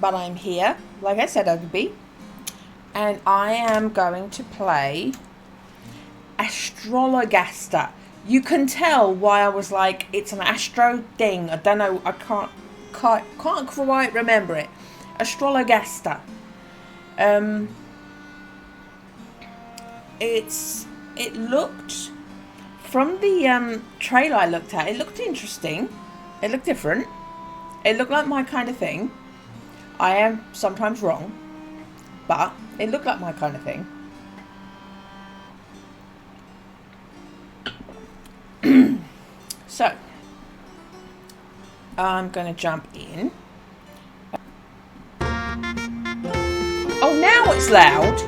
but I'm here, like I said I would be. And I am going to play Astrologaster. You can tell why I was like, it's an astro thing. I don't know, I can't quite remember it. Astrologaster. It looked, from the trailer I looked at, it looked interesting. It looked different. It looked like my kind of thing. I am sometimes wrong, but it looked like my kind of thing. So, I'm going to jump in. Oh, now it's loud.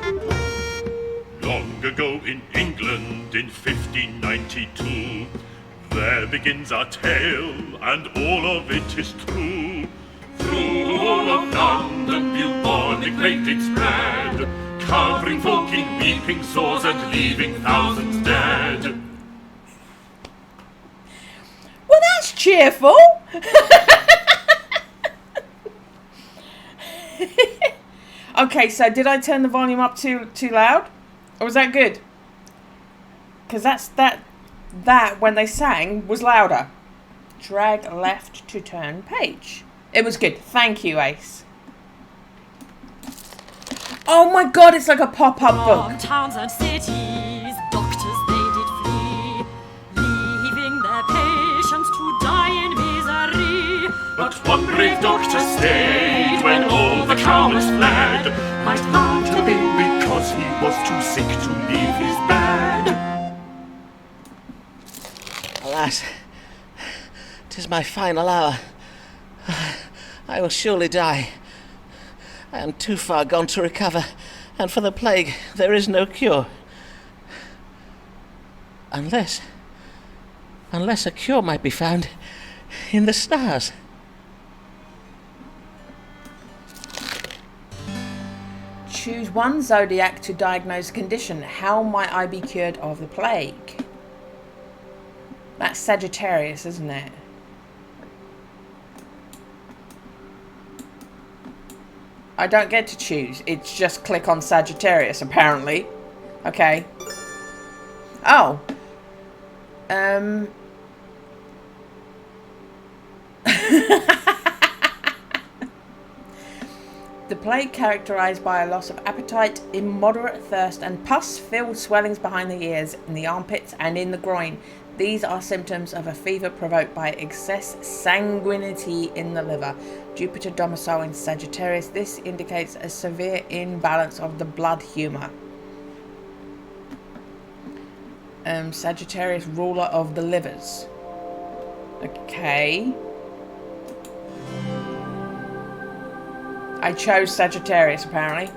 Long ago in England in 1592, there begins our tale, and all of it is true. Through all of London, bubonic plague did spread, covering folk in weeping sores and leaving thousands dead. Well, that's cheerful. Okay, so did I turn the volume up too loud? Or was that good? Because that when they sang was louder. Drag left to turn page. It was good. Thank you, Ace. Oh my god, it's like a pop-up book. From towns and cities, doctors they did flee, leaving their patients to die in misery. But one brave doctor stayed when all the cowards fled, might not have been because he was too sick to leave his bed. Alas, 'tis my final hour. I will surely die. I am too far gone to recover, and for the plague there is no cure. Unless a cure might be found in the stars. Choose one zodiac to diagnose a condition. How might I be cured of the plague? That's Sagittarius, isn't it? I don't get to choose. It's just click on Sagittarius, apparently. Okay. Oh. The plague characterized by a loss of appetite, immoderate thirst, and pus-filled swellings behind the ears, in the armpits, and in the groin. These are symptoms of a fever provoked by excess sanguinity in the liver. Jupiter domicile in Sagittarius. This indicates a severe imbalance of the blood humour. Sagittarius, ruler of the livers. Okay. I chose Sagittarius, apparently.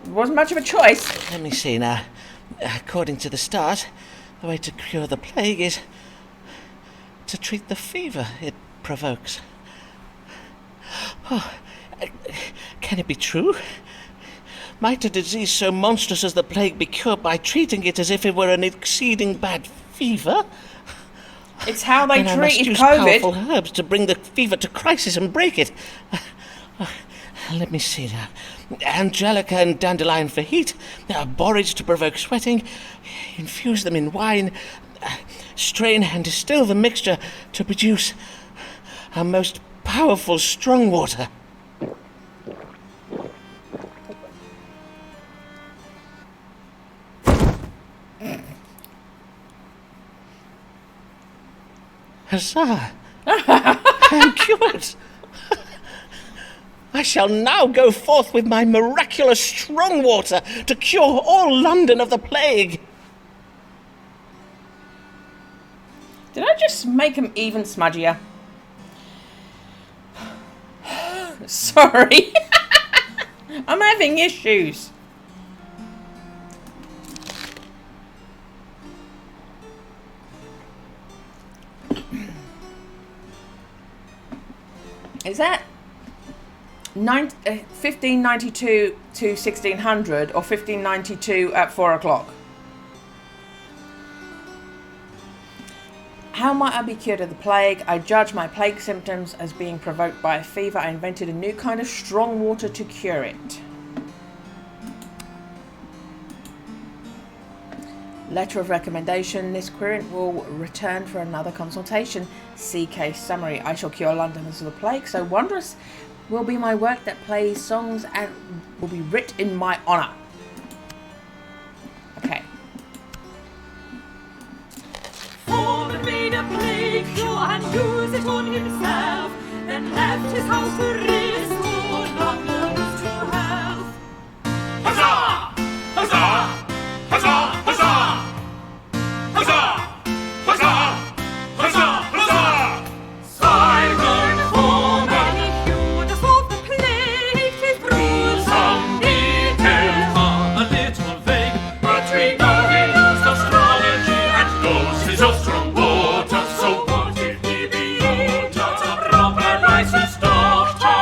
It wasn't much of a choice. Let me see now. According to the stars, the way to cure the plague is to treat the fever it provokes. Oh, can it be true? Might a disease so monstrous as the plague be cured by treating it as if it were an exceeding bad fever? It's how they Then I must treated use COVID. powerful herbs to bring the fever to crisis and break it. Let me see now. Angelica and dandelion for heat, borage to provoke sweating, infuse them in wine, strain and distill the mixture to produce a most powerful strong water. Huzzah! I am cured! I shall now go forth with my miraculous strong water to cure all London of the plague. Did I just make him even smudgier? Sorry. I'm having issues. Is that 1592 to 1600 or 1592 at 4 o'clock? How might I be cured of the plague? I judge my plague symptoms as being provoked by a fever. I invented a new kind of strong water to cure it. Letter of recommendation. This querent will return for another consultation. See case summary. I shall cure Londoners of the plague. So wondrous will be my work that plays songs and will be writ in my honour. Okay. Foreman made a plague cure and used it on himself, then left his house to restore Londoners to health. Huzzah! Huzzah! Huzzah! Huzzah! Huzzah! Huzzah! Huzzah! Huzzah! Simon Foreman, he cured us of the plague. His brews Some details are a little vague, but we know he used astrology and doses of strong water. So what if he be not a proper licensed doctor?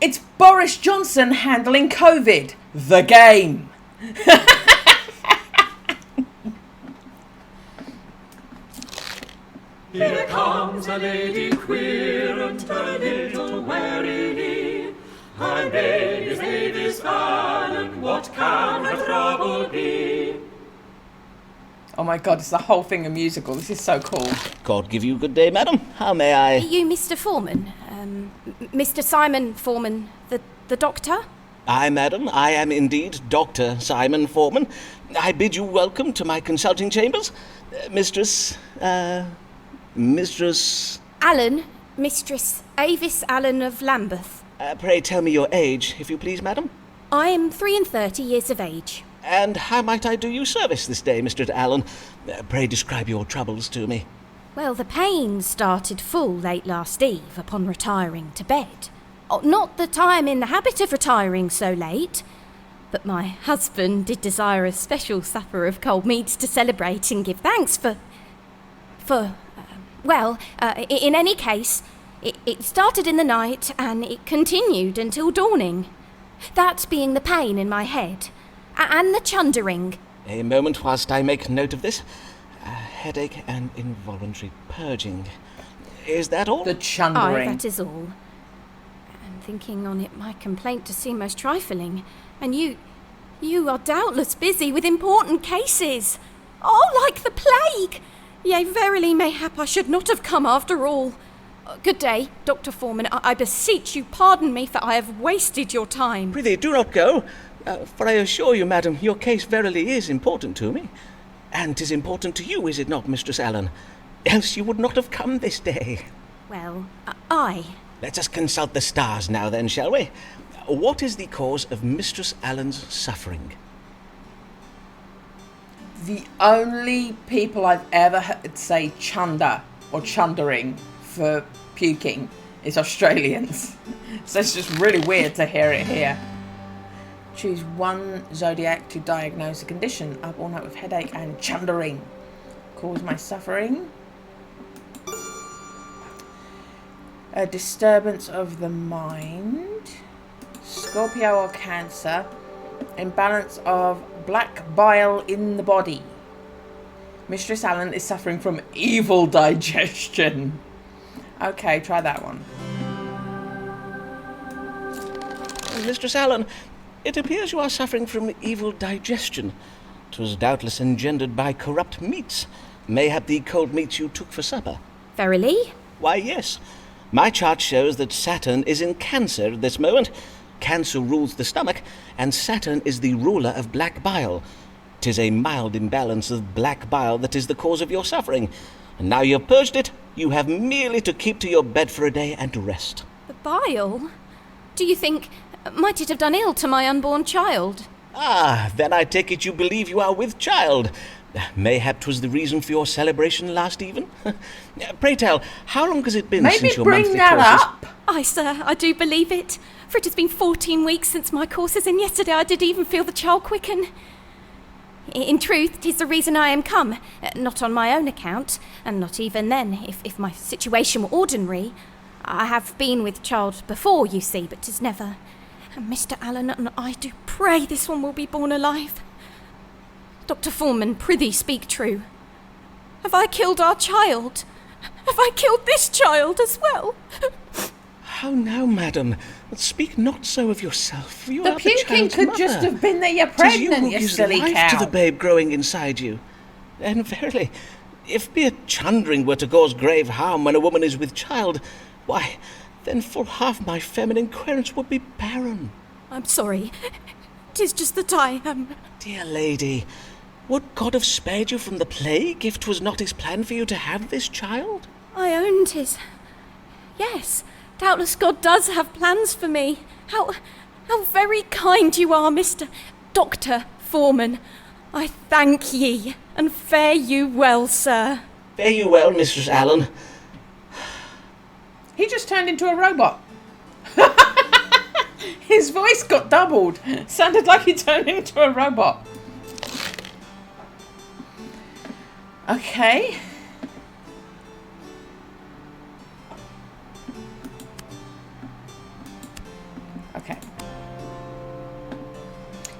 It's Boris Johnson handling COVID. The game. Here comes a lady queer and a little wary. Her name is Avis Allen. What can her trouble be? Oh my god, it's the whole thing a musical. This is so cool. God give you good day, madam. How may I... Are you Mr. Foreman? Mr. Simon Foreman, the doctor? Aye, madam, I am indeed Dr. Simon Foreman. I bid you welcome to my consulting chambers. Mistress... Allen, Mistress Avis Allen of Lambeth. Pray tell me your age, if you please, madam. I am 33 years of age. And how might I do you service this day, Mr. Allen? Pray describe your troubles to me. Well, the pain started full late last eve upon retiring to bed. Oh, not that I am in the habit of retiring so late, but my husband did desire a special supper of cold meats to celebrate and give thanks in any case, it started in the night and it continued until dawning. That being the pain in my head and the chundering. A moment whilst I make note of this. Headache and involuntary purging. Is that all? The chundering. Aye, that is all. And thinking on it, my complaint to seem most trifling, and you are doubtless busy with important cases. Oh, like the plague! Yea, verily, mayhap I should not have come after all. Good day, Dr. Foreman. I beseech you pardon me, for I have wasted your time. Prithee, do not go, for I assure you, madam, your case verily is important to me. And 'tis important to you, is it not, Mistress Allen? Else you would not have come this day. Well, aye. Let us consult the stars now then, shall we? What is the cause of Mistress Allen's suffering? The only people I've ever heard say chunder or chundering for puking is Australians. So it's just really weird to hear it here. Choose one zodiac to diagnose a condition. Up all night with headache and chundering. Cause my suffering. A disturbance of the mind. Scorpio or Cancer. Imbalance of black bile in the body. Mistress Allen is suffering from evil digestion. Okay, try that one. Mistress Allen, it appears you are suffering from evil digestion. 'Twas doubtless engendered by corrupt meats. Mayhap the cold meats you took for supper. Verily? Why, yes. My chart shows that Saturn is in Cancer at this moment. Cancer rules the stomach, and Saturn is the ruler of black bile. 'Tis a mild imbalance of black bile that is the cause of your suffering. And now you've purged it, you have merely to keep to your bed for a day and to rest. The bile? Do you think... might it have done ill to my unborn child? Ah, then I take it you believe you are with child. Mayhap 'twas the reason for your celebration last even. Pray tell, how long has it been Maybe since your bring monthly that courses? up. Aye, sir, I do believe it. For it has been 14 weeks since my courses, and yesterday I did even feel the child quicken. In truth, 'tis the reason I am come, not on my own account, and not even then, if my situation were ordinary. I have been with child before, you see, but 'tis never. And Mr. Allen, and I do pray this one will be born alive. Dr. Foreman, prithee speak true. Have I killed our child? Have I killed this child as well? How now, madam? Speak not so of yourself. You The are the puking child's could mother. just have been that you're 'Tis you pregnant, who you gives silly life cow. to the babe growing inside you. And verily, if mere chundering were to cause grave harm when a woman is with child, why, then full half my feminine querence would be barren. I'm sorry. 'Tis just that I am... Dear lady, would God have spared you from the plague if 'twas not his plan for you to have this child? I own 'tis. Yes, doubtless God does have plans for me. How very kind you are, Mr. Dr. Foreman. I thank ye, and fare you well, sir. Fare you well, Mistress Allen. He just turned into a robot. His voice got doubled. Sounded like he turned into a robot. Okay. Okay.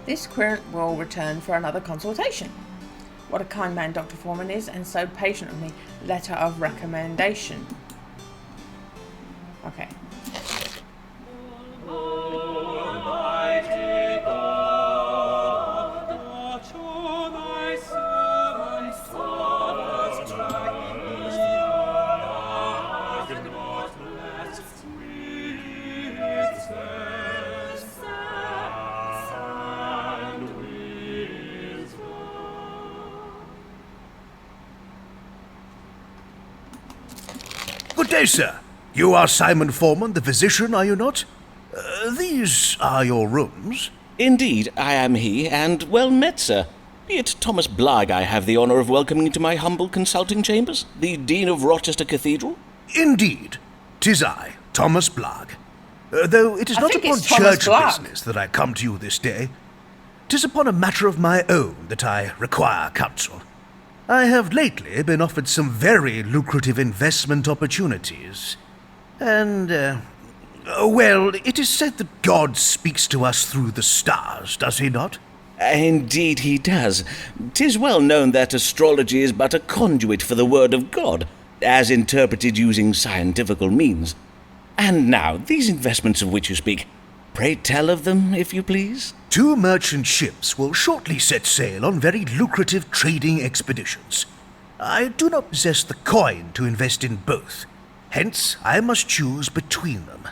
This querent will return for another consultation. What a kind man Dr. Foreman is, and so patient with me. Letter of recommendation. Okay. Almighty God, that to thy servants Father's trackless flag, not blessed with success and wisdom. Good day, sir. You are Simon Foreman, the physician, are you not? These are your rooms. Indeed, I am he, and well met, sir. Be it Thomas Blagg I have the honour of welcoming into my humble consulting chambers, the Dean of Rochester Cathedral? Indeed, 'tis I, Thomas Blagg. Though it is I not think upon it's Thomas church Blagg. business that I come to you this day. 'Tis upon a matter of my own that I require counsel. I have lately been offered some very lucrative investment opportunities. And, well, it is said that God speaks to us through the stars, does he not? Indeed he does. 'Tis well known that astrology is but a conduit for the word of God, as interpreted using scientifical means. And now, these investments of which you speak, pray tell of them, if you please. 2 merchant ships will shortly set sail on very lucrative trading expeditions. I do not possess the coin to invest in both. Hence, I must choose between them.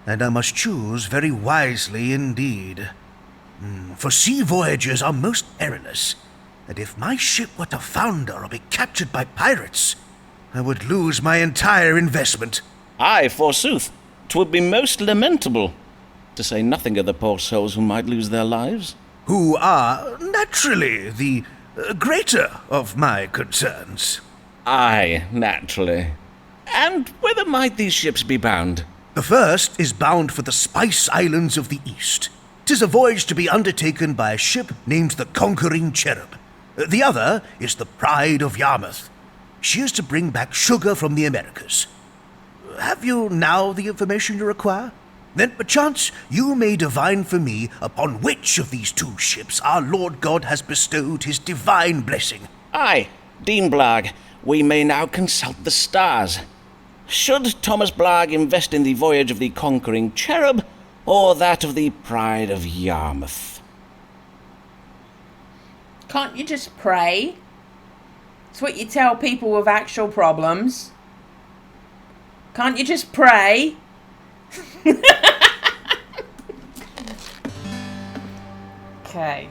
And I must choose very wisely indeed. For sea voyages are most perilous, and if my ship were to founder or be captured by pirates, I would lose my entire investment. Aye, forsooth, 'twould be most lamentable, to say nothing of the poor souls who might lose their lives. Who are, naturally, the greater of my concerns. Aye, naturally. And whither might these ships be bound? The first is bound for the Spice Islands of the East. 'Tis a voyage to be undertaken by a ship named the Conquering Cherub. The other is the Pride of Yarmouth. She is to bring back sugar from the Americas. Have you now the information you require? Then perchance you may divine for me upon which of these 2 ships our Lord God has bestowed his divine blessing. Aye, Dean Blagg, we may now consult the stars. Should Thomas Blagg invest in the voyage of the Conquering Cherub, or that of the Pride of Yarmouth? Can't you just pray? It's what you tell people with actual problems. Can't you just pray? Okay.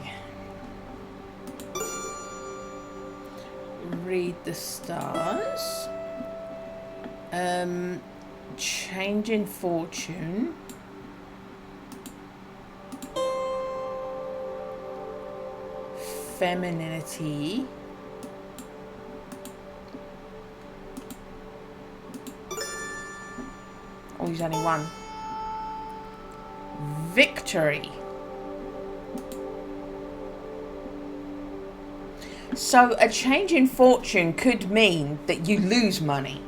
Read the stars. Change in fortune. Femininity. Oh, he's only one. Victory. So a change in fortune could mean that you lose money.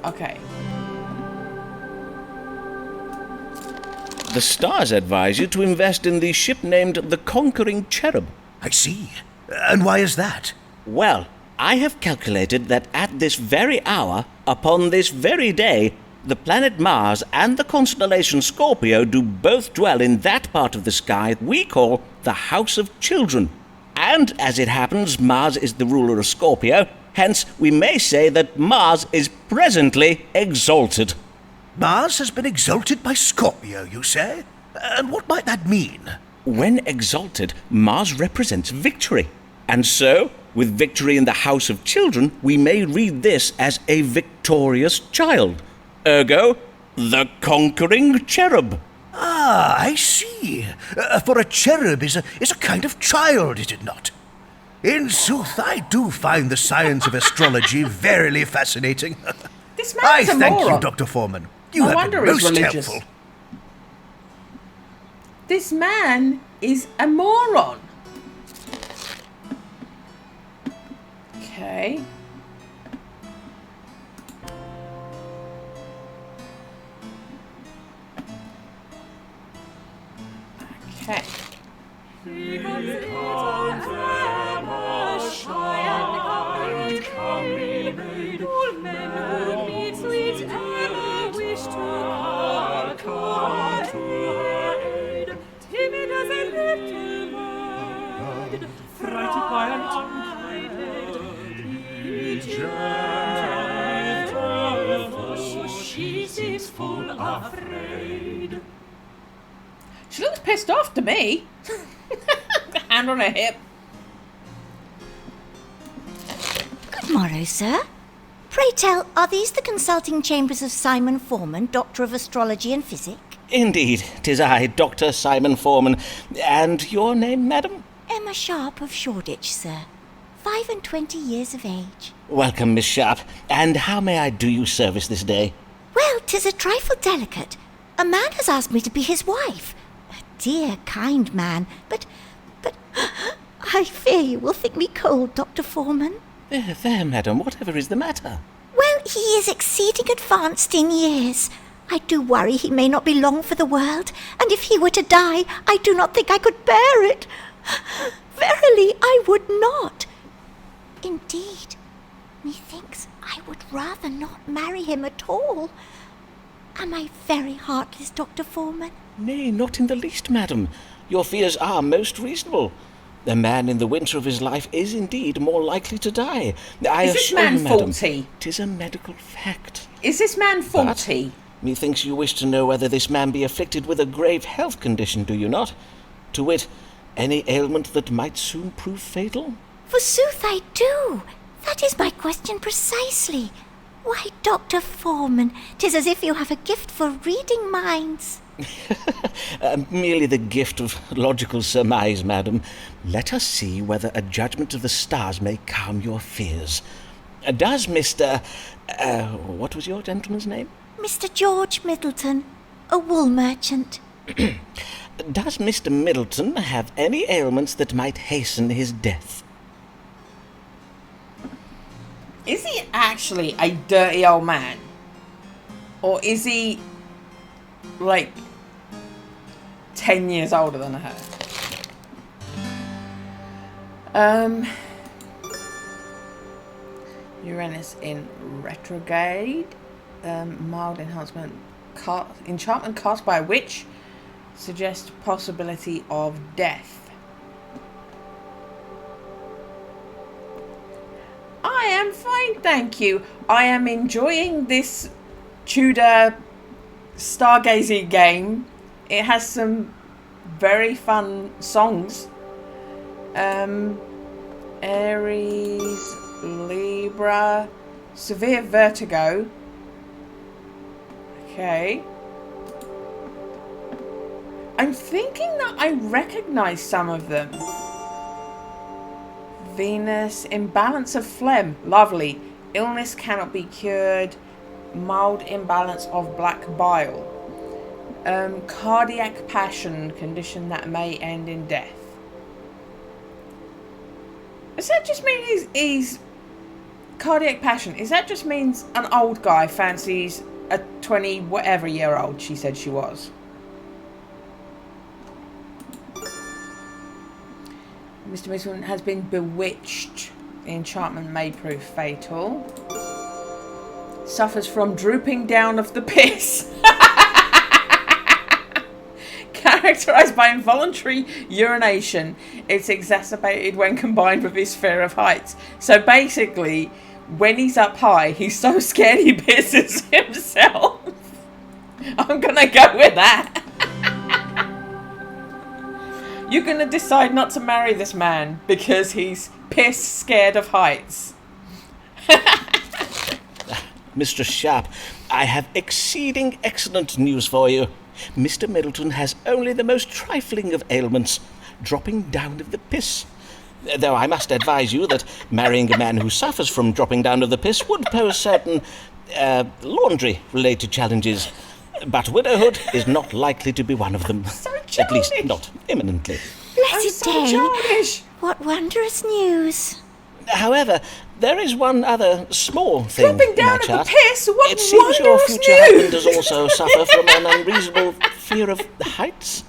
Okay. The stars advise you to invest in the ship named the Conquering Cherub. I see. And why is that? Well, I have calculated that at this very hour, upon this very day, the planet Mars and the constellation Scorpio do both dwell in that part of the sky we call the House of Children. And, as it happens, Mars is the ruler of Scorpio, hence we may say that Mars is presently exalted. Mars has been exalted by Scorpio, you say? And what might that mean? When exalted, Mars represents victory. And so, with victory in the House of Children, we may read this as a victorious child. Ergo, the Conquering Cherub. Ah, I see. For a cherub is a kind of child, is it not? In sooth, I do find the science of astrology verily fascinating. This I man's a thank moron. you, Dr. Foreman. You No have wonder been he's most religious. helpful. This man is a moron. Okay. Okay. Frighted by an unkind she seems full afraid. She looks pissed off to me. Hand on her hip. Good morrow, sir. Pray tell, are these the consulting chambers of Simon Foreman, Doctor of Astrology and Physic? Indeed, 'tis I, Dr. Simon Foreman. And your name, madam? Emma Sharp of Shoreditch, sir. 25 years of age. Welcome, Miss Sharp. And how may I do you service this day? Well, 'tis a trifle delicate. A man has asked me to be his wife. A dear, kind man, but I fear you will think me cold, Dr. Foreman. There, madam, whatever is the matter? Well, he is exceeding advanced in years. I do worry he may not be long for the world, and if he were to die, I do not think I could bear it. Verily, I would not. Indeed, methinks I would rather not marry him at all. Am I very heartless, Dr. Foreman? Nay, not in the least, madam. Your fears are most reasonable. The man in the winter of his life is indeed more likely to die. I Is this assure man you, madam, 40? 'tis a medical fact. Is this man 40? Methinks you wish to know whether this man be afflicted with a grave health condition, do you not? To wit, any ailment that might soon prove fatal? Forsooth I do. That is my question precisely. Why, Dr. Foreman, 'tis as if you have a gift for reading minds. Merely the gift of logical surmise, madam. Let us see whether a judgment of the stars may calm your fears. Does Mr. What was your gentleman's name? Mr. George Middleton, a wool merchant. Does Mr. Middleton have any ailments that might hasten his death? Is he actually a dirty old man? Or is he, like, 10 years older than her? Uranus in retrograde. Mild enhancement. Enchantment cast by a witch suggests possibility of death. I am fine, thank you. I am enjoying this Tudor stargazing game. It has some very fun songs. Aries, Libra, severe vertigo. Okay. I'm thinking that I recognize some of them. Venus, imbalance of phlegm. Lovely. Illness cannot be cured. Mild imbalance of black bile. Cardiac passion, condition that may end in death. Does that just mean he's cardiac passion? Is that just means an old guy fancies a 20 whatever year old she said she was? Mr. Middleton has been bewitched. The enchantment may prove fatal. Suffers from drooping down of the piss. Characterised by involuntary urination. It's exacerbated when combined with his fear of heights. So basically, when he's up high, he's so scared he pisses himself. I'm gonna go with that. You're gonna decide not to marry this man because he's piss scared of heights. Mr. Sharp, I have exceeding excellent news for you. Mr. Middleton has only the most trifling of ailments, dropping down of the piss. Though I must advise you that marrying a man who suffers from dropping down of the piss would pose certain laundry-related challenges. But widowhood is not likely to be one of them. So At least childish. not imminently. Blessed So day! childish. What wondrous news! However, there is one other small thing Dropping in down my of the chart. piss? What It seems your wondrous future news! husband does also suffer from an unreasonable fear of heights.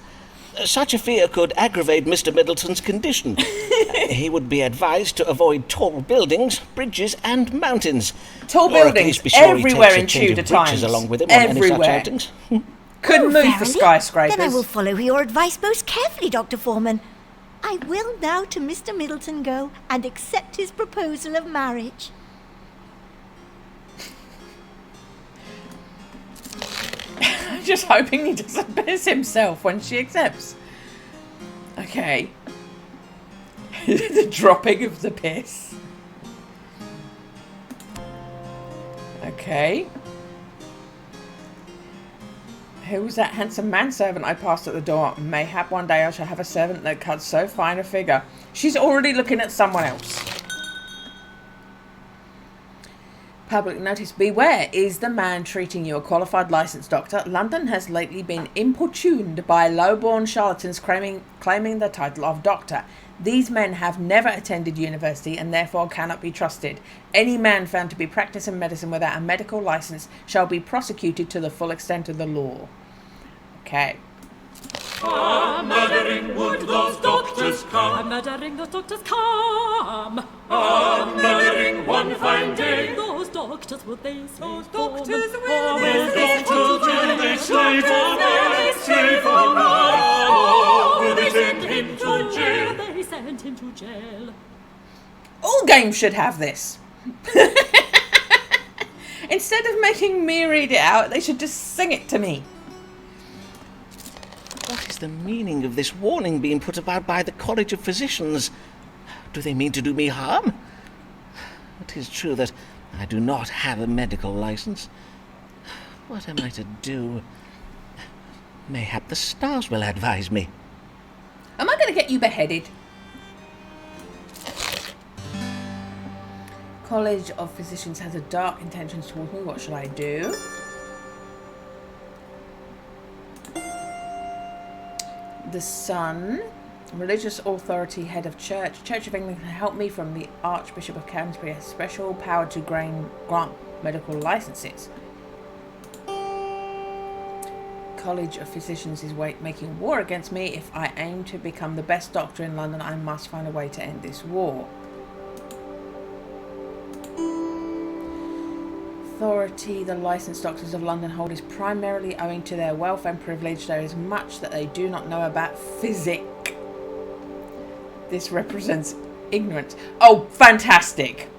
Such a fear could aggravate Mr. Middleton's condition. He would be advised to avoid tall buildings, bridges, and mountains. Tall Or at buildings least be sure he everywhere takes in a change Tudor of bridges times. along with him on any such Everywhere. outings. Couldn't move for Verily? skyscrapers. Then I will follow your advice most carefully, Dr. Foreman. I will now to Mr. Middleton go and accept his proposal of marriage. I'm just hoping he doesn't piss himself when she accepts. Okay. The dropping of the piss. Okay. Who was that handsome manservant I passed at the door? Mayhap one day I shall have a servant that cuts so fine a figure. She's already looking at someone else. Public notice. Beware, is the man treating you a qualified licensed doctor? London has lately been importuned by low-born charlatans claiming the title of doctor. These men have never attended university and therefore cannot be trusted. Any man found to be practicing medicine without a medical license shall be prosecuted to the full extent of the law. Okay. Murdering would those doctors come. Murdering those doctors come. Murdering one fine day. Those doctors would they say? Those doctors will they slave on earth, slave on earth. Oh, will they send him to jail? They sent him to jail. All games should have this. Instead of making me read it out, they should just sing it to me. What is the meaning of this warning being put about by the College of Physicians? Do they mean to do me harm? It is true that I do not have a medical license. What am I to do? Mayhap the stars will advise me. Am I going to get you beheaded? College of Physicians has a dark intentions towards me. What should I do? The Sun, religious authority, head of church. Church of England can help me from the Archbishop of Canterbury, has special power to grant medical licenses. College of Physicians is making war against me. If I aim to become the best doctor in London, I must find a way to end this war. Authority the licensed doctors of London hold is primarily owing to their wealth and privilege. There is much that they do not know about physic. This represents ignorance. Oh, fantastic!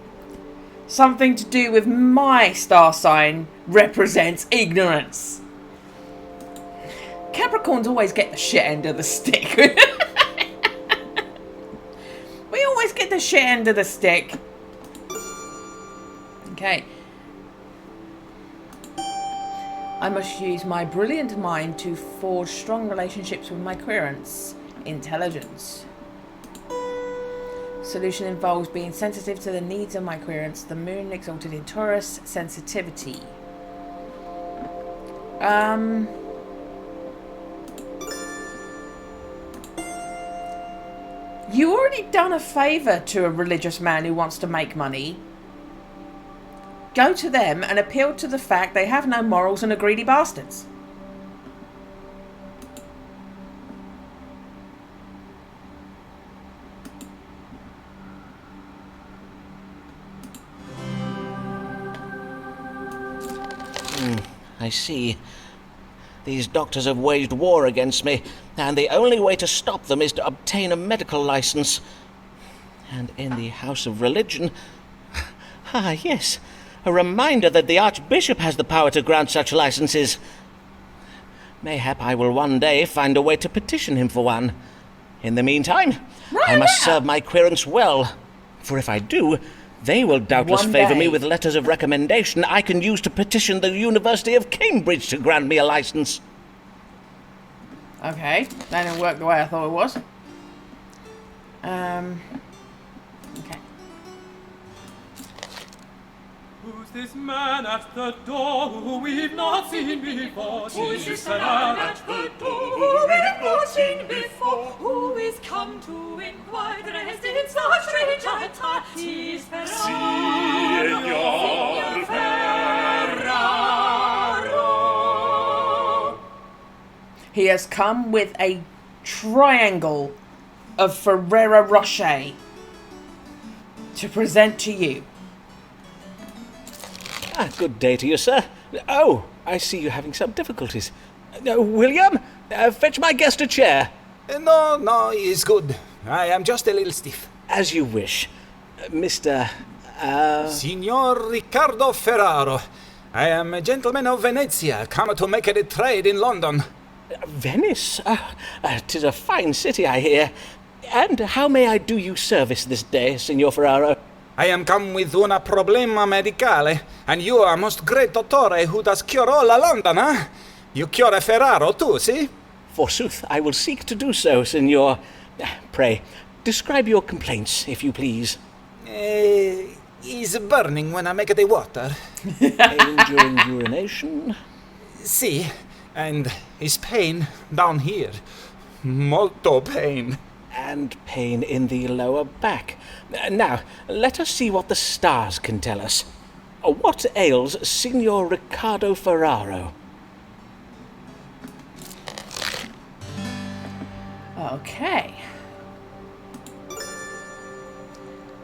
Something to do with my star sign represents ignorance. Capricorns always get the shit end of the stick. We always get the shit end of the stick. Okay. I must use my brilliant mind to forge strong relationships with my querents. Intelligence. Solution involves being sensitive to the needs of my querents. The moon exalted in Taurus. Sensitivity. You already done a favour to a religious man who wants to make money. Go to them and appeal to the fact they have no morals and are greedy bastards. I see. These doctors have waged war against me, and the only way to stop them is to obtain a medical license. And in the House of Religion... Ah, yes, a reminder that the Archbishop has the power to grant such licenses. Mayhap I will one day find a way to petition him for one. In the meantime, I must serve my querents well, for if I do, they will doubtless favour me with letters of recommendation I can use to petition the University of Cambridge to grant me a license. Okay, that didn't work the way I thought it was. Okay. Who's this man at the door who we've not seen before? Who's this man at the door who we've not seen before? Who is come to inquire the rest in such strange attire? 'Tis Signor Ferraro. He has come with a triangle of Ferrero Rocher to present to you. Good day to you, sir. Oh, I see you're having some difficulties. William, fetch my guest a chair. No, it's good. I am just a little stiff. As you wish. Mr. Signor Riccardo Ferraro. I am a gentleman of Venezia, come to make a trade in London. Venice? 'Tis a fine city, I hear. And how may I do you service this day, Signor Ferraro? I am come with una problema medicale, and you are most great dottore who does cure all London, huh? You cure Ferraro too, see? Forsooth, I will seek to do so, Signor. Pray, describe your complaints, if you please. Is burning when I make the water. Pain during urination? See, and his pain down here. Molto pain. And pain in the lower back. Now, let us see what the stars can tell us. What ails Signor Riccardo Ferraro? Okay.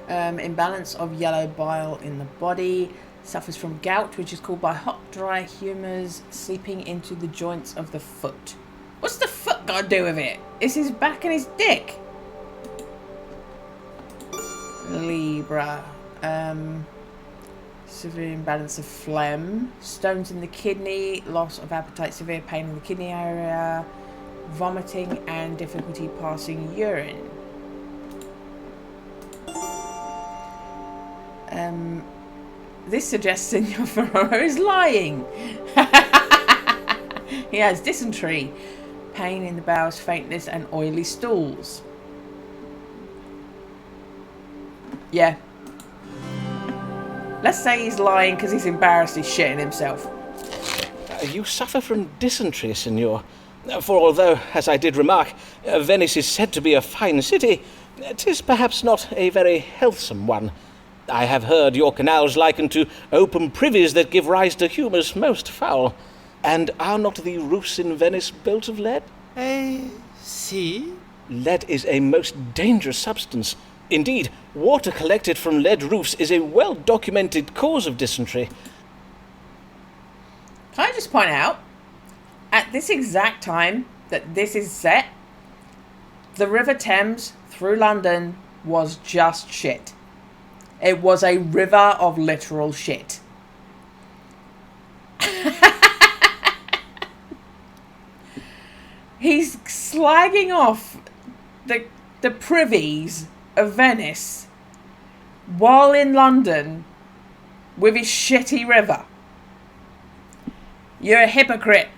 Imbalance of yellow bile in the body. Suffers from gout, which is caused by hot, dry humours seeping into the joints of the foot. What's the foot got to do with it? It's his back and his dick. Libra. Severe imbalance of phlegm. Stones in the kidney. Loss of appetite. Severe pain in the kidney area. Vomiting and difficulty passing urine. This suggests Signor Ferraro is lying. He has dysentery, pain in the bowels, faintness, and oily stools. Yeah. Let's say he's lying because he's embarrassed he's shitting himself. You suffer from dysentery, Signor. For although, as I did remark, Venice is said to be a fine city, 'tis perhaps not a very healthsome one. I have heard your canals likened to open privies that give rise to humours most foul. And are not the roofs in Venice built of lead? See? Lead is a most dangerous substance. Indeed, water collected from lead roofs is a well-documented cause of dysentery. Can I just point out, at this exact time that this is set, the River Thames through London was just shit. It was a river of literal shit. He's slagging off the privies of Venice while in London with his shitty river. You're a hypocrite.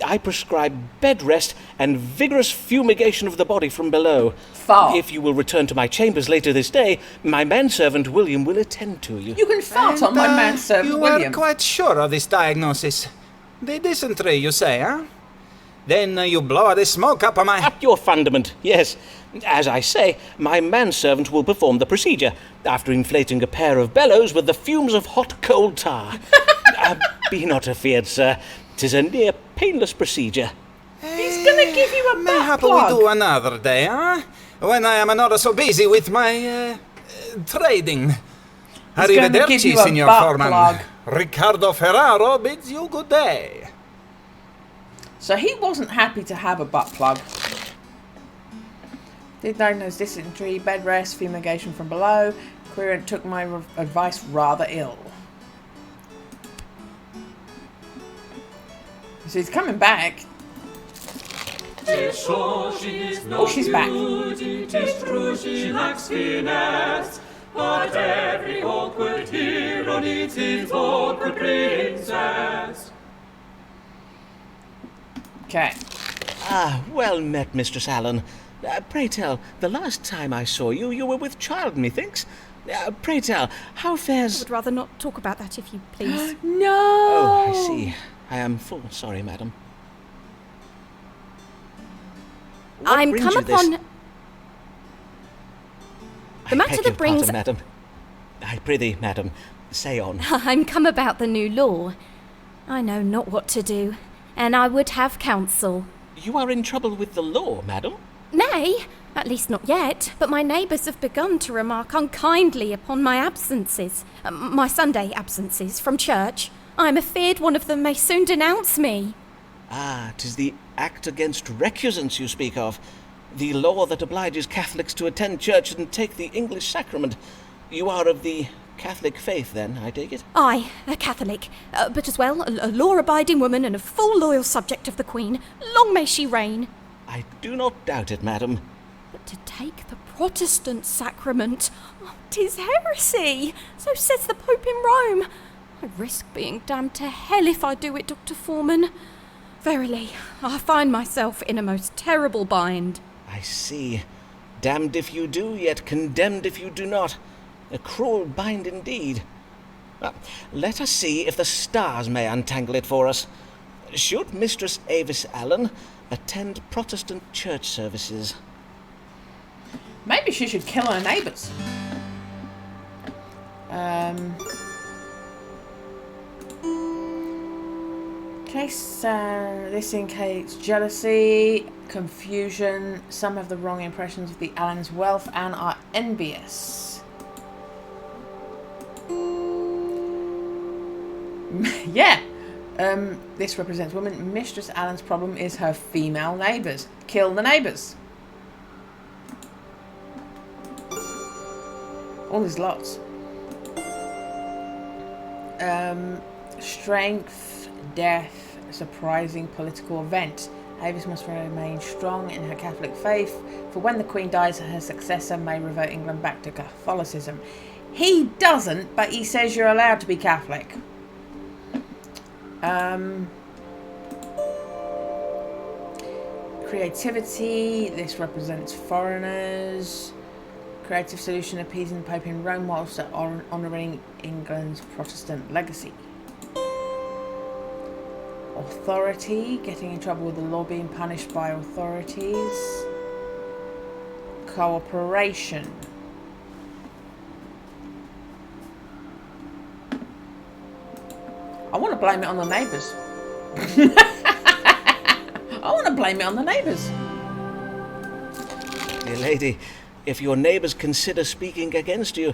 I prescribe bed rest and vigorous fumigation of the body from below. Fart. If you will return to my chambers later this day, my manservant William will attend to you. You can fart on my manservant William. You are quite sure of this diagnosis? The dysentery, you say, huh? Then you blow the smoke up on my... Up your fundament, yes. As I say, my manservant will perform the procedure, after inflating a pair of bellows with the fumes of hot coal tar. Be not afeard, sir. 'Tis a near painless procedure. He's gonna give you a butt Mayhap plug. we do another day, huh? When I am not so busy with my trading. He's going to give Arrivederci, you a Signor butt Foreman. plug. Riccardo Ferraro bids you good day. So he wasn't happy to have a butt plug. Did diagnose dysentery, bed rest, fumigation from below. Querent took my advice rather ill. So he's coming back. Oh, she's back. It is true she lacks finesse, but every awkward hero needs his awkward princess. Okay. Ah, well met, Mistress Allen. Pray tell, the last time I saw you, you were with child, methinks. Pray tell, how I fares... would rather not talk about that if you please. No! Oh, I see. I am full sorry, madam. What I'm brings come you this- upon... The matter I beg that your brings... pardon, madam. I prithee, madam, say on. I'm come about the new law. I know not what to do, and I would have counsel. You are in trouble with the law, madam? Nay, at least not yet, but my neighbours have begun to remark unkindly upon my absences, my Sunday absences from church. I am afeard one of them may soon denounce me. Ah, 'tis the Act Against Recusants you speak of. The law that obliges Catholics to attend church and take the English sacrament. You are of the Catholic faith, then, I take it? I, a Catholic, but as well a law-abiding woman and a full loyal subject of the Queen. Long may she reign. I do not doubt it, madam. But to take the Protestant sacrament, 'tis heresy. So says the Pope in Rome. I risk being damned to hell if I do it, Dr. Foreman. Verily, I find myself in a most terrible bind. I see. Damned if you do, yet condemned if you do not. A cruel bind indeed. Well, let us see if the stars may untangle it for us. Should Mistress Avis Allen attend Protestant church services? Maybe she should kill her neighbours. Case, this indicates jealousy, confusion. Some have the wrong impressions of the Allens' wealth and are envious. Yeah. This represents women. Mistress Allen's problem is her female neighbours. Kill the neighbours. All these lots. Strength, death, surprising political event. Avis must remain strong in her Catholic faith, for when the Queen dies, her successor may revert England back to Catholicism. He doesn't, but he says you're allowed to be Catholic. Creativity, this represents foreigners. Creative solution appeasing the Pope in Rome whilst honouring England's Protestant legacy. Authority, getting in trouble with the law, being punished by authorities. Cooperation. I want to blame it on the neighbours. I want to blame it on the neighbours. Dear lady, if your neighbours consider speaking against you,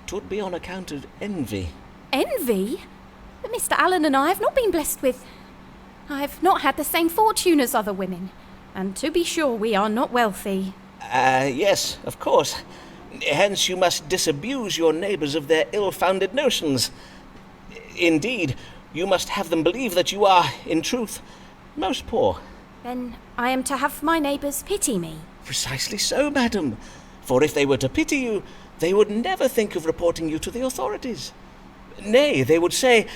'twould be on account of envy. Envy? But Mr. Allen and I have not been blessed with... I've not had the same fortune as other women. And to be sure, we are not wealthy. Yes, of course. Hence you must disabuse your neighbours of their ill-founded notions. Indeed, you must have them believe that you are, in truth, most poor. Then I am to have my neighbours pity me. Precisely so, madam. For if they were to pity you, they would never think of reporting you to the authorities. Nay, they would say,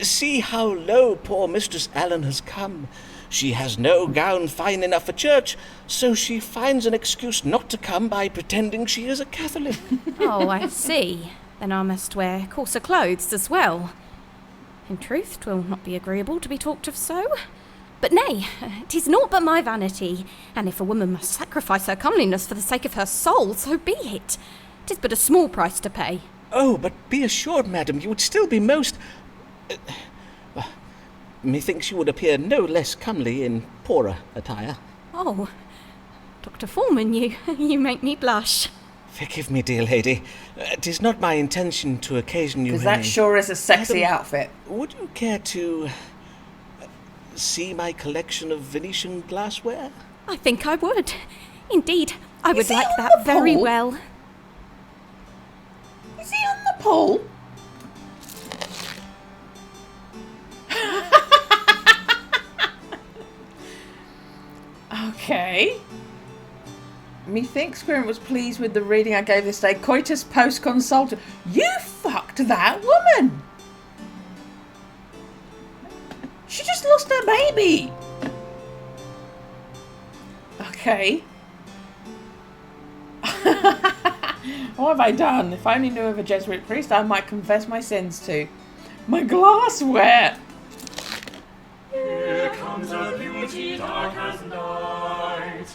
"See how low poor Mistress Allen has come. She has no gown fine enough for church, so she finds an excuse not to come by pretending she is a Catholic." Oh, I see. Then I must wear coarser clothes as well. In truth, 'twill not be agreeable to be talked of so. But nay, 'tis naught but my vanity, and if a woman must sacrifice her comeliness for the sake of her soul, so be it. 'Tis but a small price to pay. Oh, but be assured, madam, you would still be most... methinks you would appear no less comely in poorer attire. Oh, Dr. Foreman, you make me blush. Forgive me, dear lady. 'Tis not my intention to occasion you Because that any- sure is a sexy Madam, outfit. Would you care to see my collection of Venetian glassware? I think I would. Indeed, I would he like on that the very pole? well. Is he on the pole? Okay. Methinks Quirrent was pleased with the reading I gave this day. Coitus post consultum. You fucked that woman! She just lost her baby! Okay. What have I done? If I only knew of a Jesuit priest, I might confess my sins to. My glassware! Here comes a beauty dark as night.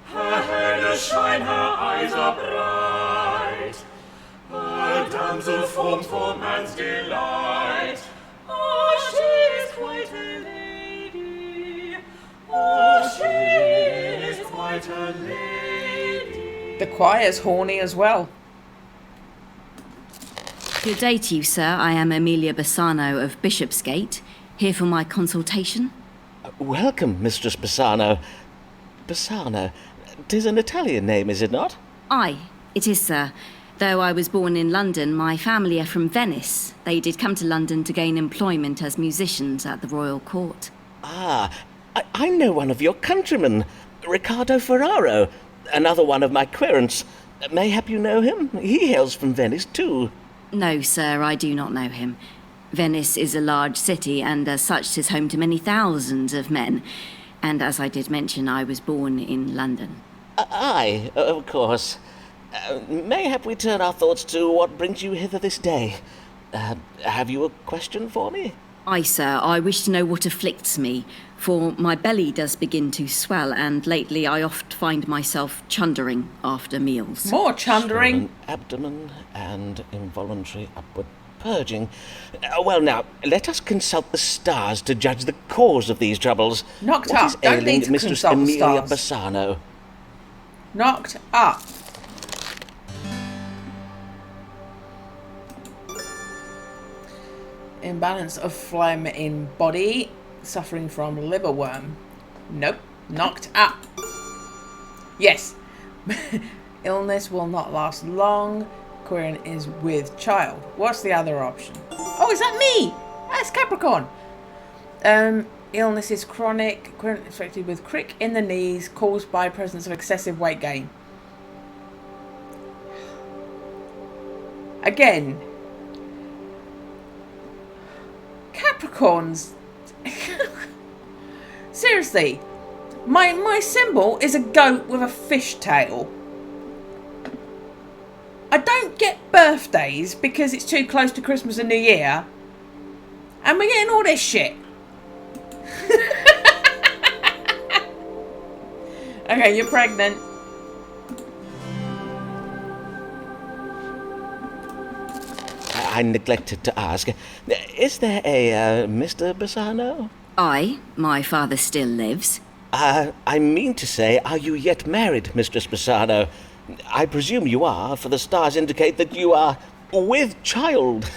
Her hair does shine, her eyes are bright. A damsel formed for man's delight. Oh, she is quite a lady. Oh, she is quite a lady. The choir's horny as well. Good day to you, sir. I am Amelia Bassano of Bishopsgate, here for my consultation. Welcome, Mistress Bassano. Bassano? 'Tis an Italian name, is it not? Aye, it is, sir. Though I was born in London, my family are from Venice. They did come to London to gain employment as musicians at the royal court. Ah, I know one of your countrymen, Riccardo Ferraro, another one of my querents. Mayhap you know him? He hails from Venice, too. No, sir, I do not know him. Venice is a large city, and as such 'tis home to many thousands of men. And as I did mention, I was born in London. Aye, of course. Mayhap we turn our thoughts to what brings you hither this day. Have you a question for me? Aye, sir, I wish to know what afflicts me, for my belly does begin to swell, and lately I oft find myself chundering after meals. More chundering. Swollen abdomen and involuntary upward purging. Well, now, let us consult the stars to judge the cause of these troubles. Knocked What up. is Don't ailing need to Mistress consult the Amelia stars. Bassano? Knocked up. Imbalance of phlegm in body. Suffering from liverworm. Nope. Knocked up. Yes. Illness will not last long. Quirrent is with child. What's the other option? Oh, is that me? That's Capricorn. Illness is chronic. Quirrent is affected with crick in the knees caused by presence of excessive weight gain. Again. Capricorns. Seriously. My symbol is a goat with a fish tail. I don't get birthdays because it's too close to Christmas and New Year. And we're getting all this shit. Okay, you're pregnant. I neglected to ask. Is there a Mr. Bassano? Aye, my father still lives. I mean to say, are you yet married, Mistress Bassano? I presume you are, for the stars indicate that you are with child.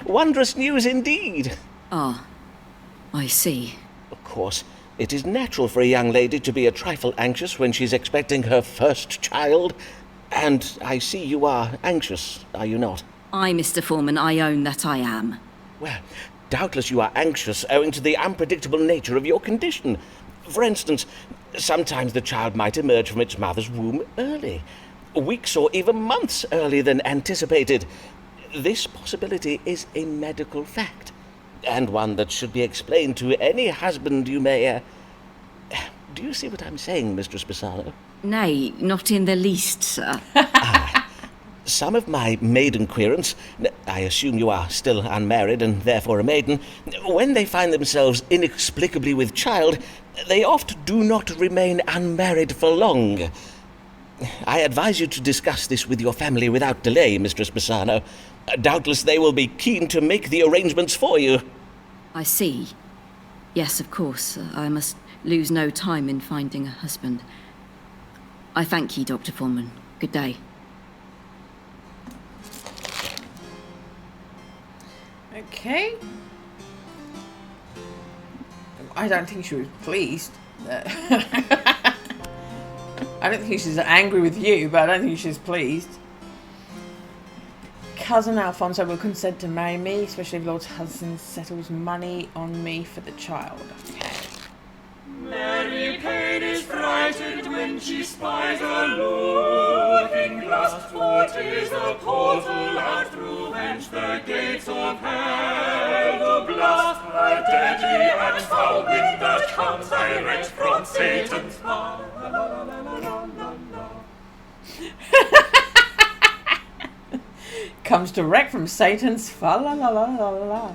Wondrous news indeed. Ah, I see. Of course, it is natural for a young lady to be a trifle anxious when she's expecting her first child. And I see you are anxious, are you not? Aye, Mr. Foreman, I own that I am. Well, doubtless you are anxious owing to the unpredictable nature of your condition. For instance, sometimes the child might emerge from its mother's womb early, weeks or even months earlier than anticipated. This possibility is a medical fact, and one that should be explained to any husband you may... Do you see what I'm saying, Mistress Bassano? Nay, not in the least, sir. Some of my maiden querents, I assume you are still unmarried and therefore a maiden, when they find themselves inexplicably with child, they oft do not remain unmarried for long. I advise you to discuss this with your family without delay, Mistress Bassano. Doubtless they will be keen to make the arrangements for you. I see. Yes, of course. I must lose no time in finding a husband. I thank ye, Dr. Foreman. Good day. Okay. I don't think she was pleased. I don't think she's angry with you, but I don't think she's pleased. Cousin Alfonso will consent to marry me, especially if Lord Hudson settles money on me for the child. Okay. Mary Payne is frightened when she spies a looking glass, for 'tis a portal out through whence the gates of hell do blast. A deadly and foul wind that comes direct from Satan's mouth. Comes direct from Satan's fa la la la la la.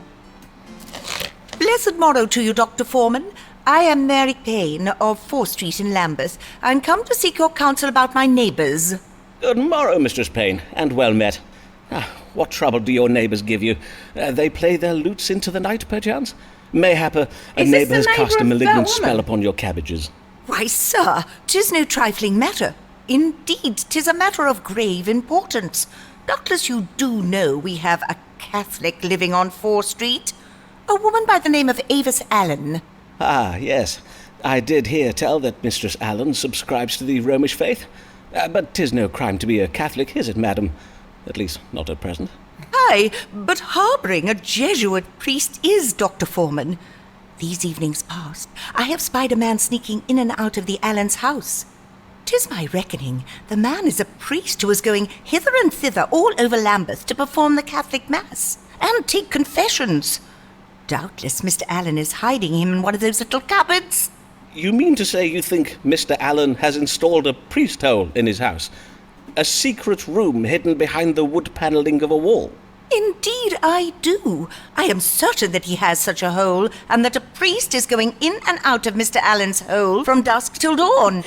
Blessed morrow to you, Dr. Foreman. I am Mary Payne of 4th Street in Lambeth, and come to seek your counsel about my neighbours. Good morrow, Mistress Payne, and well met. What trouble do your neighbours give you? They play their lutes into the night, perchance? Mayhap a neighbour has cast a malignant spell upon your cabbages. Why, sir, 'tis no trifling matter. Indeed, 'tis a matter of grave importance. Doubtless you do know we have a Catholic living on 4th Street, a woman by the name of Avis Allen. Ah, yes. I did hear tell that Mistress Allen subscribes to the Romish faith. But 'tis no crime to be a Catholic, is it, madam? At least, not at present. Aye, but harbouring a Jesuit priest is, Dr. Foreman. These evenings past, I have spied a man sneaking in and out of the Allens' house. 'Tis my reckoning the man is a priest who is going hither and thither all over Lambeth to perform the Catholic Mass and take confessions. Doubtless Mr. Allen is hiding him in one of those little cupboards. You mean to say you think Mr. Allen has installed a priest hole in his house? A secret room hidden behind the wood panelling of a wall? Indeed I do. I am certain that he has such a hole, and that a priest is going in and out of Mr. Allen's hole from dusk till dawn.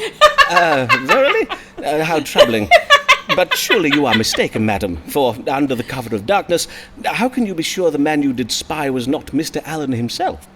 Verily? How troubling. But surely you are mistaken, madam, for under the cover of darkness, how can you be sure the man you did spy was not Mr. Allen himself?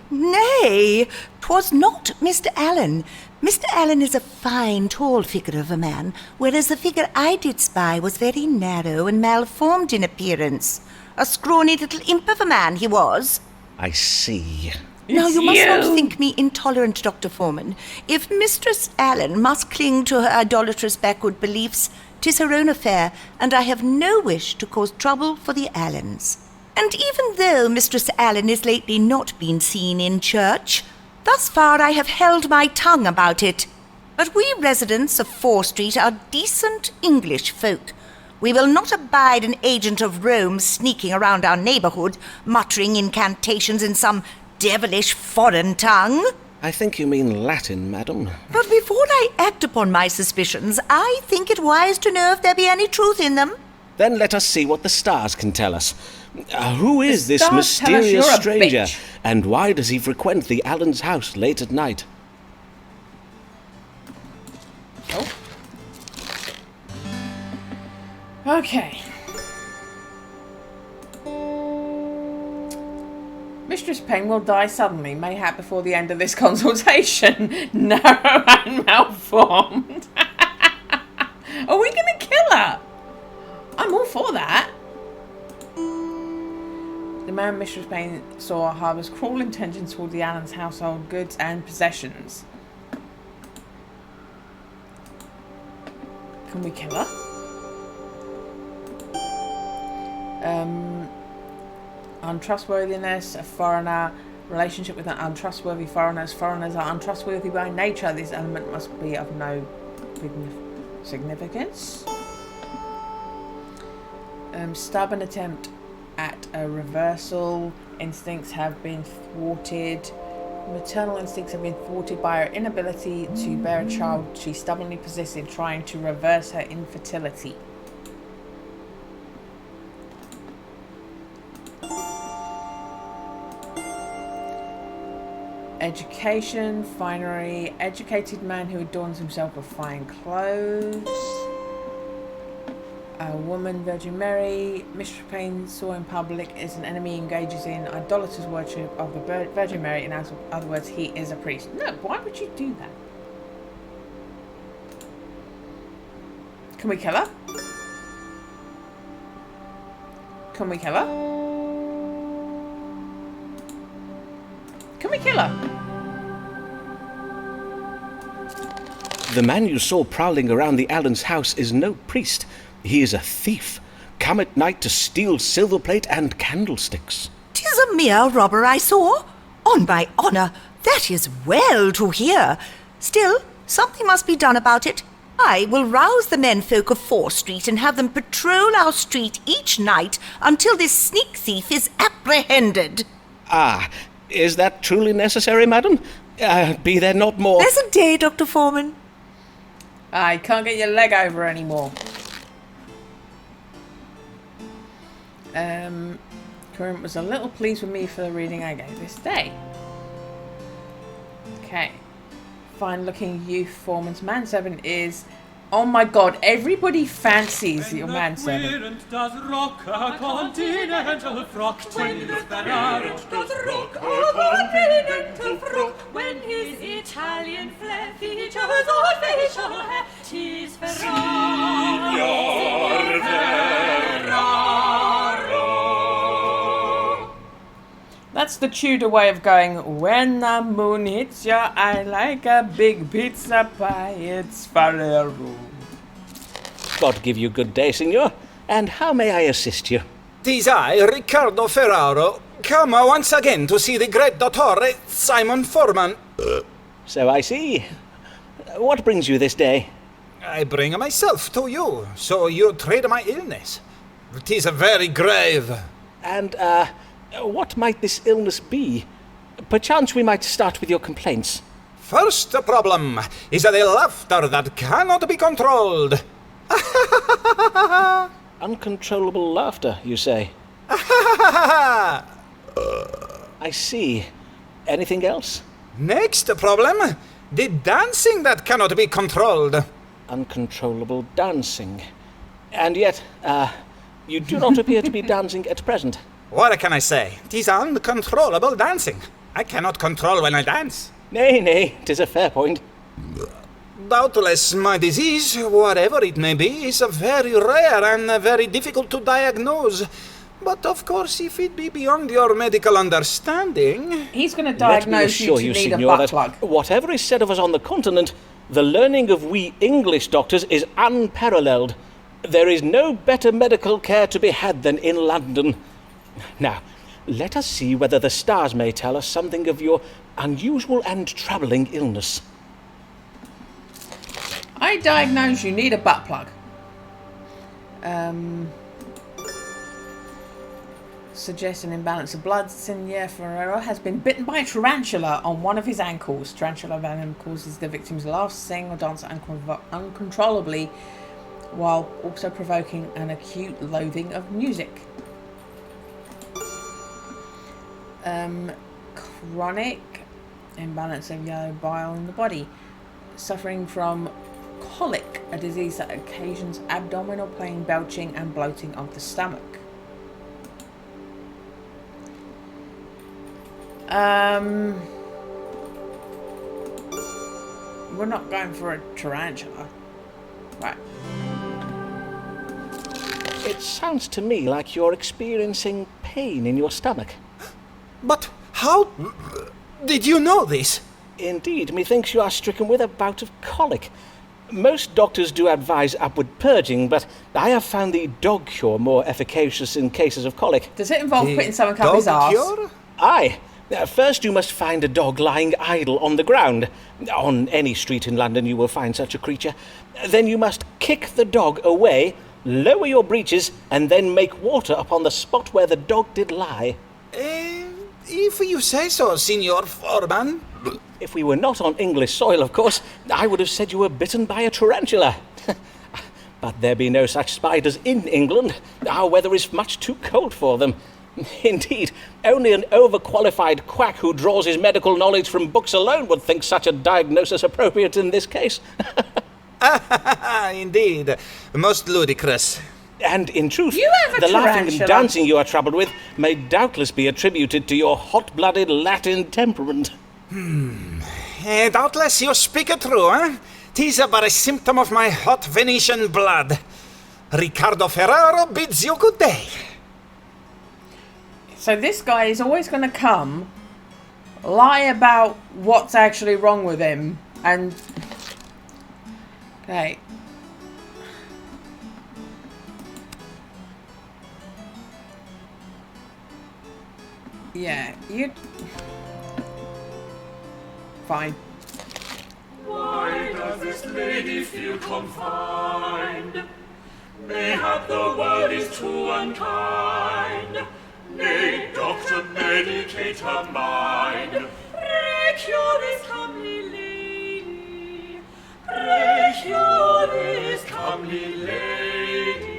Nay, 'twas not Mr. Allen. Mr. Allen is a fine, tall figure of a man, whereas the figure I did spy was very narrow and malformed in appearance. A scrawny little imp of a man he was. I see. Now, you must not think me intolerant, Dr. Foreman. If Mistress Allen must cling to her idolatrous backward beliefs, 'tis her own affair, and I have no wish to cause trouble for the Allens. And even though Mistress Allen has lately not been seen in church, thus far I have held my tongue about it. But we residents of 4th Street are decent English folk. We will not abide an agent of Rome sneaking around our neighbourhood, muttering incantations in some devilish foreign tongue. I think you mean Latin, madam. But before I act upon my suspicions, I think it wise to know if there be any truth in them. Then let us see what the stars can tell us. Who is this mysterious stranger, and why does he frequent the Allens' house late at night? Oh. Okay. Mistress Payne will die suddenly, mayhap before the end of this consultation. Narrow and malformed. Are we going to kill her? I'm all for that. The man Mistress Payne saw harbours cruel intentions toward the Allens' household goods and possessions. Can we kill her? Untrustworthiness, a foreigner, relationship with an untrustworthy foreigner. Foreigners are untrustworthy by nature. This element must be of no significance. Stubborn attempt at a reversal. Instincts have been thwarted. Maternal instincts have been thwarted by her inability to bear a child. She stubbornly persisted, trying to reverse her infertility. Education, finery, educated man who adorns himself with fine clothes. A woman, Virgin Mary. Mistress Payne saw in public is an enemy, engages in idolatrous worship of the Virgin Mary. In other words, he is a priest. No, why would you do that? Can we kill her? Can we kill her? Can we kill her? The man you saw prowling around the Allen's house is no priest. He is a thief, come at night to steal silver plate and candlesticks. 'Tis a mere robber I saw. On my honour, that is well to hear. Still, something must be done about it. I will rouse the menfolk of 4th Street and have them patrol our street each night until this sneak thief is apprehended. Ah, is that truly necessary, madam? Be there not more... Pleasant day, Dr. Foreman. I can't get your leg over anymore. Corinne was a little pleased with me for the reading I gave this day. Okay. Fine looking youth foreman's manservant is... Oh my god, everybody fancies your manservant. Does rock a continental frock. When the parent does rock a continental frock. When his Italian flair features all facial hair. 'Tis That's the Tudor way of going, when the moon hits your eye like a big pizza pie, it's Ferrero. God give you good day, signor. And how may I assist you? 'Tis I, Riccardo Ferraro, come once again to see the great dottore, Simon Foreman. So I see. What brings you this day? I bring myself to you, so you trade my illness. 'Tis very grave. And, what might this illness be? Perchance we might start with your complaints. First problem is the laughter that cannot be controlled. Uncontrollable laughter, you say? I see. Anything else? Next problem, the dancing that cannot be controlled. Uncontrollable dancing. And yet, you do not appear to be dancing at present. What can I say? 'Tis uncontrollable dancing. I cannot control when I dance. Nay, 'tis a fair point. Doubtless my disease, whatever it may be, is very rare and very difficult to diagnose. But of course, if it be beyond your medical understanding... He's going to Let me diagnose you assure to you, need a signor, butt that plug. whatever is said of us on the continent, the learning of we English doctors is unparalleled. There is no better medical care to be had than in London. Now, let us see whether the stars may tell us something of your unusual and troubling illness. I diagnose you need a butt plug. Suggests an imbalance of blood. Senor Ferrero has been bitten by a tarantula on one of his ankles. Tarantula venom causes the victim to laugh, sing or dance uncontrollably, while also provoking an acute loathing of music. Chronic imbalance of yellow bile in the body. Suffering from colic, a disease that occasions abdominal pain, belching and bloating of the stomach. We're not going for a tarantula. Right. It sounds to me like you're experiencing pain in your stomach. But how did you know this? Indeed, methinks you are stricken with a bout of colic. Most doctors do advise upward purging, but I have found the dog cure more efficacious in cases of colic. Does it involve putting something up his arse? Cure? Aye. First you must find a dog lying idle on the ground. On any street in London you will find such a creature. Then you must kick the dog away, lower your breeches, and then make water upon the spot where the dog did lie. If you say so, Signor Foreman. If we were not on English soil, of course, I would have said you were bitten by a tarantula. But there be no such spiders in England. Our weather is much too cold for them. Indeed, only an overqualified quack who draws his medical knowledge from books alone would think such a diagnosis appropriate in this case. Indeed, most ludicrous. And in truth, You have a the laughing and tarantula. dancing you are troubled with may doubtless be attributed to your hot-blooded Latin temperament. Doubtless you speak true, eh? 'Tis but a symptom of my hot Venetian blood. Riccardo Ferraro bids you good day. So this guy is always going to come lie about what's actually wrong with him. And... Okay. Yeah, you... Fine. Why does this lady feel confined? Mayhap the world is too unkind. Nay, doctor, medicate her mind. Pray cure this comely lady. Pray cure this comely lady.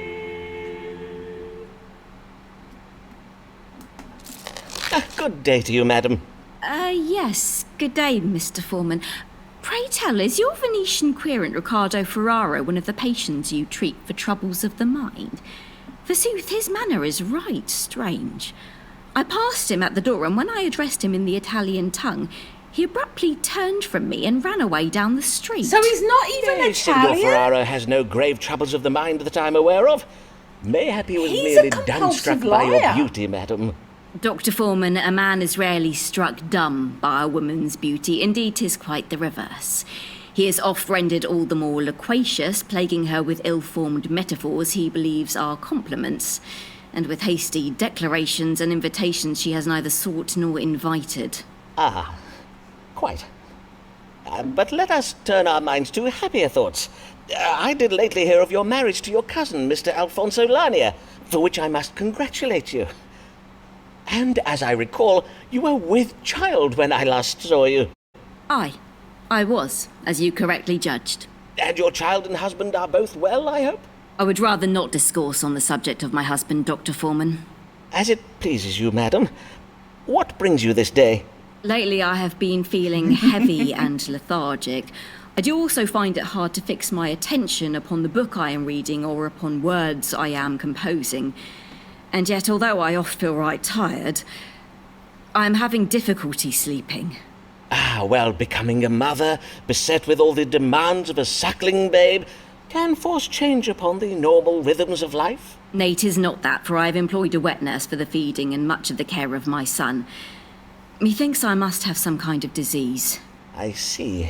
Good day to you, madam. Yes. Good day, Mr. Foreman. Pray tell, is your Venetian querent Riccardo Ferraro one of the patients you treat for troubles of the mind? Forsooth, his manner is right strange. I passed him at the door, and when I addressed him in the Italian tongue, he abruptly turned from me and ran away down the street. So he's not even Signor Italian? Ferraro has no grave troubles of the mind that I'm aware of. Mayhap he was He's merely a compulsive dumbstruck by your liar. beauty, madam. Dr. Foreman, a man is rarely struck dumb by a woman's beauty. Indeed, 'tis quite the reverse. He is oft rendered all the more loquacious, plaguing her with ill-formed metaphors he believes are compliments, and with hasty declarations and invitations she has neither sought nor invited. Ah, quite. But let us turn our minds to happier thoughts. I did lately hear of your marriage to your cousin, Mr. Alfonso Lania, for which I must congratulate you. And as I recall, you were with child when I last saw you. Aye, I was, as you correctly judged. And your child and husband are both well, I hope? I would rather not discourse on the subject of my husband, Dr. Foreman. As it pleases you, madam. What brings you this day? Lately I have been feeling heavy and lethargic. I do also find it hard to fix my attention upon the book I am reading or upon words I am composing. And yet, although I oft feel right tired, I am having difficulty sleeping. Ah, well, becoming a mother, beset with all the demands of a suckling babe, can force change upon the normal rhythms of life. Nay, 'tis not that, for I have employed a wet nurse for the feeding and much of the care of my son. Methinks I must have some kind of disease. I see.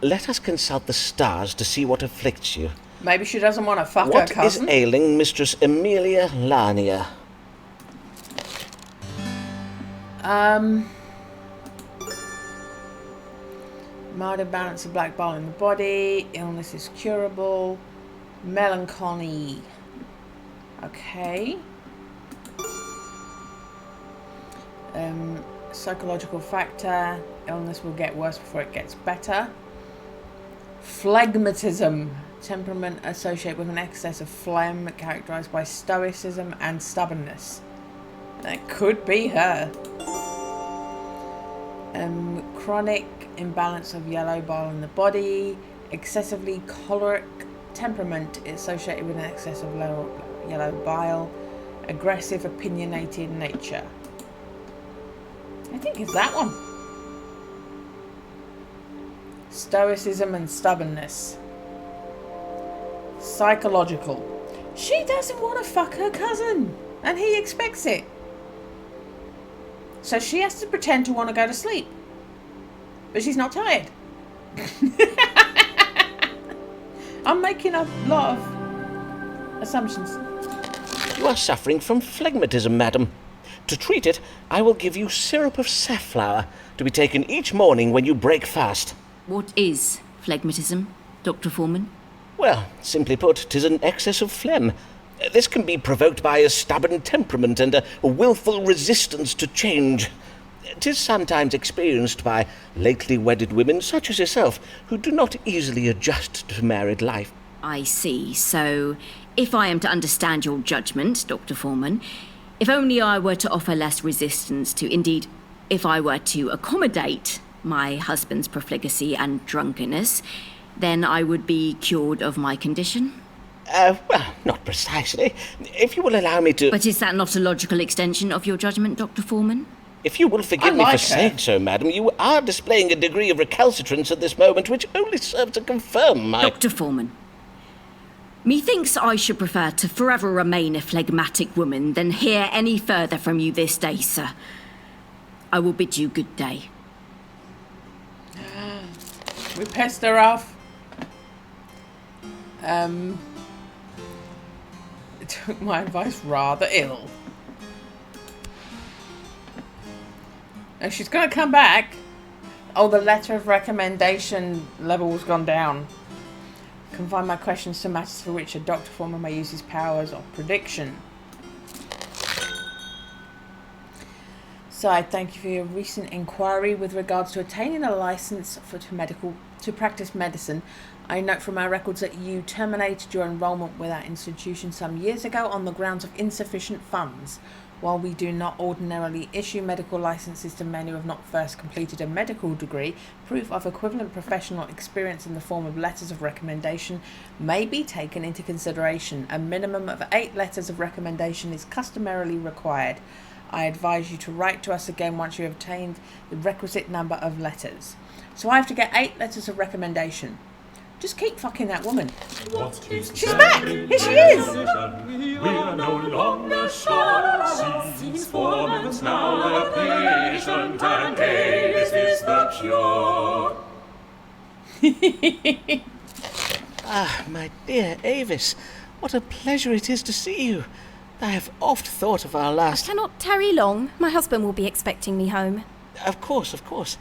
Let us consult the stars to see what afflicts you. Maybe she doesn't want to fuck her What is cousin. ailing Mistress Amelia Lania? Mild balance of black bile in the body. Illness is curable. Melancholy. Okay. Psychological factor. Illness will get worse before it gets better. Phlegmatism. Temperament associated with an excess of phlegm characterized by stoicism and stubbornness. That could be her. Chronic imbalance of yellow bile in the body. Excessively choleric temperament associated with an excess of yellow bile. Aggressive, opinionated nature. I think it's that one. Stoicism and stubbornness. Psychological. She doesn't want to fuck her cousin, and he expects it. So she has to pretend to want to go to sleep. But she's not tired. I'm making a lot of assumptions. You are suffering from phlegmatism, madam. To treat it, I will give you syrup of safflower to be taken each morning when you break fast. What is phlegmatism, Dr. Foreman? Well, simply put, 'tis an excess of phlegm. This can be provoked by a stubborn temperament and a willful resistance to change. 'Tis sometimes experienced by lately wedded women such as yourself, who do not easily adjust to married life. I see. So, if I am to understand your judgment, Dr. Foreman, if only I were to offer less resistance to, indeed, if I were to accommodate my husband's profligacy and drunkenness, then I would be cured of my condition? Well, not precisely. If you will allow me to... But is that not a logical extension of your judgment, Dr. Foreman? If you will forgive me for saying so, madam, you are displaying a degree of recalcitrance at this moment which only serves to confirm my... Dr. Foreman, methinks I should prefer to forever remain a phlegmatic woman than hear any further from you this day, sir. I will bid you good day. We pissed her off. Took my advice rather ill. And she's going to come back. Oh, the letter of recommendation level's gone down. Confine my questions to matters for which a Dr. Foreman may use his powers of prediction. So I thank you for your recent inquiry with regards to attaining a license to practice medicine. I note from our records that you terminated your enrolment with our institution some years ago on the grounds of insufficient funds. While we do not ordinarily issue medical licenses to men who have not first completed a medical degree, proof of equivalent professional experience in the form of letters of recommendation may be taken into consideration. A minimum of 8 letters of recommendation is customarily required. I advise you to write to us again once you have obtained the requisite number of letters. So I have to get 8 letters of recommendation. Just keep fucking that woman. She's back! Here she is! We are no longer sure. Sees Foreman's now a patient, and Avis is the cure. Ah, my dear Avis, what a pleasure it is to see you. I have oft thought of our last... I cannot tarry long. My husband will be expecting me home. Of course.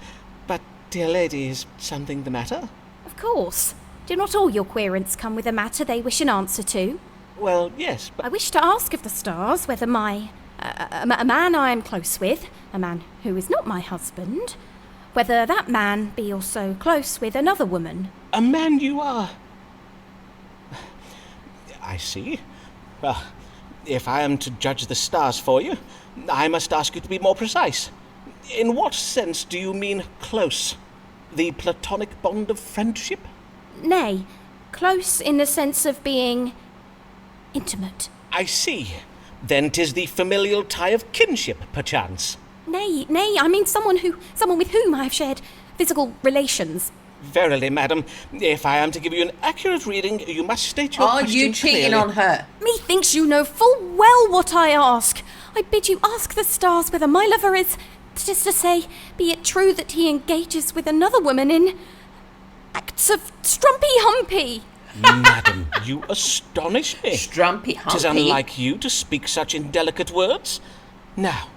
But, dear lady, is something the matter? Of course. Do not all your querents come with a matter they wish an answer to? Well, yes, but... I wish to ask of the stars whether a man I am close with, a man who is not my husband, whether that man be also close with another woman. A man you are... I see. Well, if I am to judge the stars for you, I must ask you to be more precise. In what sense do you mean close? The platonic bond of friendship? Nay, close in the sense of being intimate. I see. Then 'tis the familial tie of kinship, perchance. Nay, I mean someone with whom I have shared physical relations. Verily, madam, if I am to give you an accurate reading, you must state your question Are you cheating clearly. on her? Methinks you know full well what I ask. I bid you ask the stars whether my lover is, that is to say, be it true that he engages with another woman in acts of strumpy-humpy. Madam, you astonish me. Strumpy-humpy? 'Tis unlike you to speak such indelicate words. Now,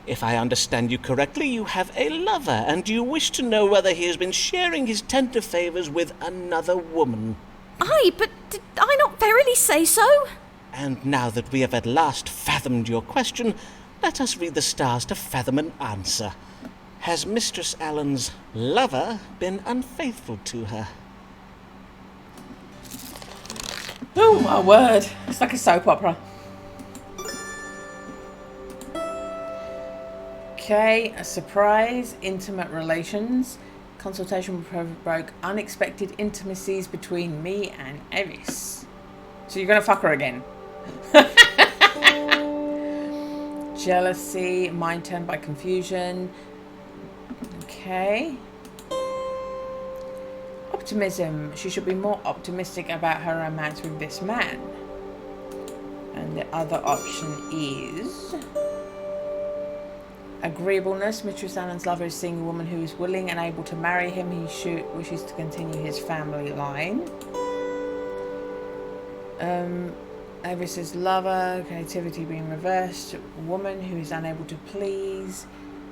if I understand you correctly, you have a lover, and you wish to know whether he has been sharing his tender favours with another woman. Aye, but did I not verily say so? And now that we have at last fathomed your question, let us read the stars to fathom an answer. Has Mistress Allen's lover been unfaithful to her? Oh my word. It's like a soap opera. Okay, a surprise, intimate relations. Consultation will provoke unexpected intimacies between me and Eris. So you're going to fuck her again. Jealousy, mind turned by confusion. Okay. Optimism. She should be more optimistic about her romance with this man. And the other option is... agreeableness. Mistress Allen's lover is seeing a woman who is willing and able to marry him. He wishes to continue his family line. Eris's lover, creativity being reversed. Woman who is unable to please.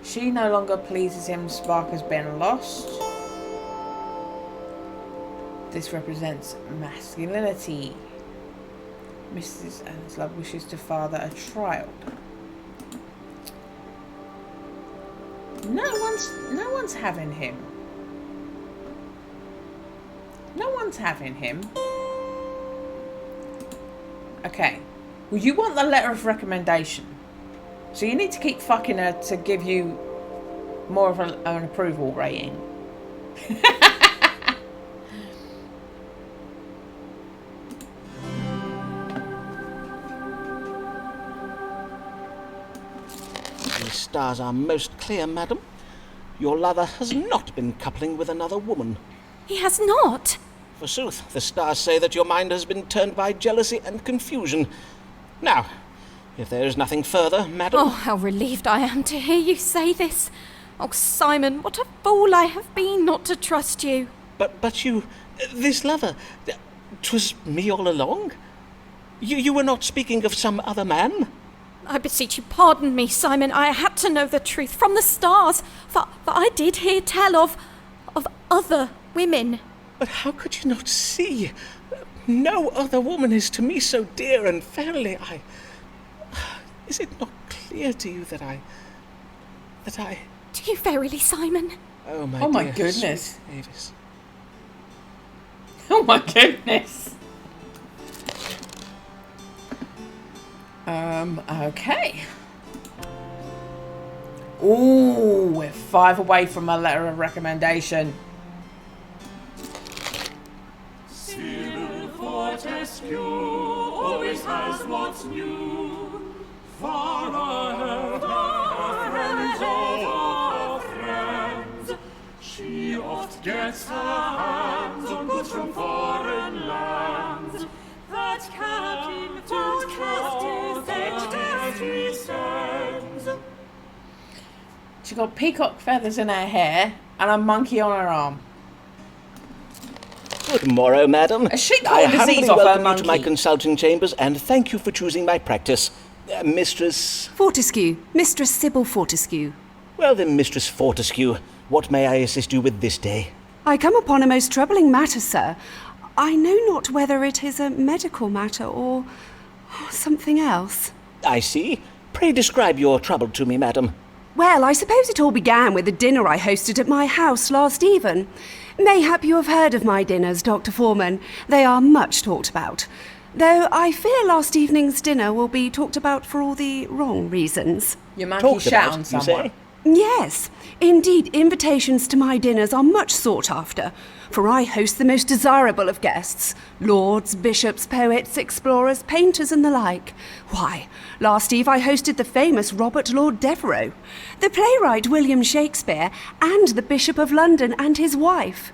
She no longer pleases him. Spark has been lost. This represents masculinity. Mrs. Allen's love wishes to father a child. No one's having him. No one's having him. Okay. Well, you want the letter of recommendation. So you need to keep fucking her to give you more of an approval rating. The stars are most clear, madam. Your lover has not been coupling with another woman. He has not. Forsooth, the stars say that your mind has been turned by jealousy and confusion. Now, If there is nothing further, madam... Oh, how relieved I am to hear you say this. Oh, Simon, what a fool I have been not to trust you. But you... this lover... 'twas me all along? You were not speaking of some other man? I beseech you, pardon me, Simon. I had to know the truth from the stars, for I did hear tell of other women. But how could you not see? No other woman is to me so dear and verily Is it not clear to you that I... Do you verily, Simon? Oh my dear, goodness. sweet Avis. Oh my goodness. Okay. Ooh, we're 5 away from a letter of recommendation. Sybil Fortescue always has what's new. Far ahead of friends of friends. She oft gets her hands on goods from foreign lands. That Captain Fortescue sends. She got peacock feathers in her hair and a monkey on her arm. Good morrow, madam. Has she I caught humbly disease off her welcome you to my monkey? consulting chambers, and thank you for choosing my practice. Mistress... Fortescue. Mistress Sybil Fortescue. Well then, Mistress Fortescue, what may I assist you with this day? I come upon a most troubling matter, sir. I know not whether it is a medical matter or something else. I see. Pray describe your trouble to me, madam. Well, I suppose it all began with a dinner I hosted at my house last even. Mayhap you have heard of my dinners, Dr. Foreman. They are much talked about. Though I fear last evening's dinner will be talked about for all the wrong reasons. Your monkey Talked shat about, on you someone. say? Yes, indeed, invitations to my dinners are much sought after, for I host the most desirable of guests, lords, bishops, poets, explorers, painters and the like. Why, last eve I hosted the famous Robert Lord Devereux, the playwright William Shakespeare, and the Bishop of London and his wife.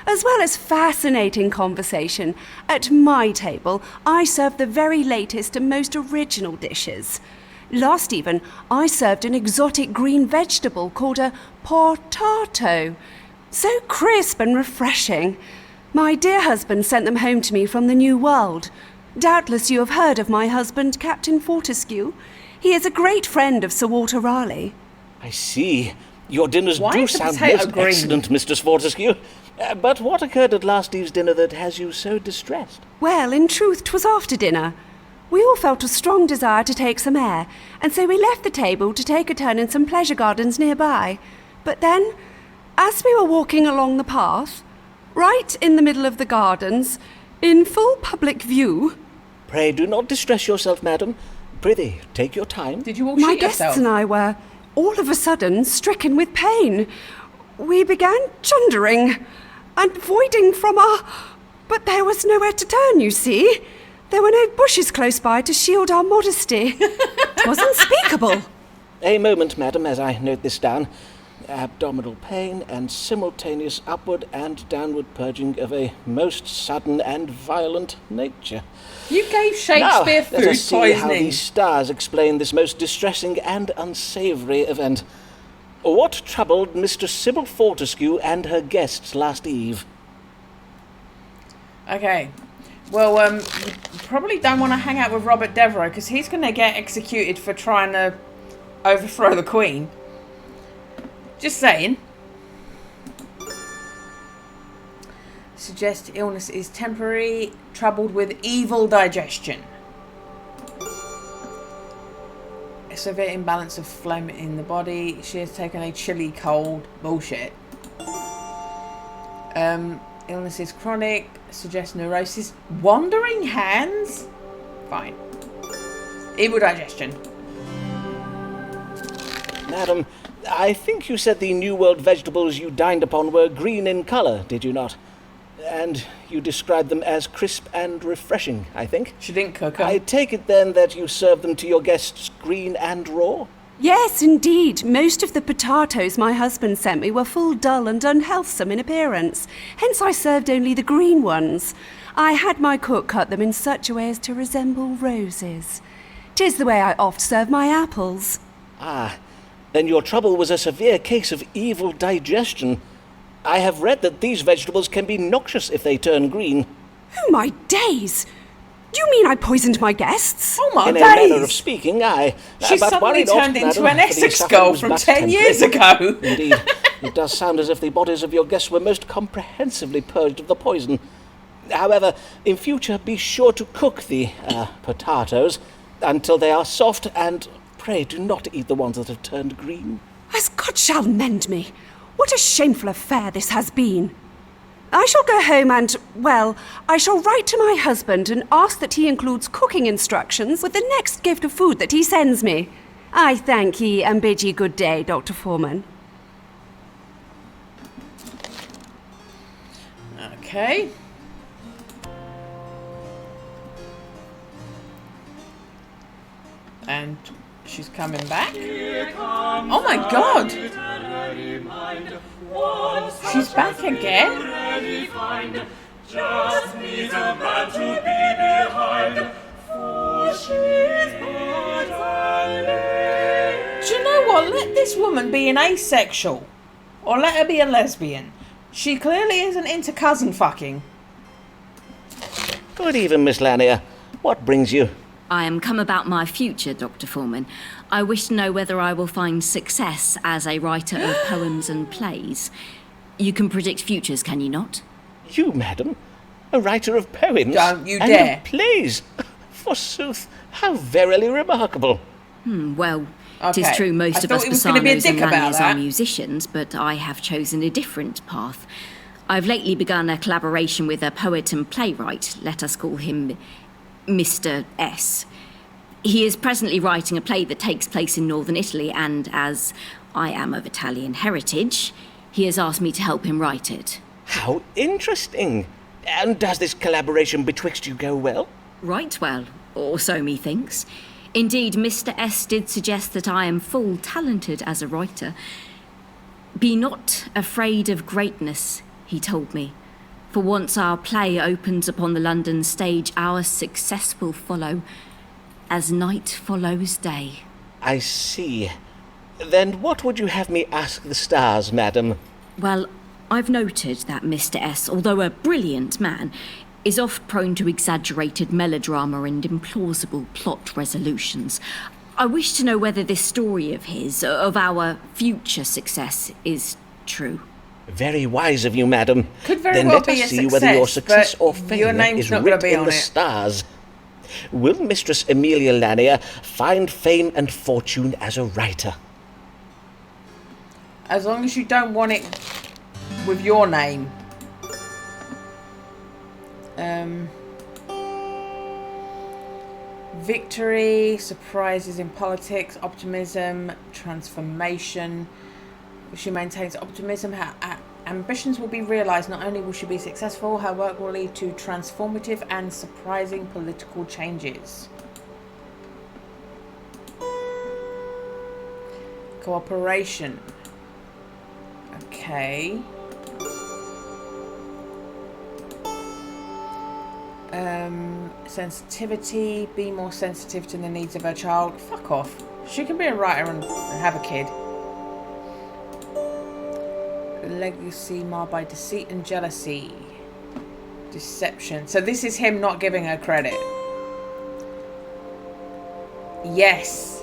As well as fascinating conversation, at my table I served the very latest and most original dishes. Last even, I served an exotic green vegetable called a potato. So crisp and refreshing. My dear husband sent them home to me from the New World. Doubtless you have heard of my husband, Captain Fortescue. He is a great friend of Sir Walter Raleigh. I see. Your dinners Why do is the sound potato most green? excellent, Mistress Fortescue. But what occurred at last eve's dinner that has you so distressed? Well, in truth, 'twas after dinner. We all felt a strong desire to take some air, and so we left the table to take a turn in some pleasure gardens nearby. But then, as we were walking along the path, right in the middle of the gardens, in full public view... Pray do not distress yourself, madam. Prithee, take your time. Did you all My shit guests yourself? and I were, all of a sudden, stricken with pain. We began chundering and voiding from our... But there was nowhere to turn, you see. There were no bushes close by to shield our modesty. 'Twas unspeakable. A moment, madam, as I note this down. Abdominal pain and simultaneous upward and downward purging of a most sudden and violent nature. You gave Now, Shakespeare let food us see how poisoning. these stars explain this most distressing and unsavoury event. What troubled Mistress Sybil Fortescue and her guests last eve? Okay. Well, you probably don't want to hang out with Robert Devereux because he's going to get executed for trying to overthrow the Queen. Just saying. Suggest illness is temporary, troubled with evil digestion. A severe imbalance of phlegm in the body. She has taken a chilly cold. Bullshit. Illness is chronic. Suggests neurosis. Wandering hands? Fine. Evil digestion. Madam, I think you said the New World vegetables you dined upon were green in colour, did you not? And you described them as crisp and refreshing, I think. She didn't cook them. I take it then that you served them to your guests green and raw? Yes, indeed. Most of the potatoes my husband sent me were full dull and unhealthsome in appearance. Hence I served only the green ones. I had my cook cut them in such a way as to resemble roses. 'Tis the way I oft serve my apples. Ah, then your trouble was a severe case of evil digestion. I have read that these vegetables can be noxious if they turn green. Oh, my days! Do you mean I poisoned my guests? Oh my In days! a manner of speaking, aye. She But suddenly worry not, turned into madam, an for the Essex suffering girl was from but 10 years temporary. ago. Indeed, it does sound as if the bodies of your guests were most comprehensively purged of the poison. However, in future, be sure to cook the potatoes until they are soft, and pray do not eat the ones that have turned green. As God shall mend me, what a shameful affair this has been. I shall go home and, well, I shall write to my husband and ask that he includes cooking instructions with the next gift of food that he sends me. I thank ye and bid ye good day, Dr. Foreman. Okay. And she's coming back. Oh my god! She's back again? Just needs a man to be behind, for she's but a lady. Do you know what? Let this woman be an asexual. Or let her be a lesbian. She clearly isn't into cousin fucking. Good evening, Miss Lanier. What brings you? I am come about my future, Dr. Foreman. I wish to know whether I will find success as a writer of poems and plays. You can predict futures, can you not? You, madam? A writer of poems? Don't you and dare. of plays? Forsooth, how verily remarkable. Well, Okay. 'tis true most I of thought us he was gonna be a Basanos and dick about Laniers that. are musicians, but I have chosen a different path. I've lately begun a collaboration with a poet and playwright. Let us call him Mr. S. He is presently writing a play that takes place in northern Italy, and as I am of Italian heritage, he has asked me to help him write it. How interesting. And does this collaboration betwixt you go well? Right well, or so methinks. Indeed, Mr. S did suggest that I am full talented as a writer. Be not afraid of greatness, he told me. For once our play opens upon the London stage, our success will follow, as night follows day. I see. Then what would you have me ask the stars, madam? Well, I've noted that Mr. S, although a brilliant man, is oft prone to exaggerated melodrama and implausible plot resolutions. I wish to know whether this story of his, of our future success, is true. Very wise of you, madam. Could very then well let be us a see whether your success, success or but failure your name's is not gonna writ be in on the it. stars. Will Mistress Amelia Lanier find fame and fortune as a writer? As long as you don't want it with your name. Victory, surprises in politics, optimism, transformation. She maintains optimism. Her ambitions will be realised. Not only will she be successful, her work will lead to transformative and surprising political changes. Cooperation. Okay. Sensitivity. Be more sensitive to the needs of her child. Fuck off. She can be a writer and have a kid. Legacy marred by deceit and jealousy. Deception. So this is him not giving her credit. Yes.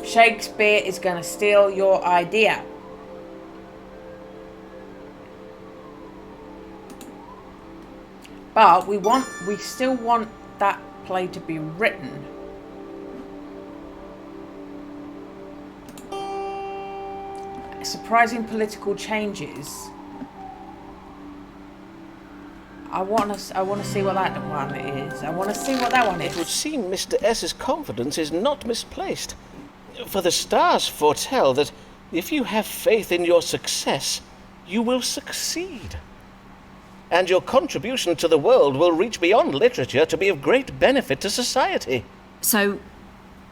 Shakespeare is going to steal your idea. But we still want that play to be written. Surprising political changes. I want to see what that one is. I want to see what that one It would is. seem Mr. S.'s confidence is not misplaced. For the stars foretell that if you have faith in your success, you will succeed. And your contribution to the world will reach beyond literature to be of great benefit to society. So,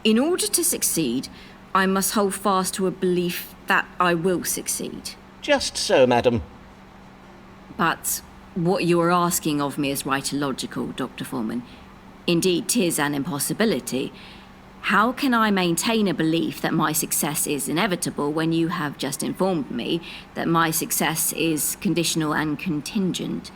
in order to succeed, I must hold fast to a belief that I will succeed. Just so, madam. But what you are asking of me is right illogical, Dr. Foreman. Indeed, 'tis an impossibility. How can I maintain a belief that my success is inevitable when you have just informed me that my success is conditional and contingent?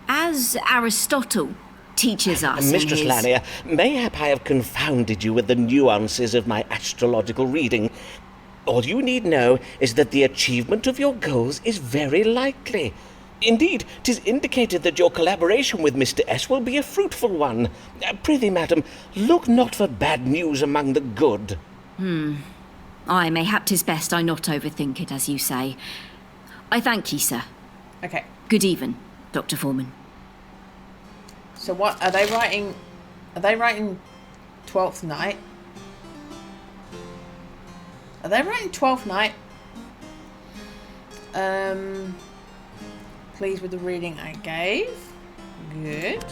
As Aristotle teaches us in Mistress his... Lanier, mayhap I have confounded you with the nuances of my astrological reading. All you need know is that the achievement of your goals is very likely. Indeed, 'tis indicated that your collaboration with Mr. S will be a fruitful one. Prithee, madam, look not for bad news among the good. Aye, mayhap 'tis best I not overthink it, as you say. I thank ye, sir. Okay. Good even, Dr. Foreman. So what are they writing? Are they writing 12th night? Are they writing 12th night? Pleased with the reading I gave. Good.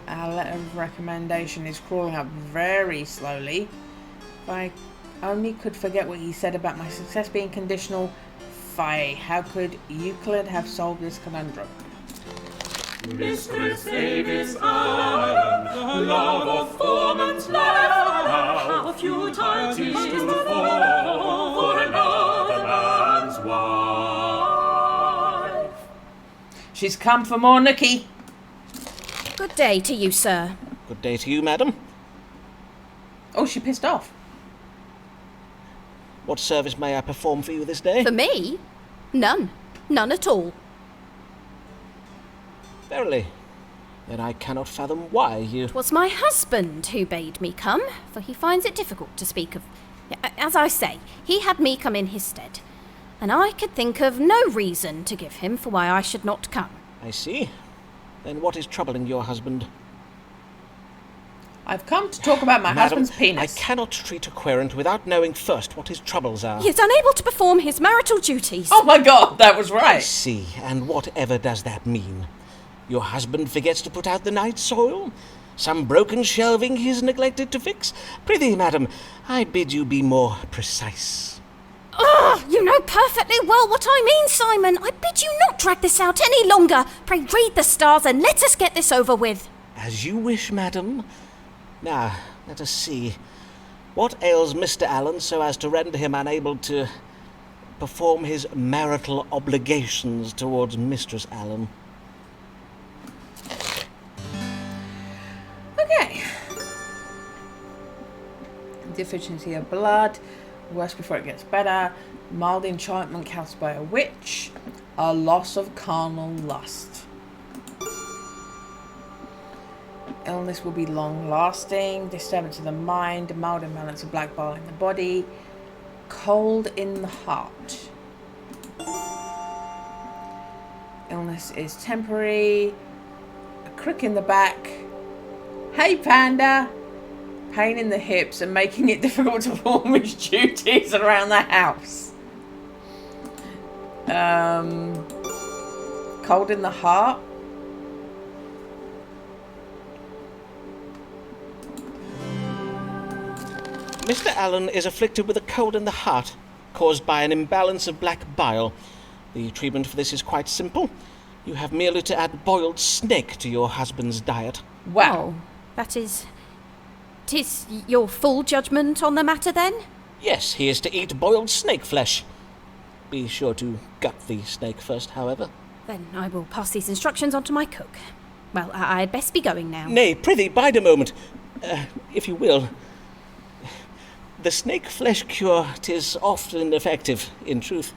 Our letter of recommendation is crawling up very slowly. If I only could forget what he said about my success being conditional. Fie, how could Euclid have solved this conundrum? Mistress Davis Allen, love of Foreman's life, how futile 'tis to fall for another man's wife. She's come for more nookie. Good day to you, sir. Good day to you, madam. Oh, she pissed off. What service may I perform for you this day? For me? None. None at all. Verily. Then I cannot fathom why you... 'Twas my husband who bade me come, for he finds it difficult to speak of... As I say, he had me come in his stead, and I could think of no reason to give him for why I should not come. I see. Then what is troubling your husband? I've come to talk about my Madam, husband's penis. I cannot treat a querent without knowing first what his troubles are. He is unable to perform his marital duties. Oh my god, that was I right. see. And whatever does that mean? Your husband forgets to put out the night soil? Some broken shelving he has neglected to fix? Prithee, madam, I bid you be more precise. You know perfectly well what I mean, Simon. I bid you not drag this out any longer. Pray read the stars and let us get this over with. As you wish, madam. Now, let us see. What ails Mr. Allen so as to render him unable to perform his marital obligations towards Mistress Allen? Okay. Deficiency of blood. Worse before it gets better. Mild enchantment cast by a witch. A loss of carnal lust. Illness will be long-lasting. Disturbance of the mind. Mild imbalance of black bile in the body. Cold in the heart. Illness is temporary. A crick in the back. Hey, Panda! Pain in the hips and making it difficult to perform his duties around the house. Cold in the heart. Mr. Allen is afflicted with a cold in the heart, caused by an imbalance of black bile. The treatment for this is quite simple. You have merely to add boiled snake to your husband's diet. Wow. Oh, that is... 'Tis your full judgment on the matter, then? Yes, he is to eat boiled snake flesh. Be sure to gut the snake first, however. Then I will pass these instructions on to my cook. Well, I'd best be going now. Nay, prithee, bide a moment. If you will. The snake flesh cure, 'tis often effective, in truth.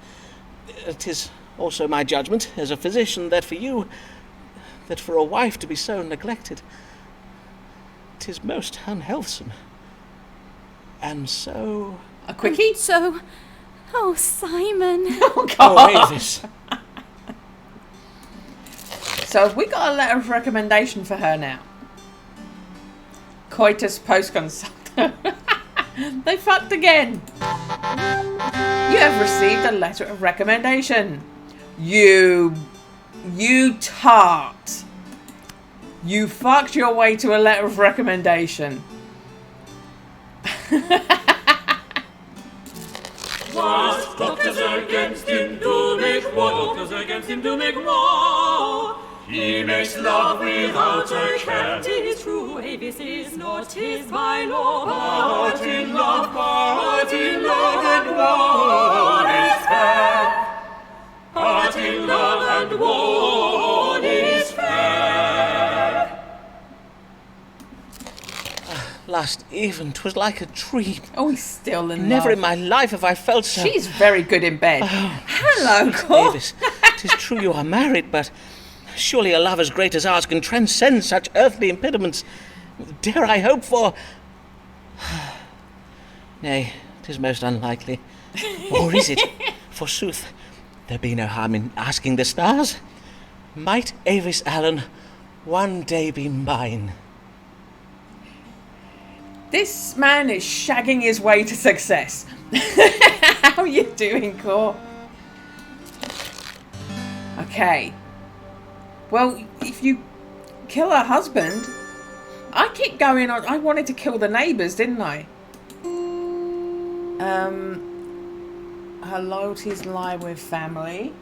'Tis also my judgment, as a physician, that for a wife to be so neglected, 'tis most unhealthsome. And so... A quickie? So... Oh, Simon. Oh, God. Oh, Avis. So have we got a letter of recommendation for her now? Coitus post-consult. They fucked again. You have received a letter of recommendation. You tart. You fucked your way to a letter of recommendation. Was doctors against him do make war? Doctors against him do make war. He makes love without a care. 'Tis true, Avis is not his by law, but in love and war is fair. But in love and war is fair. Last even, 'twas like a dream. Oh, he's still in love. Never in my life have I felt so... She's very good in bed. Hello, Cor. Avis, 'tis true you are married, but surely a love as great as ours can transcend such earthly impediments. Dare I hope for... Nay, 'tis most unlikely. Or is it? Forsooth, there be no harm in asking the stars. Might Avis Allen one day be mine? This man is shagging his way to success. How you doing, Cor? Okay. Well, if you kill her husband... I keep going on... I wanted to kill the neighbours, didn't I? Her loyalties lie with family.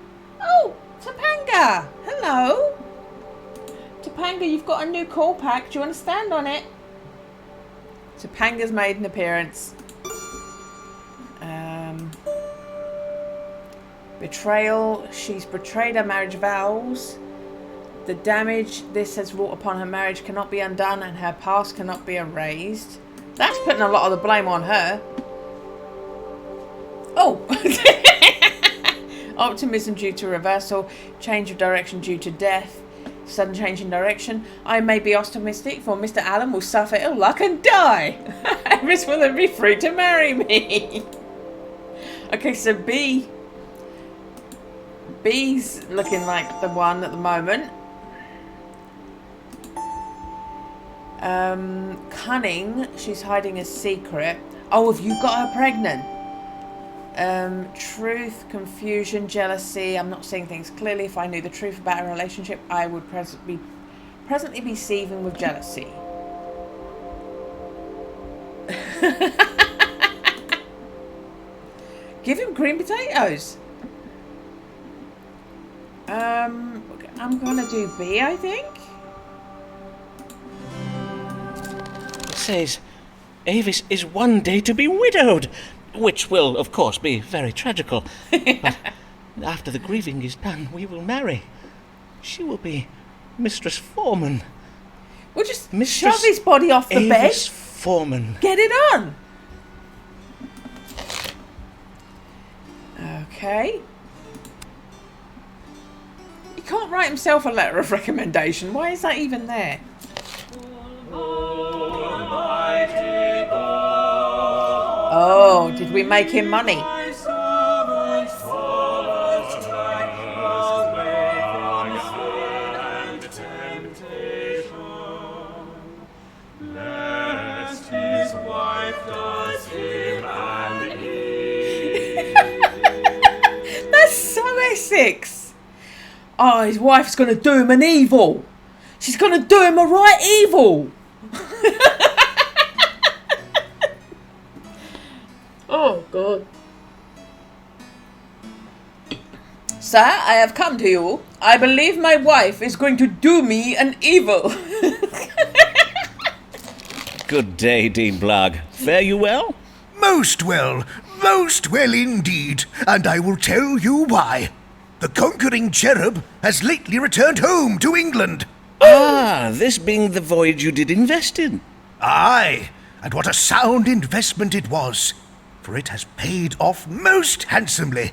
Oh, Topanga! Hello! Topanga, you've got a new call pack. Do you want to stand on it? Topanga's made an appearance. Betrayal. She's betrayed her marriage vows. The damage this has wrought upon her marriage cannot be undone and her past cannot be erased. That's putting a lot of the blame on her. Oh! Optimism due to reversal. Change of direction due to death. Sudden change in direction. I may be optimistic, for Mr. Allen will suffer ill luck and die. Avis will be free to marry me. Okay, so B's looking like the one at the moment. Cunning. She's hiding a secret. Oh, have you got her pregnant? Truth, confusion, jealousy. I'm not seeing things clearly. If I knew the truth about our relationship, I would presently be seething with jealousy. Give him green potatoes. I'm gonna do B, I think. It says, Avis is one day to be widowed. Which will, of course, be very tragical. But after the grieving is done, we will marry. She will be Mistress Foreman. We'll just shove his body off the Avis bed. Foreman. Get it on. Okay. He can't write himself a letter of recommendation. Why is that even there? Oh, did we make him money? That's so Essex. Oh, his wife's going to do him an evil. She's going to do him a right evil. Oh, God. Sir, I have come to you. I believe my wife is going to do me an evil. Good day, Dean Blogg. Fare you well? Most well indeed, and I will tell you why. The conquering cherub has lately returned home to England. Ah, this being the voyage you did invest in. Aye, and what a sound investment it was, for it has paid off most handsomely.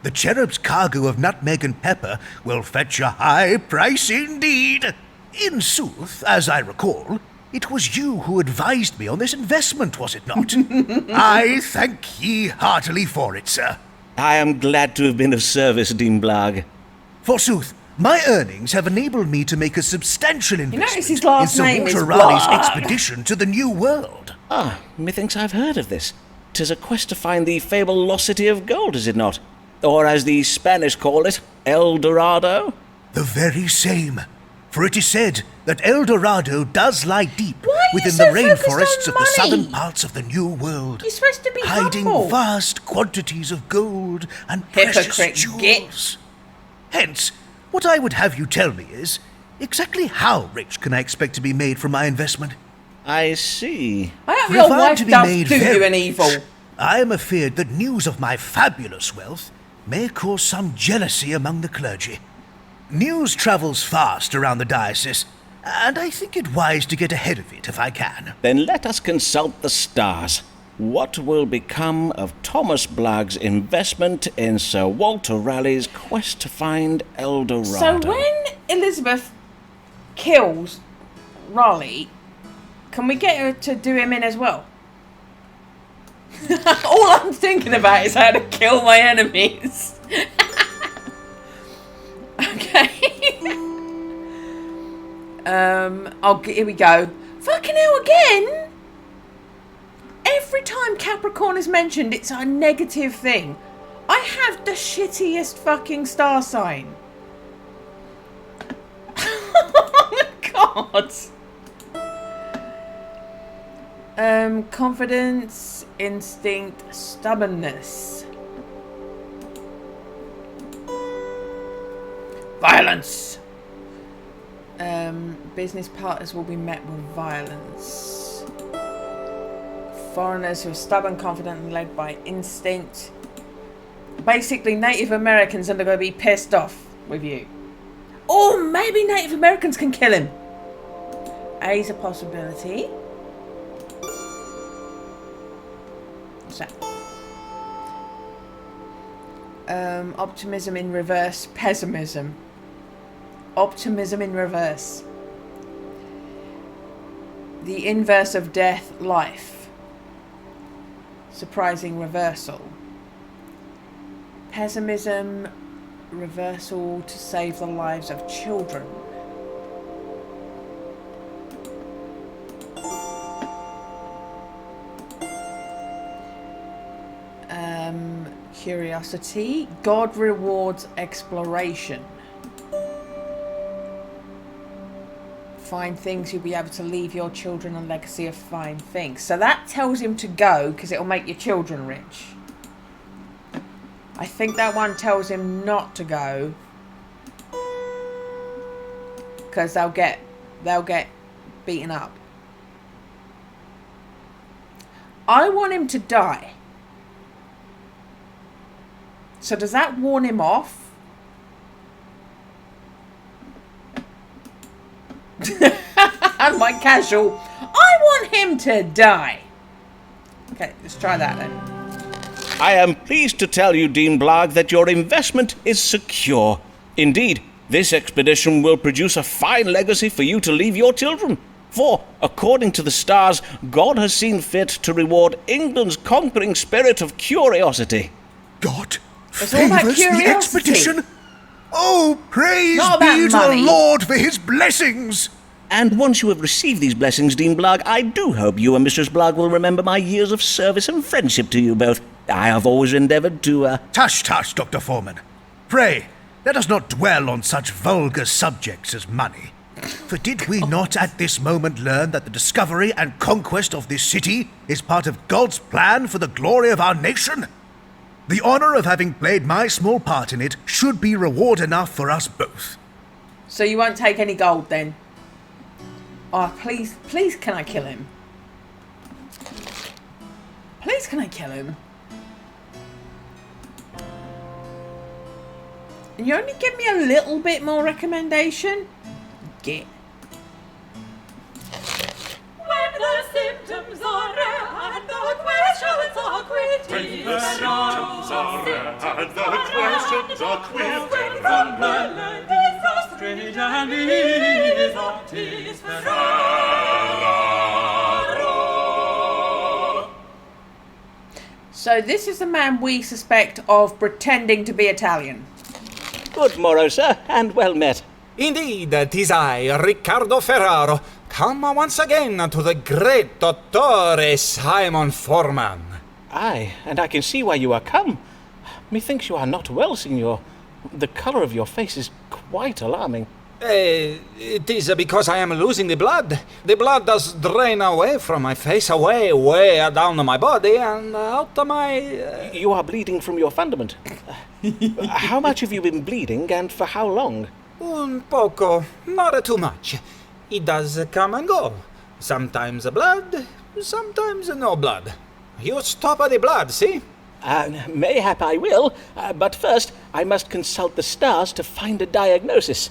The cherub's cargo of nutmeg and pepper will fetch a high price indeed. In sooth, as I recall, it was you who advised me on this investment, was it not? I thank ye heartily for it, sir. I am glad to have been of service, Dean Blogg. Forsooth, my earnings have enabled me to make a substantial investment his last in name is Sir Walter Raleigh's Blogg. expedition to the New World. Ah, methinks I've heard of this. 'Tis a quest to find the fabled lost city of gold, is it not? Or as the Spanish call it, El Dorado? The very same. For it is said that El Dorado does lie deep Why are you within so the focused rainforests on of the money? southern parts of the New World, You're supposed to be hiding humble. vast quantities of gold and precious Hypocrite, jewels. Hence, what I would have you tell me is, exactly how rich can I expect to be made from my investment? I see. I hope your If I'm wife to be does made do you very an evil. rich, I am afeard that news of my fabulous wealth may cause some jealousy among the clergy. News travels fast around the diocese, and I think it wise to get ahead of it if I can. Then let us consult the stars. What will become of Thomas Blagg's investment in Sir Walter Raleigh's quest to find El Dorado? So when Elizabeth kills Raleigh, can we get her to do him in as well? All I'm thinking about is how to kill my enemies. Okay. Here we go. Fucking hell again! Every time Capricorn is mentioned, it's a negative thing. I have the shittiest fucking star sign. Oh my god. Confidence, instinct, stubbornness. Violence. Business partners will be met with violence. Foreigners who are stubborn, confident, and led by instinct. Basically, Native Americans are going to be pissed off with you. Or maybe Native Americans can kill him. A's a possibility. What's that? Optimism in reverse, pessimism. Optimism in reverse. The inverse of death, life. Surprising reversal. Pessimism, reversal to save the lives of children. Curiosity. God rewards exploration. Find things, you'll be able to leave your children a legacy of fine things. So that tells him to go because it'll make your children rich. I think that one tells him not to go because they'll get beaten up. I want him to die. So does that warn him off? And my casual, I want him to die. Okay, let's try that then. I am pleased to tell you, Dean Blagg, that your investment is secure. Indeed, this expedition will produce a fine legacy for you to leave your children. For, according to the stars, God has seen fit to reward England's conquering spirit of curiosity. God It's all about favours the curiosity. expedition? Oh, praise Not about be to money. the Lord for his blessings! And once you have received these blessings, Dean Blagg, I do hope you and Mistress Blagg will remember my years of service and friendship to you both. I have always endeavoured to, Tush, tush, Dr. Foreman. Pray, let us not dwell on such vulgar subjects as money. For did we not at this moment learn that the discovery and conquest of this city is part of God's plan for the glory of our nation? The honour of having played my small part in it should be reward enough for us both. So you won't take any gold then? Oh, please, please can I kill him? Please can I kill him? And you only give me a little bit more recommendation? Get. When the symptoms are rare and the questions are quit, When the symptoms are rare and the questions are quit, when the melodies are strange and is So this is the man we suspect of pretending to be Italian. Good morrow, sir, and well met. Indeed, 'tis I, Riccardo Ferraro, come once again to the great Dottore Simon Foreman. Aye, and I can see why you are come. Methinks you are not well, signor. The colour of your face is quite alarming. It is because I am losing the blood. The blood does drain away from my face, away down my body, and out of my... You are bleeding from your fundament. How much have you been bleeding, and for how long? Un poco, not too much. It does come and go. Sometimes blood, sometimes no blood. You stop the blood, see? Mayhap I will, but first I must consult the stars to find a diagnosis.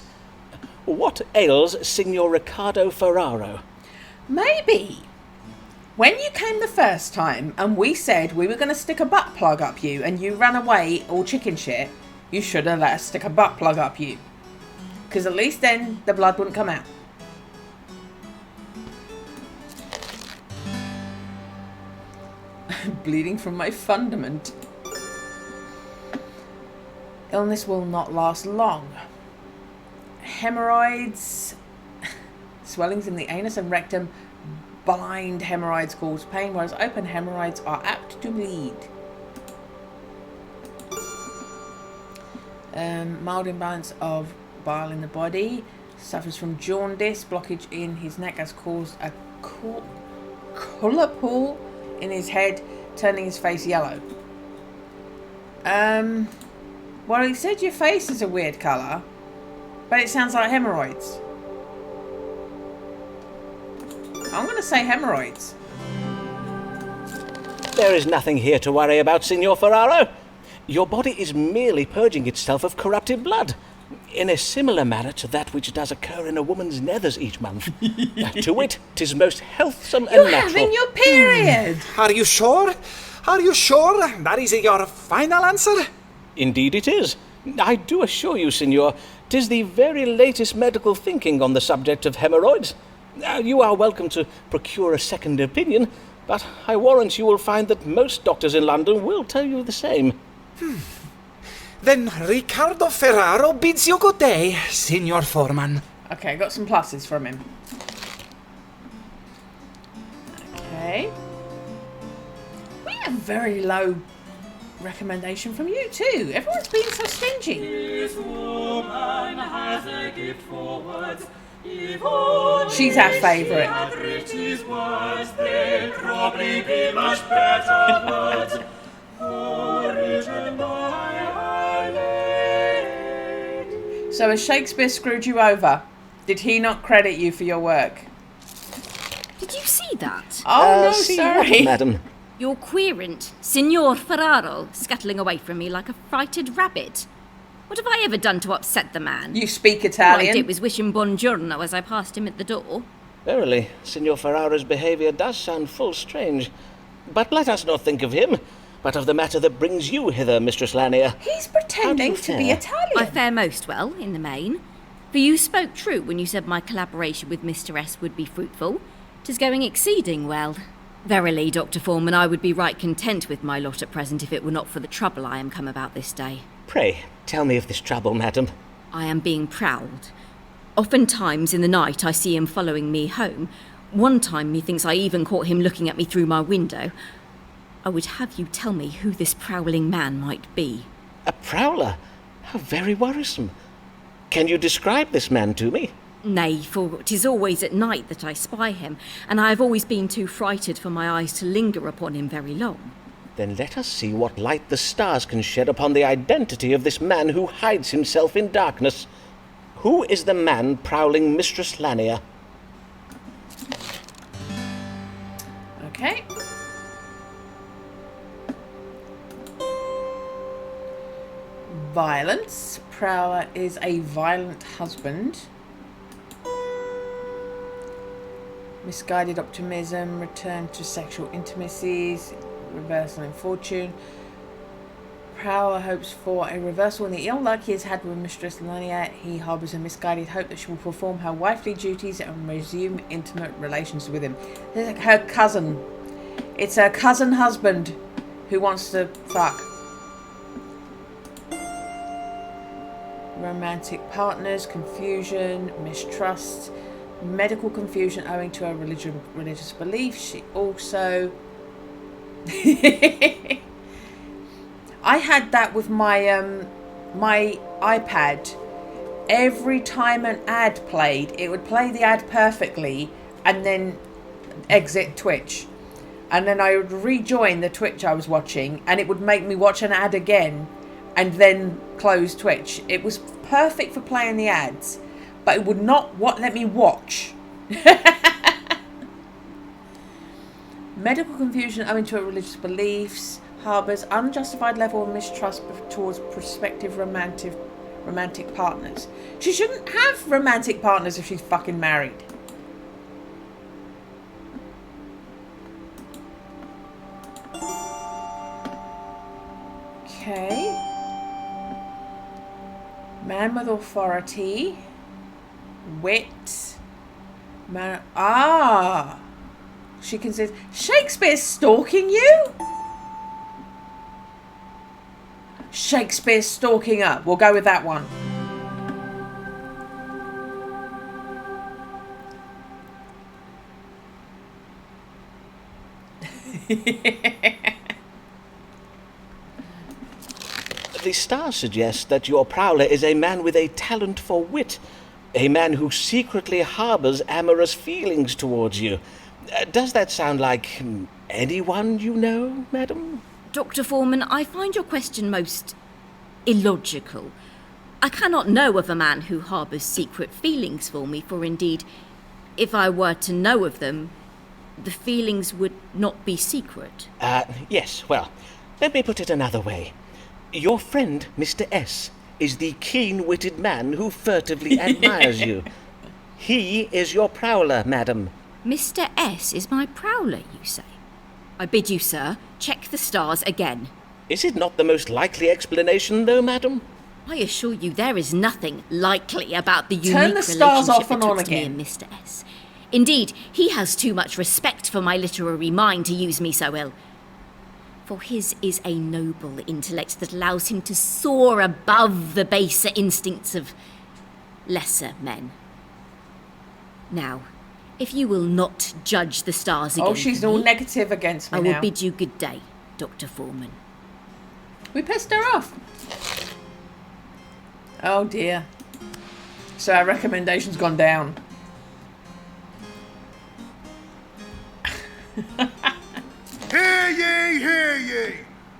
What ails Signor Riccardo Ferraro? Maybe. When you came the first time and we said we were going to stick a butt plug up you and you ran away all chicken shit, you should have let us stick a butt plug up you. Because at least then the blood wouldn't come out. Bleeding from my fundament. Illness will not last long. Hemorrhoids, swellings in the anus and rectum. Blind hemorrhoids cause pain, whereas open hemorrhoids are apt to bleed. Mild imbalance of bile in the body. Suffers from jaundice. Blockage in his neck has caused a colour pool in his head, turning his face yellow. Well, he said your face is a weird colour, but it sounds like hemorrhoids. I'm going to say hemorrhoids. There is nothing here to worry about, Signor Ferraro. Your body is merely purging itself of corrupted blood, in a similar manner to that which does occur in a woman's nethers each month. To wit, 'tis most healthsome and You're natural. having your period. Are you sure? Are you sure that is your final answer? Indeed it is. I do assure you, Signor, 'tis the very latest medical thinking on the subject of hemorrhoids. You are welcome to procure a second opinion, but I warrant you will find that most doctors in London will tell you the same. Then Riccardo Ferraro bids you good day, Signor Foreman. Okay, got some pluses from him. Okay. We have very low recommendation from you too. Everyone's being so stingy. This woman has a gift for words. She's our favourite. If only she had riches words, they'd probably be much better words. Written by her lady. So has Shakespeare screwed you over? Did he not credit you for your work? Did you see that? Oh no, See sorry. what, madam? Your querent, Signor Ferraro, scuttling away from me like a frighted rabbit. What have I ever done to upset the man? You speak All I Italian. did was wish him buongiorno as I passed him at the door. Verily, Signor Ferraro's behaviour does sound full strange. But let us not think of him, but of the matter that brings you hither, Mistress Lanier. He's pretending to be fare? Italian. I fare most well, in the main. For you spoke true when you said my collaboration with Mr. S would be fruitful. 'Tis going exceeding well. Verily, Dr. Foreman, I would be right content with my lot at present if it were not for the trouble I am come about this day. Pray, tell me of this trouble, madam. I am being prowled. Oftentimes in the night I see him following me home. One time methinks I even caught him looking at me through my window. I would have you tell me who this prowling man might be. A prowler? How very worrisome. Can you describe this man to me? Nay, for 'tis always at night that I spy him, and I have always been too frighted for my eyes to linger upon him very long. Then let us see what light the stars can shed upon the identity of this man who hides himself in darkness. Who is the man prowling Mistress Lanier? Okay. Violence. Prowler is a violent husband. Misguided optimism. Return to sexual intimacies. Reversal in fortune. Prowler hopes for a reversal in the ill luck he has had with Mistress Lanier. He harbours a misguided hope that she will perform her wifely duties and resume intimate relations with him. This is her cousin. It's her cousin husband who wants to fuck. Romantic partners, confusion, mistrust, medical confusion owing to her religious beliefs. She also... I had that with my my iPad. Every time an ad played, it would play the ad perfectly and then exit Twitch. And then I would rejoin the Twitch I was watching and it would make me watch an ad again and then close Twitch. It was perfect for playing the ads, but it would not let me watch. Medical confusion owing to her religious beliefs, harbours unjustified level of mistrust towards prospective romantic partners. She shouldn't have romantic partners if she's fucking married. Okay. Man with authority. Wit. Man. Ah! She considers Shakespeare's stalking you? Shakespeare's stalking her. We'll go with that one. The stars suggest that your prowler is a man with a talent for wit, a man who secretly harbours amorous feelings towards you. Does that sound like anyone you know, madam? Dr. Foreman, I find your question most illogical. I cannot know of a man who harbours secret feelings for me, for indeed, if I were to know of them, the feelings would not be secret. Yes, well, let me put it another way. Your friend, Mr. S, is the keen-witted man who furtively admires you. He is your prowler, madam. Mr. S is my prowler, you say? I bid you, sir, check the stars again. Is it not the most likely explanation, though, madam? I assure you there is nothing likely about the unique Turn the stars relationship off and on betwixt me again. and Mr. S. Indeed, he has too much respect for my literary mind to use me so ill. For his is a noble intellect that allows him to soar above the baser instincts of lesser men. Now, if you will not judge the stars again, Oh, she's all negative against me I will now. bid you good day, Dr. Foreman. We pissed her off. Oh dear. So our recommendation's gone down. Hear ye!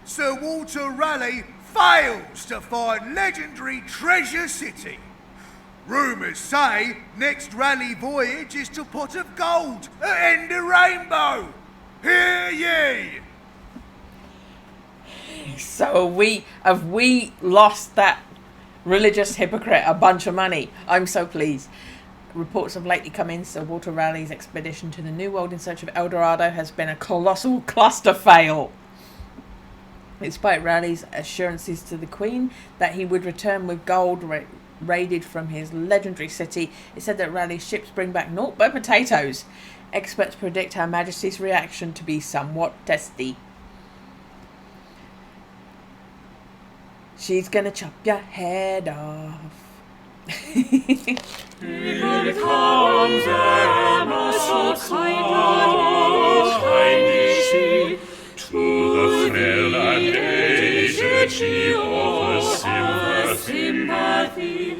Sir Walter Raleigh fails to find legendary Treasure City. Rumours say next Raleigh voyage is to Pot of Gold at End of Rainbow. Hear ye! So have we lost that religious hypocrite a bunch of money? I'm so pleased. Reports have lately come in, Sir Walter Raleigh's expedition to the New World in search of El Dorado has been a colossal cluster fail. Despite Raleigh's assurances to the Queen that he would return with gold raided from his legendary city, it said that Raleigh's ships bring back naught but potatoes. Experts predict Her Majesty's reaction to be somewhat testy. She's gonna chop your head off. Here comes Emma, so kind is she, To the frail and aged she offers sympathy.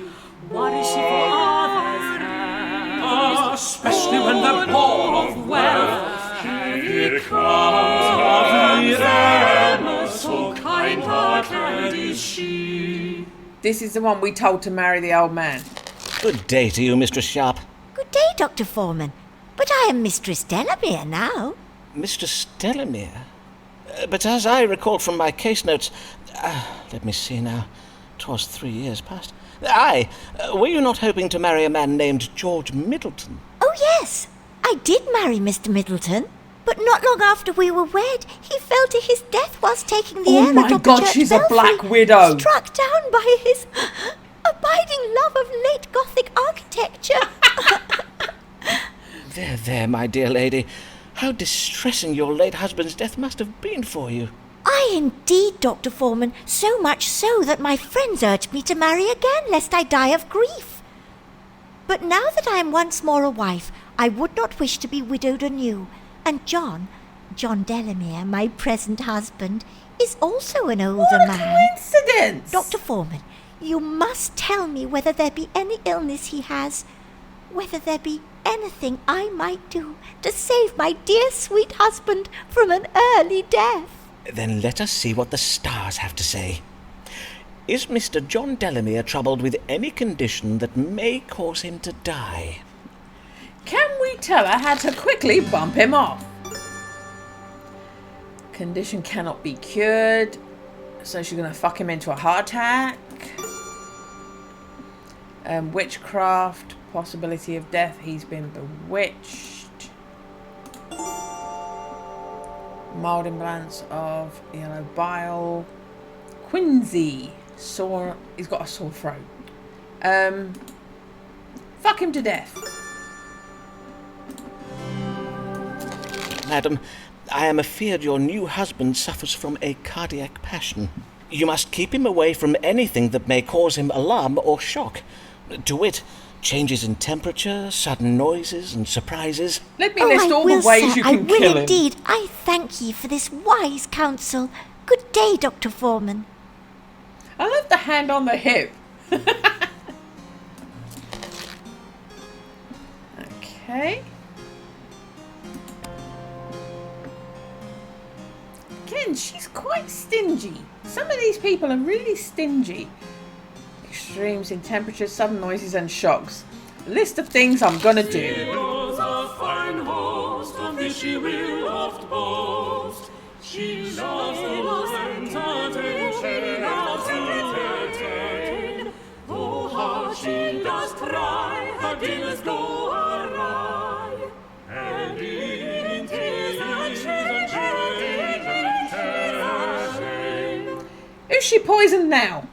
What is she for others now? Especially when they're poor of wealth. Here comes Emma, so kind-hearted is she. This is the one we told to marry the old man. Good day to you, Mistress Sharp. Good day, Dr. Foreman. But I am Mistress Delamere now. Mistress Delamere? But as I recall from my case notes... let me see now. 'Twas 3 years past. Aye, were you not hoping to marry a man named George Middleton? Oh, yes. I did marry Mr. Middleton. But not long after we were wed, he fell to his death whilst taking the Oh air my atop God, the church she's a belfry, black widow. struck down by his abiding love of late Gothic architecture. There, my dear lady. How distressing your late husband's death must have been for you. Aye, indeed, Dr. Foreman, so much so that my friends urged me to marry again, lest I die of grief. But now that I am once more a wife, I would not wish to be widowed anew, and John Delamere, my present husband, is also an older What a man. coincidence! Dr. Foreman, you must tell me whether there be any illness he has, whether there be anything I might do to save my dear sweet husband from an early death. Then let us see what the stars have to say. Is Mr. John Delamere troubled with any condition that may cause him to die? Can we tell her how to quickly bump him off? Condition cannot be cured. So she's going to fuck him into a heart attack. Witchcraft. Possibility of death. He's been bewitched. Mild imbalance of yellow bile. Quincy. He's got a sore throat. Fuck him to death. Madam, I am afeard your new husband suffers from a cardiac passion. You must keep him away from anything that may cause him alarm or shock. To wit, changes in temperature, sudden noises and surprises. Let me list all the ways you can kill him. I will indeed. I thank ye for this wise counsel. Good day, Dr. Foreman. I love the hand on the hip. Okay. Again, she's quite stingy. Some of these people are really stingy. Extremes in temperature, sudden noises and shocks. List of things I'm gonna do. She was a fine host, of this she will oft boast. She loves to entertain, she loves to entertain. Though hard she does try, her dinners go awry. And in tears and shame. Who's she poisoned now?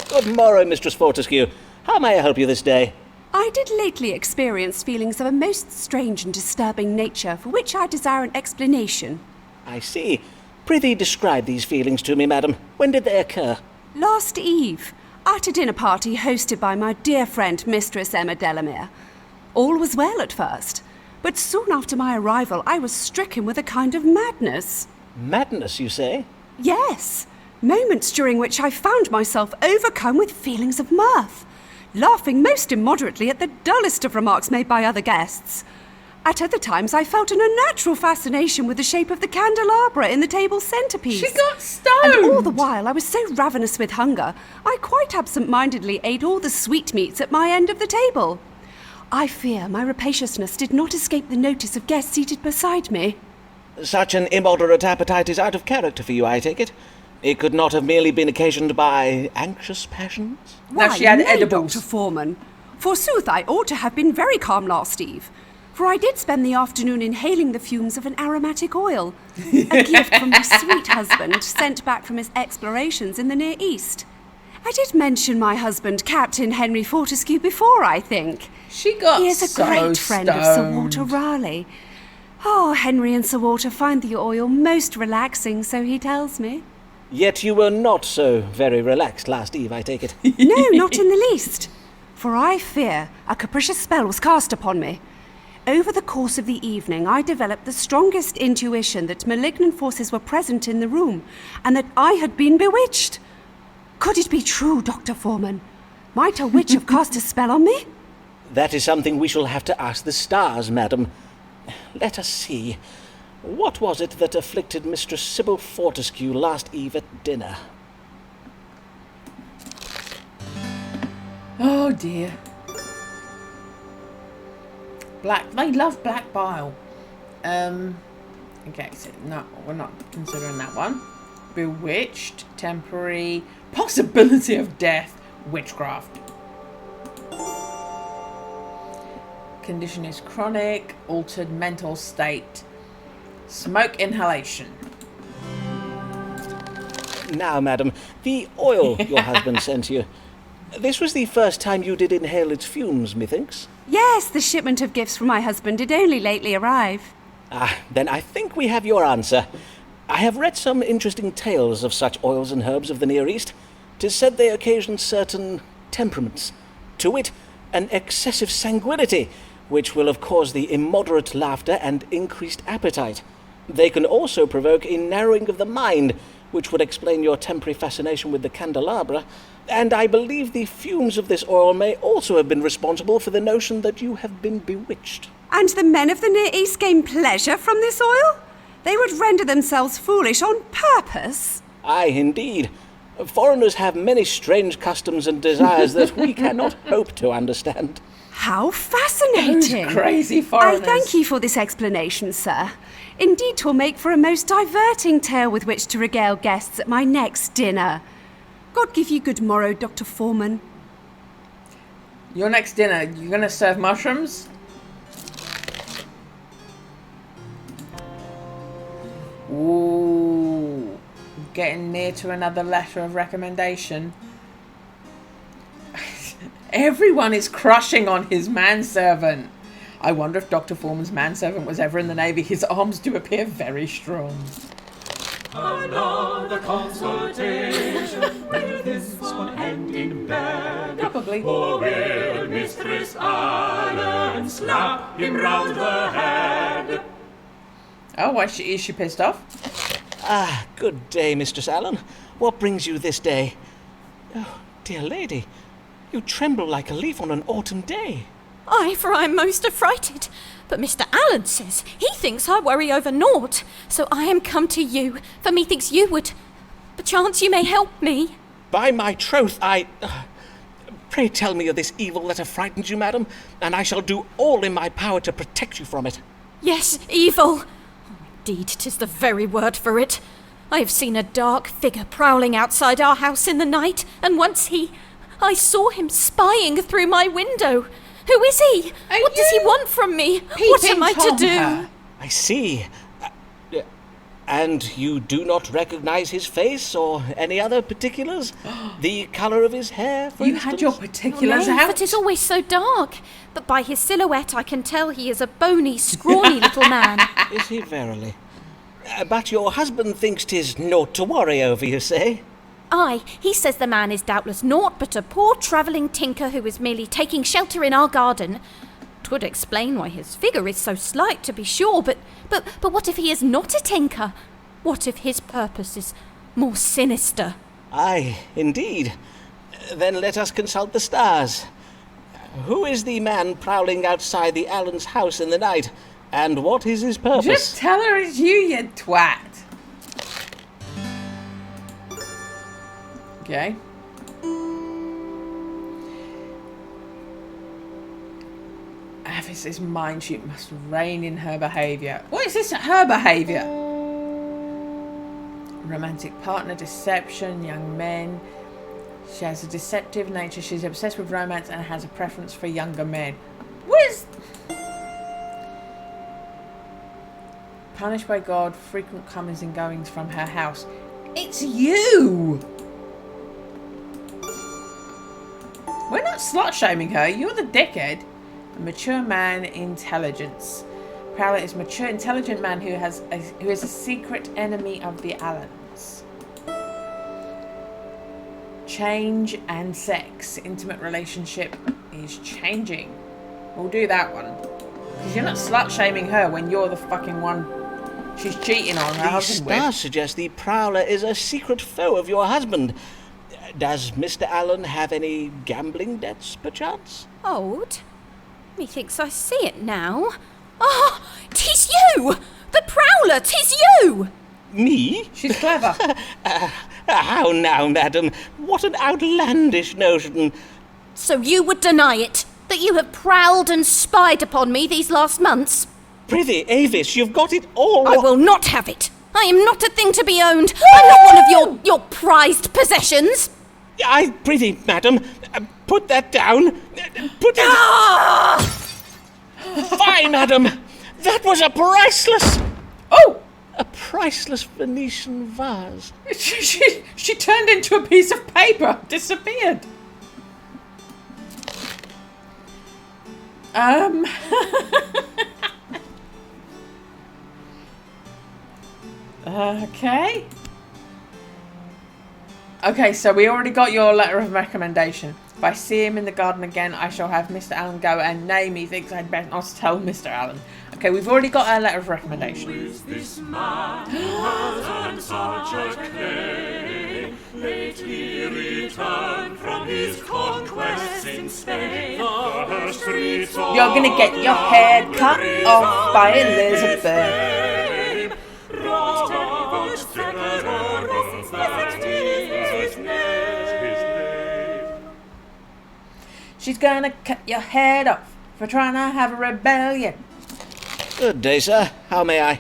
Good morrow, Mistress Fortescue. How may I help you this day? I did lately experience feelings of a most strange and disturbing nature, for which I desire an explanation. I see. Prithee describe these feelings to me, madam. When did they occur? Last eve, at a dinner party hosted by my dear friend Mistress Emma Delamere. All was well at first, but soon after my arrival I was stricken with a kind of madness. Madness, you say? Yes, moments during which I found myself overcome with feelings of mirth, laughing most immoderately at the dullest of remarks made by other guests. At other times I felt an unnatural fascination with the shape of the candelabra in the table's centrepiece. She got stoned! And all the while I was so ravenous with hunger, I quite absent-mindedly ate all the sweetmeats at my end of the table. I fear my rapaciousness did not escape the notice of guests seated beside me. Such an immoderate appetite is out of character for you, I take it. It could not have merely been occasioned by anxious passions? No, she had nay, edibles. Dr. Foreman. Forsooth, I ought to have been very calm last eve, for I did spend the afternoon inhaling the fumes of an aromatic oil, a gift from my sweet husband sent back from his explorations in the Near East. I did mention my husband, Captain Henry Fortescue, before, I think. She got He is a so great friend of Sir stoned. Walter Raleigh. Oh, Henry and Sir Walter find the oil most relaxing, so he tells me. Yet you were not so very relaxed last eve, I take it. No, not in the least. For I fear a capricious spell was cast upon me. Over the course of the evening, I developed the strongest intuition that malignant forces were present in the room, and that I had been bewitched. Could it be true, Dr. Foreman? Might a witch have cast a spell on me? That is something we shall have to ask the stars, madam. Let us see. What was it that afflicted Mistress Sybil Fortescue last eve at dinner? Oh dear. They love black bile. Okay, so no, we're not considering that one. Bewitched, temporary, possibility of death, witchcraft. Condition is chronic, altered mental state. Smoke inhalation. Now, madam, the oil your husband sent you. This was the first time you did inhale its fumes, methinks. Yes, the shipment of gifts from my husband did only lately arrive. Ah, then I think we have your answer. I have read some interesting tales of such oils and herbs of the Near East. 'Tis said they occasion certain temperaments. To wit, an excessive sanguinity, which will have caused the immoderate laughter and increased appetite. They can also provoke a narrowing of the mind, which would explain your temporary fascination with the candelabra, and I believe the fumes of this oil may also have been responsible for the notion that you have been bewitched. And the men of the Near East gain pleasure from this oil? They would render themselves foolish on purpose? Aye, indeed. Foreigners have many strange customs and desires that we cannot hope to understand. How fascinating! Those crazy foreigners. I thank you for this explanation, sir. Indeed, 'twill make for a most diverting tale with which to regale guests at my next dinner. God give you good morrow, Dr. Foreman. Your next dinner, you're going to serve mushrooms? Ooh. Getting near to another letter of recommendation. Everyone is crushing on his manservant. I wonder if Dr. Foreman's manservant was ever in the Navy. His arms do appear very strong. Another consultation. Will this one end in bed? Probably. Or will Mistress Allen slap him round the head? Oh, why is she pissed off? Ah, good day, Mistress Allen. What brings you this day? Oh, dear lady, you tremble like a leaf on an autumn day. Aye, for I am most affrighted. But Mr. Allen says he thinks I worry over naught. So I am come to you, for methinks you would. Perchance you may help me. By my troth, pray tell me of this evil that affrightens you, madam, and I shall do all in my power to protect you from it. Yes, evil. Indeed, 'tis the very word for it. I have seen a dark figure prowling outside our house in the night, and once I saw him spying through my window. Who is he? What does he want from me? What am I to do? Her? I see. And you do not recognize his face or any other particulars? The colour of his hair, for You instance? had your particulars No, out? but it's always so dark. But by his silhouette I can tell he is a bony, scrawny little man. Is he verily? But your husband thinks 'tis naught to worry over, you say? Aye, he says the man is doubtless naught but a poor travelling tinker who is merely taking shelter in our garden. 'Twould explain why his figure is so slight, to be sure, but what if he is not a tinker? What if his purpose is more sinister? Aye, indeed. Then let us consult the stars. Who is the man prowling outside the Allen's house in the night, and what is his purpose? Just tell her it's you, you twat. Okay. Avis's mind sheet must rein in her behaviour. What is this? Her behaviour? Romantic partner, deception, young men. She has a deceptive nature. She's obsessed with romance and has a preference for younger men. What is... Punished by God, frequent comings and goings from her house. It's you! We're not slut-shaming her. You're the dickhead. A mature man, intelligence. Prowler is a mature, intelligent man who is a secret enemy of the Allens. Change and sex. Intimate relationship is changing. We'll do that one. Because you're not slut-shaming her when you're the fucking one she's cheating on her The husband with. stars suggest the Prowler is a secret foe of your husband. Does Mr. Allen have any gambling debts, perchance? Odd. Methinks I see it now. Ah, 'tis you! The Prowler, 'tis you! Me? She's clever. How now, madam? What an outlandish notion. So you would deny it? That you have prowled and spied upon me these last months? Prithee, Avis, you've got it all I will not have it. I am not a thing to be owned. I'm not one of your prized possessions. I prithee, madam, put that down. Put it... Ah! Fie, madam! That was a priceless... Oh! A priceless Venetian vase. She turned into a piece of paper. Disappeared. Okay. Okay, so we already got your letter of recommendation. If I see him in the garden again, I shall have Mr. Allen go and name he thinks I'd best not tell Mr. Allen. Okay, we've already got our letter of recommendation. Who is this man who has earned such a claim? Late he returned from his conquests in Spain. The streets of You're gonna get your head cut off by Elizabeth. Robert Secretary, that is his name. She's gonna cut your head off for trying to have a rebellion. Good day, sir. How may I...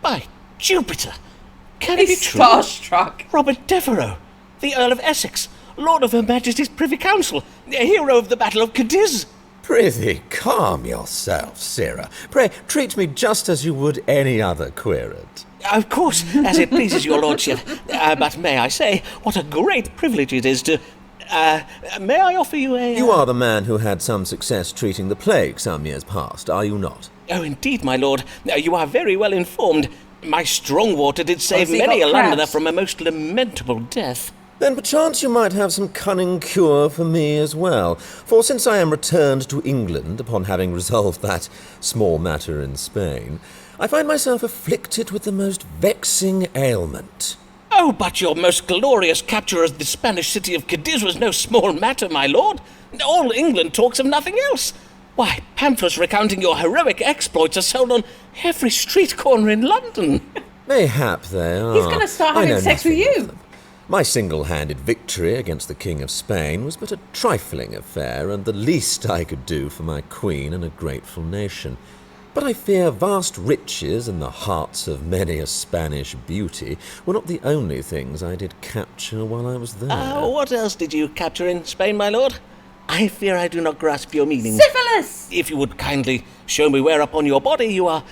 By Jupiter! Can it be He's true? starstruck. Robert Devereux, the Earl of Essex, Lord of Her Majesty's Privy Council, a hero of the Battle of Cadiz. Prithee, calm yourself, Sirrah. Pray, treat me just as you would any other querent. Of course, as it pleases your lordship. But may I say, what a great privilege it is to... may I offer you a... You are the man who had some success treating the plague some years past, are you not? Oh, indeed, my lord. You are very well informed. My strong water did save he many a got Londoner crabs? from a most lamentable death. Then perchance you might have some cunning cure for me as well, for since I am returned to England upon having resolved that small matter in Spain, I find myself afflicted with the most vexing ailment. Oh, but your most glorious capture of the Spanish city of Cadiz was no small matter, my lord. All England talks of nothing else. Why, pamphlets recounting your heroic exploits are sold on every street corner in London. Mayhap they are. He's going to start I having know sex with nothing of you. them. My single-handed victory against the King of Spain was but a trifling affair, and the least I could do for my queen and a grateful nation. But I fear vast riches and the hearts of many a Spanish beauty were not the only things I did capture while I was there. What else did you capture in Spain, my lord? I fear I do not grasp your meaning. Syphilis! If you would kindly show me where upon your body you are...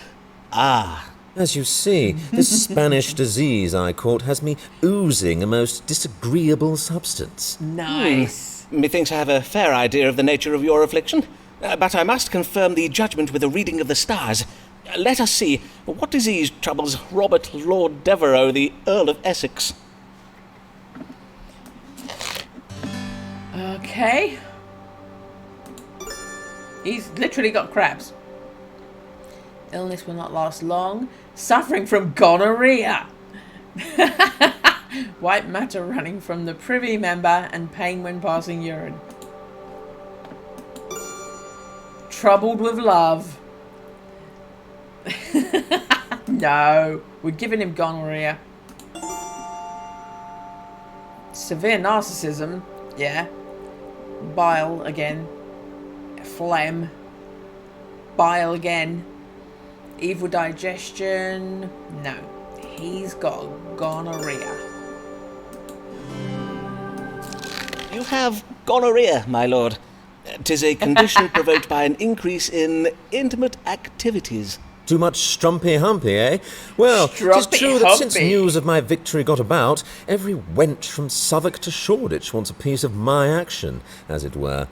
As you see, this Spanish disease I caught has me oozing a most disagreeable substance. Nice. Methinks I have a fair idea of the nature of your affliction, but I must confirm the judgment with a reading of the stars. Let us see, what disease troubles Robert Lord Devereux, the Earl of Essex? Okay. He's literally got crabs. Illness will not last long. Suffering from gonorrhea. White matter running from the privy member and pain when passing urine. Troubled with love. No, we're giving him gonorrhea. Severe narcissism. Yeah. Bile again. Phlegm. Bile again. Evil digestion. No. He's got gonorrhea. You have gonorrhea, my lord. 'Tis a condition provoked by an increase in intimate activities. Too much strumpy-humpy, eh? Well, 'tis true that since news of my victory got about, every wench from Southwark to Shoreditch wants a piece of my action, as it were.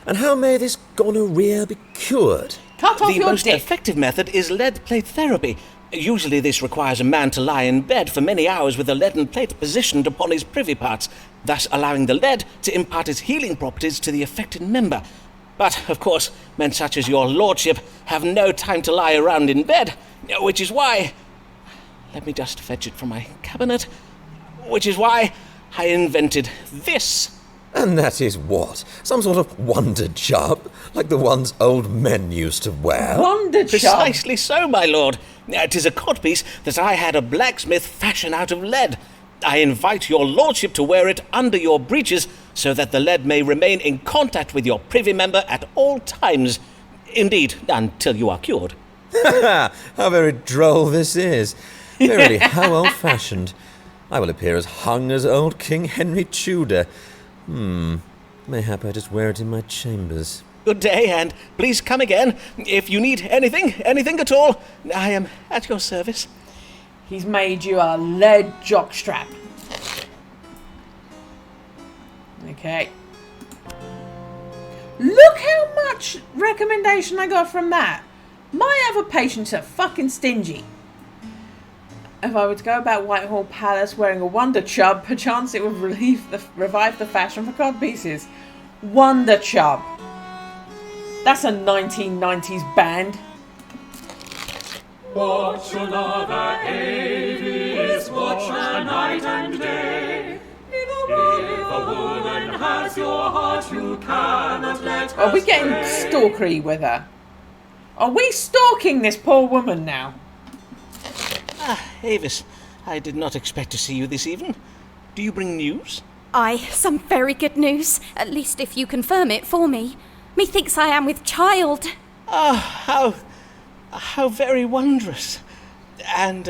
And how may this gonorrhea be cured? Cut off The your most dick. effective method is lead plate therapy. Usually this requires a man to lie in bed for many hours with a leaden plate positioned upon his privy parts, thus allowing the lead to impart its healing properties to the affected member. But, of course, men such as your lordship have no time to lie around in bed, which is why... Let me just fetch it from my cabinet. Which is why I invented this. And that is what? Some sort of wonder chub? Like the ones old men used to wear? Wonder chub. Precisely so, my lord. 'Tis a codpiece that I had a blacksmith fashion out of lead. I invite your lordship to wear it under your breeches so that the lead may remain in contact with your privy member at all times. Indeed, until you are cured. How very droll this is. Verily, how old-fashioned. I will appear as hung as old King Henry Tudor. Mayhap I just wear it in my chambers. Good day, and please come again. If you need anything at all, I am at your service. He's made you a lead jockstrap. Okay. Look how much recommendation I got from that. My other patients are fucking stingy. If I were to go about Whitehall Palace wearing a Wonder Chub, perchance it would revive the fashion for codpieces. Wonder Chub. That's a 1990s band. Watch another Avis, watch her night and day. If a woman has your heart, you cannot let her Are we getting stalkery with her? Are we stalking this poor woman now? Avis, I did not expect to see you this evening. Do you bring news? Aye, some very good news. At least if you confirm it for me. Methinks I am with child. How very wondrous. And,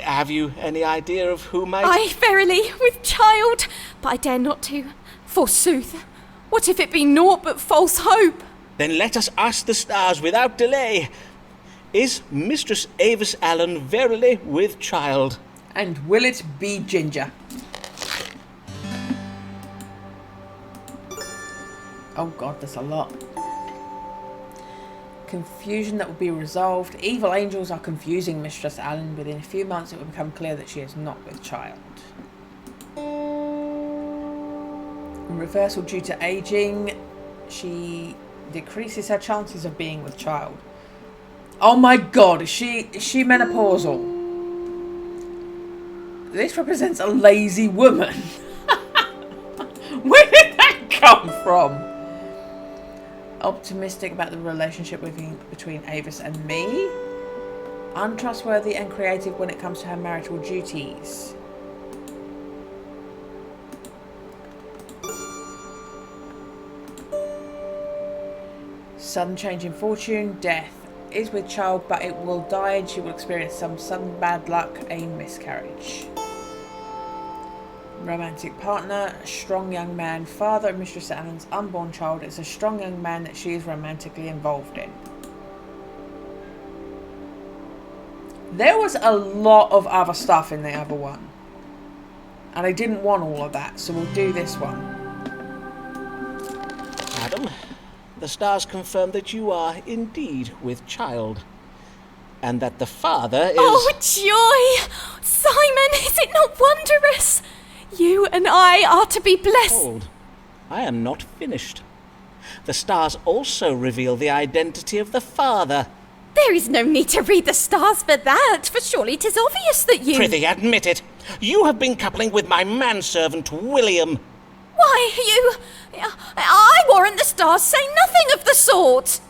have you any idea of who might... Aye, verily, with child, but I dare not to. Forsooth, what if it be naught but false hope? Then let us ask the stars without delay. Is Mistress Avis Allen verily with child? And will it be Ginger? Oh god, there's a lot. Confusion that will be resolved. Evil angels are confusing Mistress Allen. Within a few months it will become clear that she is not with child. Reversal due to aging. She decreases her chances of being with child. Oh my god, is she menopausal? This represents a lazy woman. Where did that come from? Optimistic about the relationship between Avis and me. Untrustworthy and creative when it comes to her marital duties. Sudden change in fortune. Death. Is with child, but it will die and she will experience some sudden bad luck, a miscarriage. Romantic partner, strong young man. Father of Mistress Allen's unborn child is a strong young man that she is romantically involved in. There was a lot of other stuff in the other one, and I didn't want all of that, so we'll do this one. Madam, the stars confirm that you are indeed with child, and that the father is... Oh, joy! Simon, is it not wondrous? You and I are to be blessed. Hold. I am not finished. The stars also reveal the identity of the father. There is no need to read the stars for that, for surely it is obvious that you... Prithee, admit it. You have been coupling with my manservant, William. Why, you... I warrant the stars say nothing of the sort.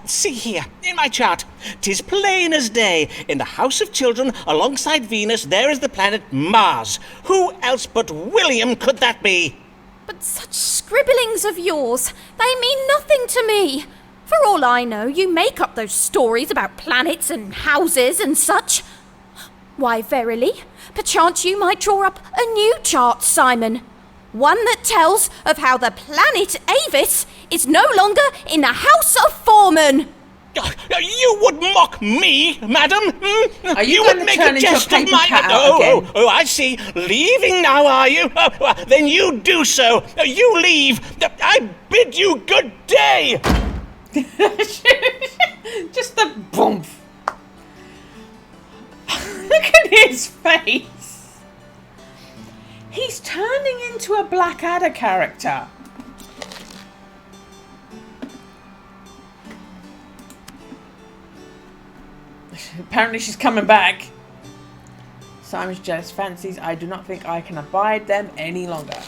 See here, in my chart. 'Tis plain as day. In the house of children, alongside Venus, there is the planet Mars. Who else but William could that be? But such scribblings of yours, they mean nothing to me. For all I know, you make up those stories about planets and houses and such. Why, verily, perchance you might draw up a new chart, Simon. One that tells of how the planet Avis is no longer in the House of Foreman. You would mock me, madam? Are you would going to make turn a into a jest of paper my... cutout again? Oh, I see. Leaving now, are you? Then you do so. You leave. I bid you good day. Just a bump. Look at his face. He's turning into a Blackadder character. Apparently she's coming back. Simon's jealous fancies. I do not think I can abide them any longer.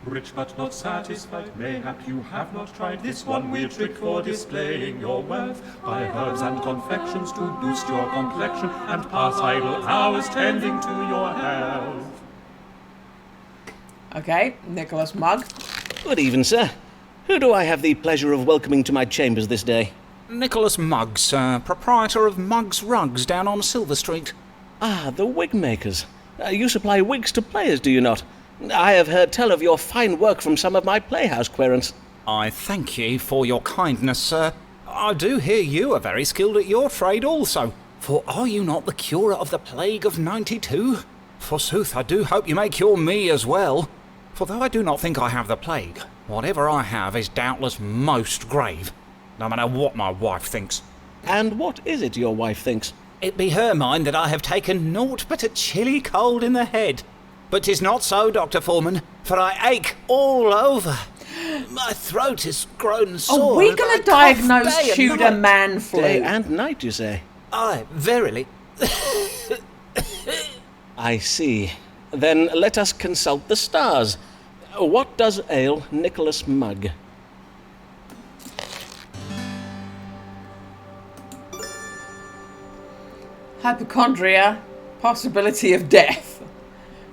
Rich but not satisfied, mayhap you have not tried this one weird trick for displaying your wealth, by herbs and confections to boost your complexion and pass idle hours tending to your health. Okay, Nicholas Mugg. Good even, sir. Who do I have the pleasure of welcoming to my chambers this day? Nicholas Muggs, sir, proprietor of Muggs Rugs down on Silver Street. Ah, the wig makers. You supply wigs to players, do you not? I have heard tell of your fine work from some of my playhouse querents. I thank ye for your kindness, sir. I do hear you are very skilled at your trade also. For are you not the curer of the plague of '92? Forsooth, I do hope you may cure me as well. For though I do not think I have the plague, whatever I have is doubtless most grave, no matter what my wife thinks. And what is it your wife thinks? It be her mind that I have taken naught but a chilly cold in the head. But 'tis not so, Dr. Foreman, for I ache all over. My throat is grown sore. Are we going to diagnose Tudor man flu? Day and night, you say? Aye, verily. I see. Then let us consult the stars. What does ail Nicholas Mugg? Hypochondria, possibility of death,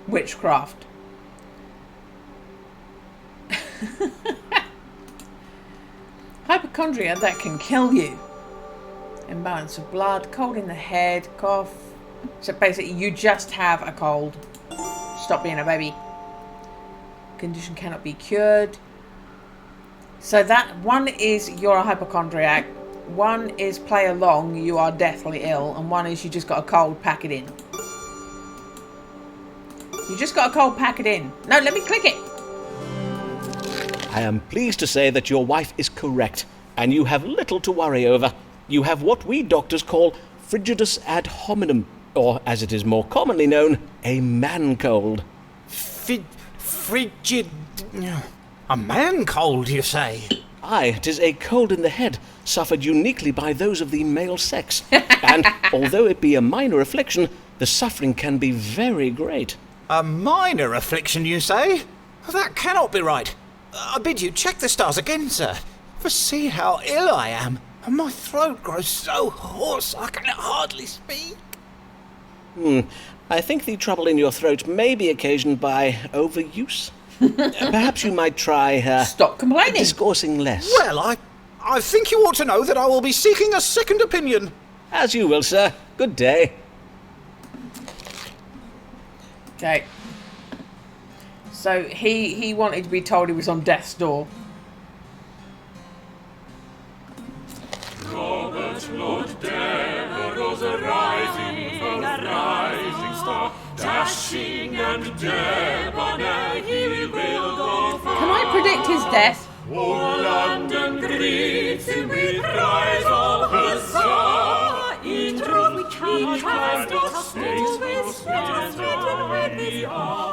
witchcraft. Hypochondria that can kill you. Imbalance of blood, cold in the head, cough. So basically you just have a cold. Stop being a baby. Condition cannot be cured. So that one is you're a hypochondriac, one is play along, you are deathly ill, and one is you just got a cold, pack it in. You just got a cold, pack it in. No, let me click it. I am pleased to say that your wife is correct, and you have little to worry over. You have what we doctors call frigidus ad hominem, or as it is more commonly known, a man cold. Frigid... A man cold, you say? Aye, 'tis a cold in the head, suffered uniquely by those of the male sex. And although it be a minor affliction, the suffering can be very great. A minor affliction, you say? That cannot be right. I bid you check the stars again, sir. For see how ill I am, and my throat grows so hoarse I can hardly speak. I think the trouble in your throat may be occasioned by overuse. Perhaps you might try... Stop complaining. Discoursing less. Well, I think you ought to know that I will be seeking a second opinion. As you will, sir. Good day. Okay. So he wanted to be told he was on death's door. Robert Lord Devereux's a rising star, dashing and debonair, he will go far. Can I predict his death? Oh, London greets him with cries of huzzah! In truth, we cannot stay with stars when we are.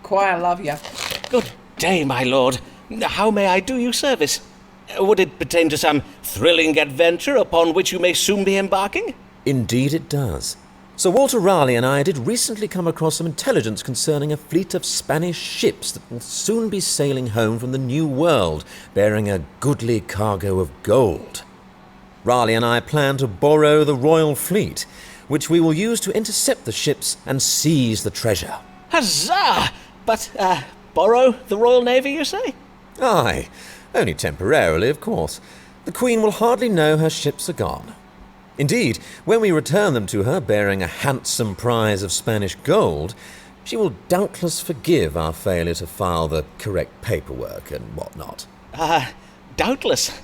Quite love you. Good day, my lord. How may I do you service? Would it pertain to some thrilling adventure upon which you may soon be embarking? Indeed it does. Sir Walter Raleigh and I did recently come across some intelligence concerning a fleet of Spanish ships that will soon be sailing home from the New World, bearing a goodly cargo of gold. Raleigh and I plan to borrow the royal fleet, which we will use to intercept the ships and seize the treasure. Huzzah! But, borrow the Royal Navy, you say? Aye, only temporarily, of course. The Queen will hardly know her ships are gone. Indeed, when we return them to her bearing a handsome prize of Spanish gold, she will doubtless forgive our failure to file the correct paperwork and whatnot. Doubtless.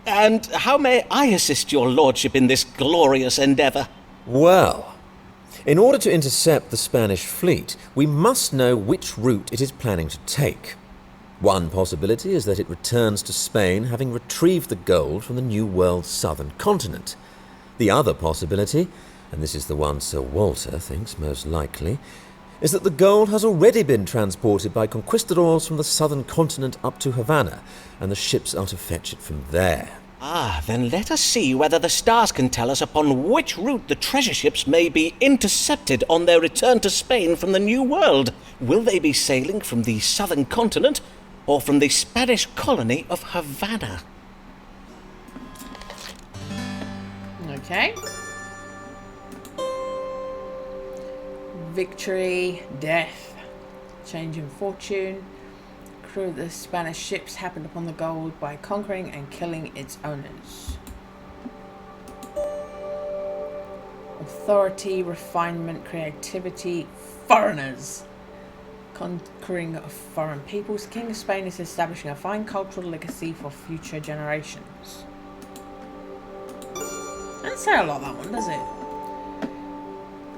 And how may I assist your lordship in this glorious endeavour? Well, in order to intercept the Spanish fleet, we must know which route it is planning to take. One possibility is that it returns to Spain having retrieved the gold from the New World's southern continent. The other possibility, and this is the one Sir Walter thinks most likely, is that the gold has already been transported by conquistadors from the southern continent up to Havana, and the ships are to fetch it from there. Then let us see whether the stars can tell us upon which route the treasure ships may be intercepted on their return to Spain from the New World. Will they be sailing from the southern continent or from the Spanish colony of Havana? Okay. Victory, death, change in fortune. Crew of the Spanish ships happened upon the gold by conquering and killing its owners. Authority, refinement, creativity, foreigners. Conquering of foreign peoples. The King of Spain is establishing a fine cultural legacy for future generations. Doesn't say a lot, that one, does it?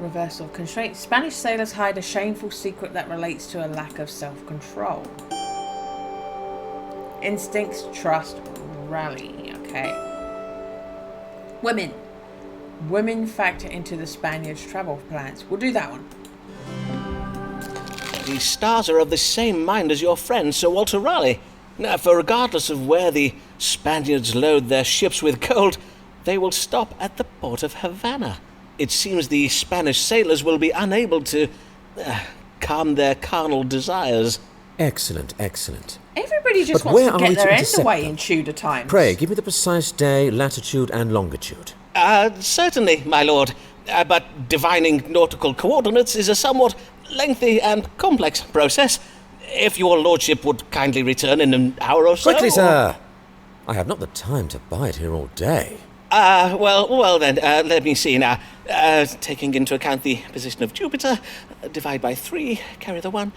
Reversal of constraint. Spanish sailors hide a shameful secret that relates to a lack of self-control. Instincts, trust, rally. Okay. Women. Women factor into the Spaniards' travel plans. We'll do that one. The stars are of the same mind as your friend, Sir Walter Raleigh. For regardless of where the Spaniards load their ships with gold, they will stop at the port of Havana. It seems the Spanish sailors will be unable to calm their carnal desires. Excellent, excellent. Everybody just wants to get their end away in Tudor times. Pray, give me the precise day, latitude and longitude. Certainly, my lord. But divining nautical coordinates is a somewhat lengthy and complex process. If your lordship would kindly return in an hour or so... Quickly, sir! I have not the time to bide here all day. Well then, let me see now. Taking into account the position of Jupiter, divide by 3, carry the 1.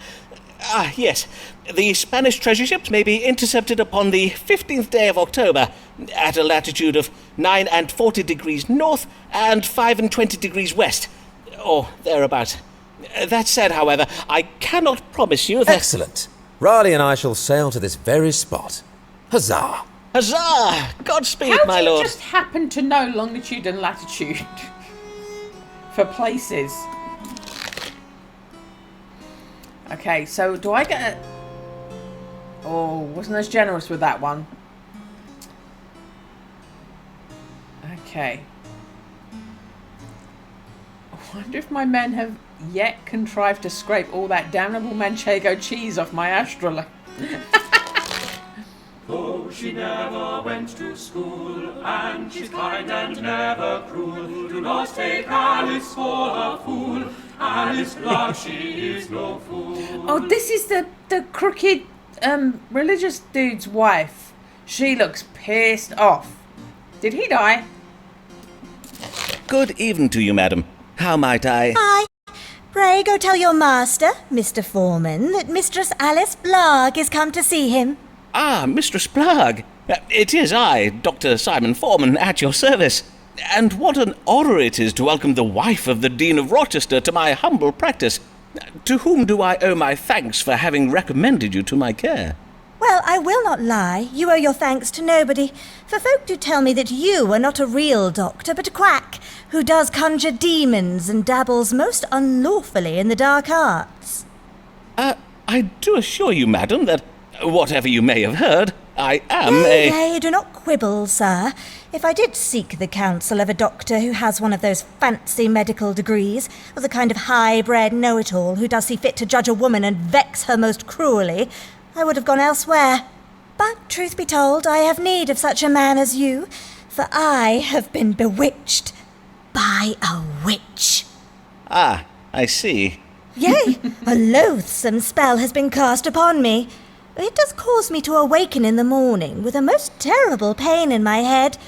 Yes. The Spanish treasure ships may be intercepted upon the 15th day of October at a latitude of 9 and 40 degrees north and 5 and 20 degrees west, or thereabouts. That said, however, I cannot promise you that... Excellent. Raleigh and I shall sail to this very spot. Huzzah! Huzzah! Godspeed, my How do you lord. just happen to know longitude and latitude for places? Okay, so do I get a... Oh, wasn't as generous with that one. Okay. I wonder if my men have yet contrived to scrape all that damnable manchego cheese off my astrolabe. Though she never went to school, and she's kind and never cruel, do not take Alice for a fool. Alice Clark, she is no fool. Oh, this is the crooked religious dude's wife. She looks pissed off. Did he die? Good evening to you, madam. How might I... Hi. Pray go tell your master, Mr. Foreman, that Mistress Alice Blagg is come to see him. Ah, Mistress Blagg. It is I, Dr. Simon Foreman, at your service. And what an honour it is to welcome the wife of the Dean of Rochester to my humble practice. To whom do I owe my thanks for having recommended you to my care? Well, I will not lie. You owe your thanks to nobody. For folk do tell me that you are not a real doctor, but a quack, who does conjure demons and dabbles most unlawfully in the dark arts. I do assure you, madam, that whatever you may have heard, I am a... Nay, do not quibble, sir. If I did seek the counsel of a doctor who has one of those fancy medical degrees, or the kind of high-bred know-it-all who does see fit to judge a woman and vex her most cruelly, I would have gone elsewhere. But, truth be told, I have need of such a man as you, for I have been bewitched by a witch. Ah, I see. Yea, a loathsome spell has been cast upon me. It does cause me to awaken in the morning with a most terrible pain in my head,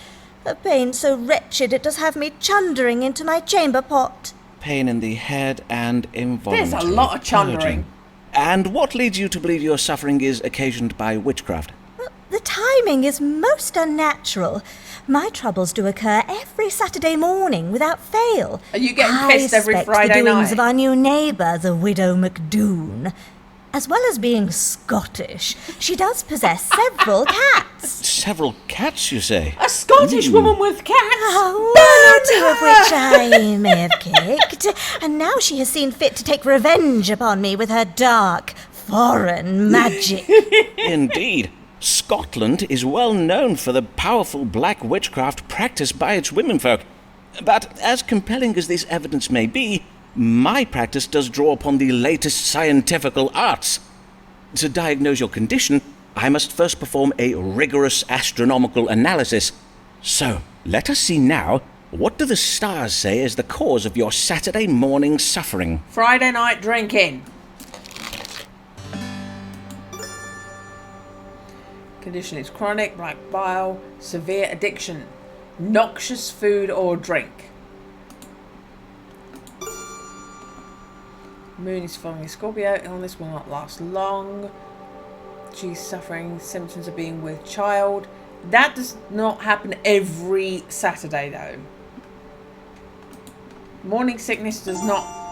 a pain so wretched it does have me chundering into my chamber pot. Pain in the head and involuntary There's a lot of chundering. purging. And what leads you to believe your suffering is occasioned by witchcraft? The timing is most unnatural. My troubles do occur every Saturday morning without fail. Are you getting pissed every Friday the doings night? of our new neighbour, the widow MacDoon. As well as being Scottish, she does possess several cats. Several cats, you say? A Scottish woman with cats? One or two of which I may have kicked, and now she has seen fit to take revenge upon me with her dark, foreign magic. Indeed. Scotland is well known for the powerful black witchcraft practiced by its womenfolk. But as compelling as this evidence may be, my practice does draw upon the latest scientifical arts. To diagnose your condition, I must first perform a rigorous astronomical analysis. So, let us see now, what do the stars say is the cause of your Saturday morning suffering? Friday night drinking. Condition is chronic, black bile, severe addiction, noxious food or drink. Moon is following Scorpio. Illness will not last long. She's suffering symptoms of being with child. That does not happen every Saturday though. Morning sickness does not.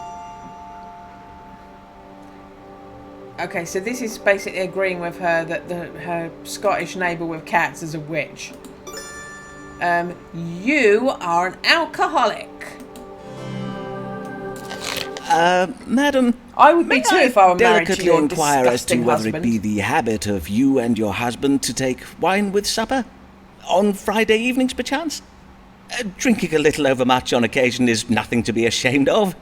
Okay, so this is basically agreeing with her that her Scottish neighbour with cats is a witch. You are an alcoholic. Madam, I would be too if I were married to delicately your inquire as to disgusting whether husband. it be the habit of you and your husband to take wine with supper? On Friday evenings, perchance? Drinking a little overmuch on occasion is nothing to be ashamed of.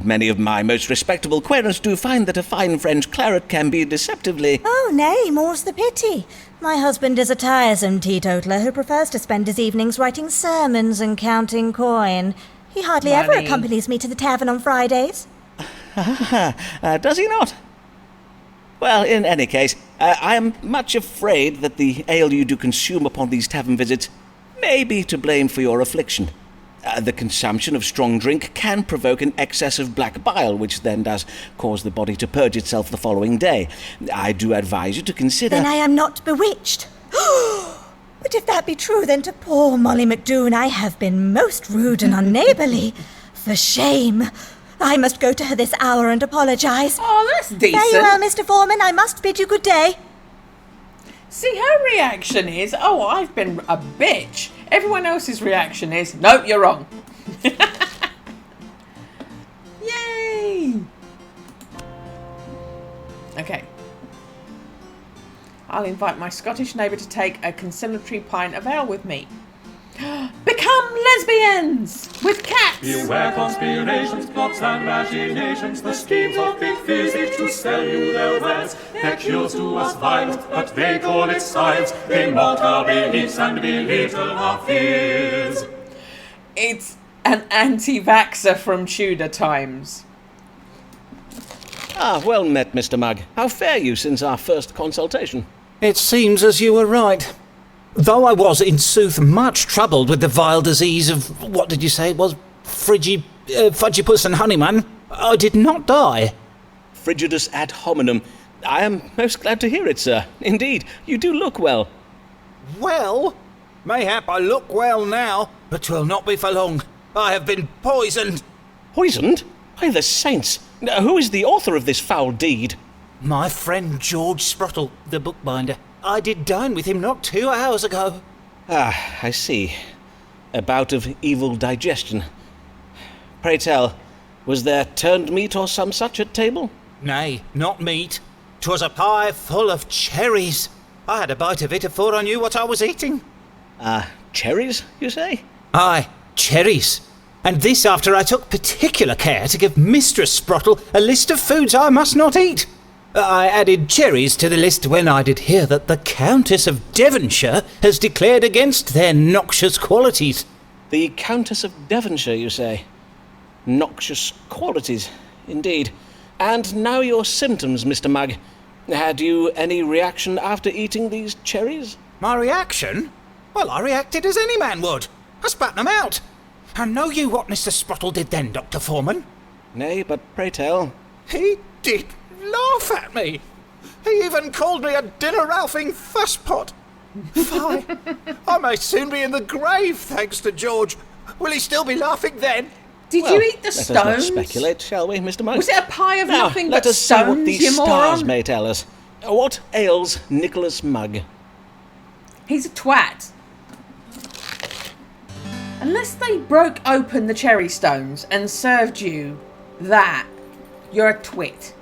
Many of my most respectable querents do find that a fine French claret can be deceptively... Oh, nay, more's the pity. My husband is a tiresome teetotaler who prefers to spend his evenings writing sermons and counting coin. He hardly ever Money. accompanies me to the tavern on Fridays. Does he not? Well, in any case, I am much afraid that the ale you do consume upon these tavern visits may be to blame for your affliction. The consumption of strong drink can provoke an excess of black bile, which then does cause the body to purge itself the following day. I do advise you to consider... Then I am not bewitched. But if that be true, then to poor Molly McDoon I have been most rude and unneighbourly. For shame. I must go to her this hour and apologise. Oh, that's decent. Farewell, Mr. Foreman. I must bid you good day. See, her reaction is, oh, I've been a bitch. Everyone else's reaction is, nope, you're wrong. Yay! Okay. I'll invite my Scottish neighbour to take a conciliatory pint of ale with me. Become lesbians! With cats! Beware conspirations, plots and machinations, the schemes of big physic to sell you their wares. Their cures do us violence, but they call it science. They mock our beliefs and belittle our fears. It's an anti-vaxxer from Tudor times. Ah, well met, Mr. Mugg. How fare you since our first consultation? It seems as you were right. Though I was, in sooth, much troubled with the vile disease of, what did you say it was, Fudgipus and Honeyman, I did not die. Frigidus ad hominem. I am most glad to hear it, sir. Indeed, you do look well. Well? Mayhap I look well now, but 'twill not be for long. I have been poisoned. Poisoned? By the saints! Who is the author of this foul deed? My friend George Sprottle, the bookbinder. I did dine with him not 2 hours ago. Ah, I see. A bout of evil digestion. Pray tell, was there turned meat or some such at table? Nay, not meat. 'Twas a pie full of cherries. I had a bite of it afore I knew what I was eating. Cherries, you say? Aye, cherries. And this after I took particular care to give Mistress Sprottle a list of foods I must not eat. I added cherries to the list when I did hear that the Countess of Devonshire has declared against their noxious qualities. The Countess of Devonshire, you say? Noxious qualities, indeed. And now your symptoms, Mr. Mugg. Had you any reaction after eating these cherries? My reaction? Well, I reacted as any man would. I spat them out. And know you what Mr. Sprottle did then, Dr. Foreman? Nay, but pray tell. He did laugh at me. He even called me a dinner-ralphing fusspot. Fie, I may soon be in the grave, thanks to George. Will he still be laughing then? Did you eat the Let stones? us not speculate, shall we, Mr. Mugg? Was it a pie of nothing let but us stones, see what these you stars moron? may tell us. What ails Nicholas Mugg? He's a twat. Unless they broke open the cherry stones and served you that, you're a twit.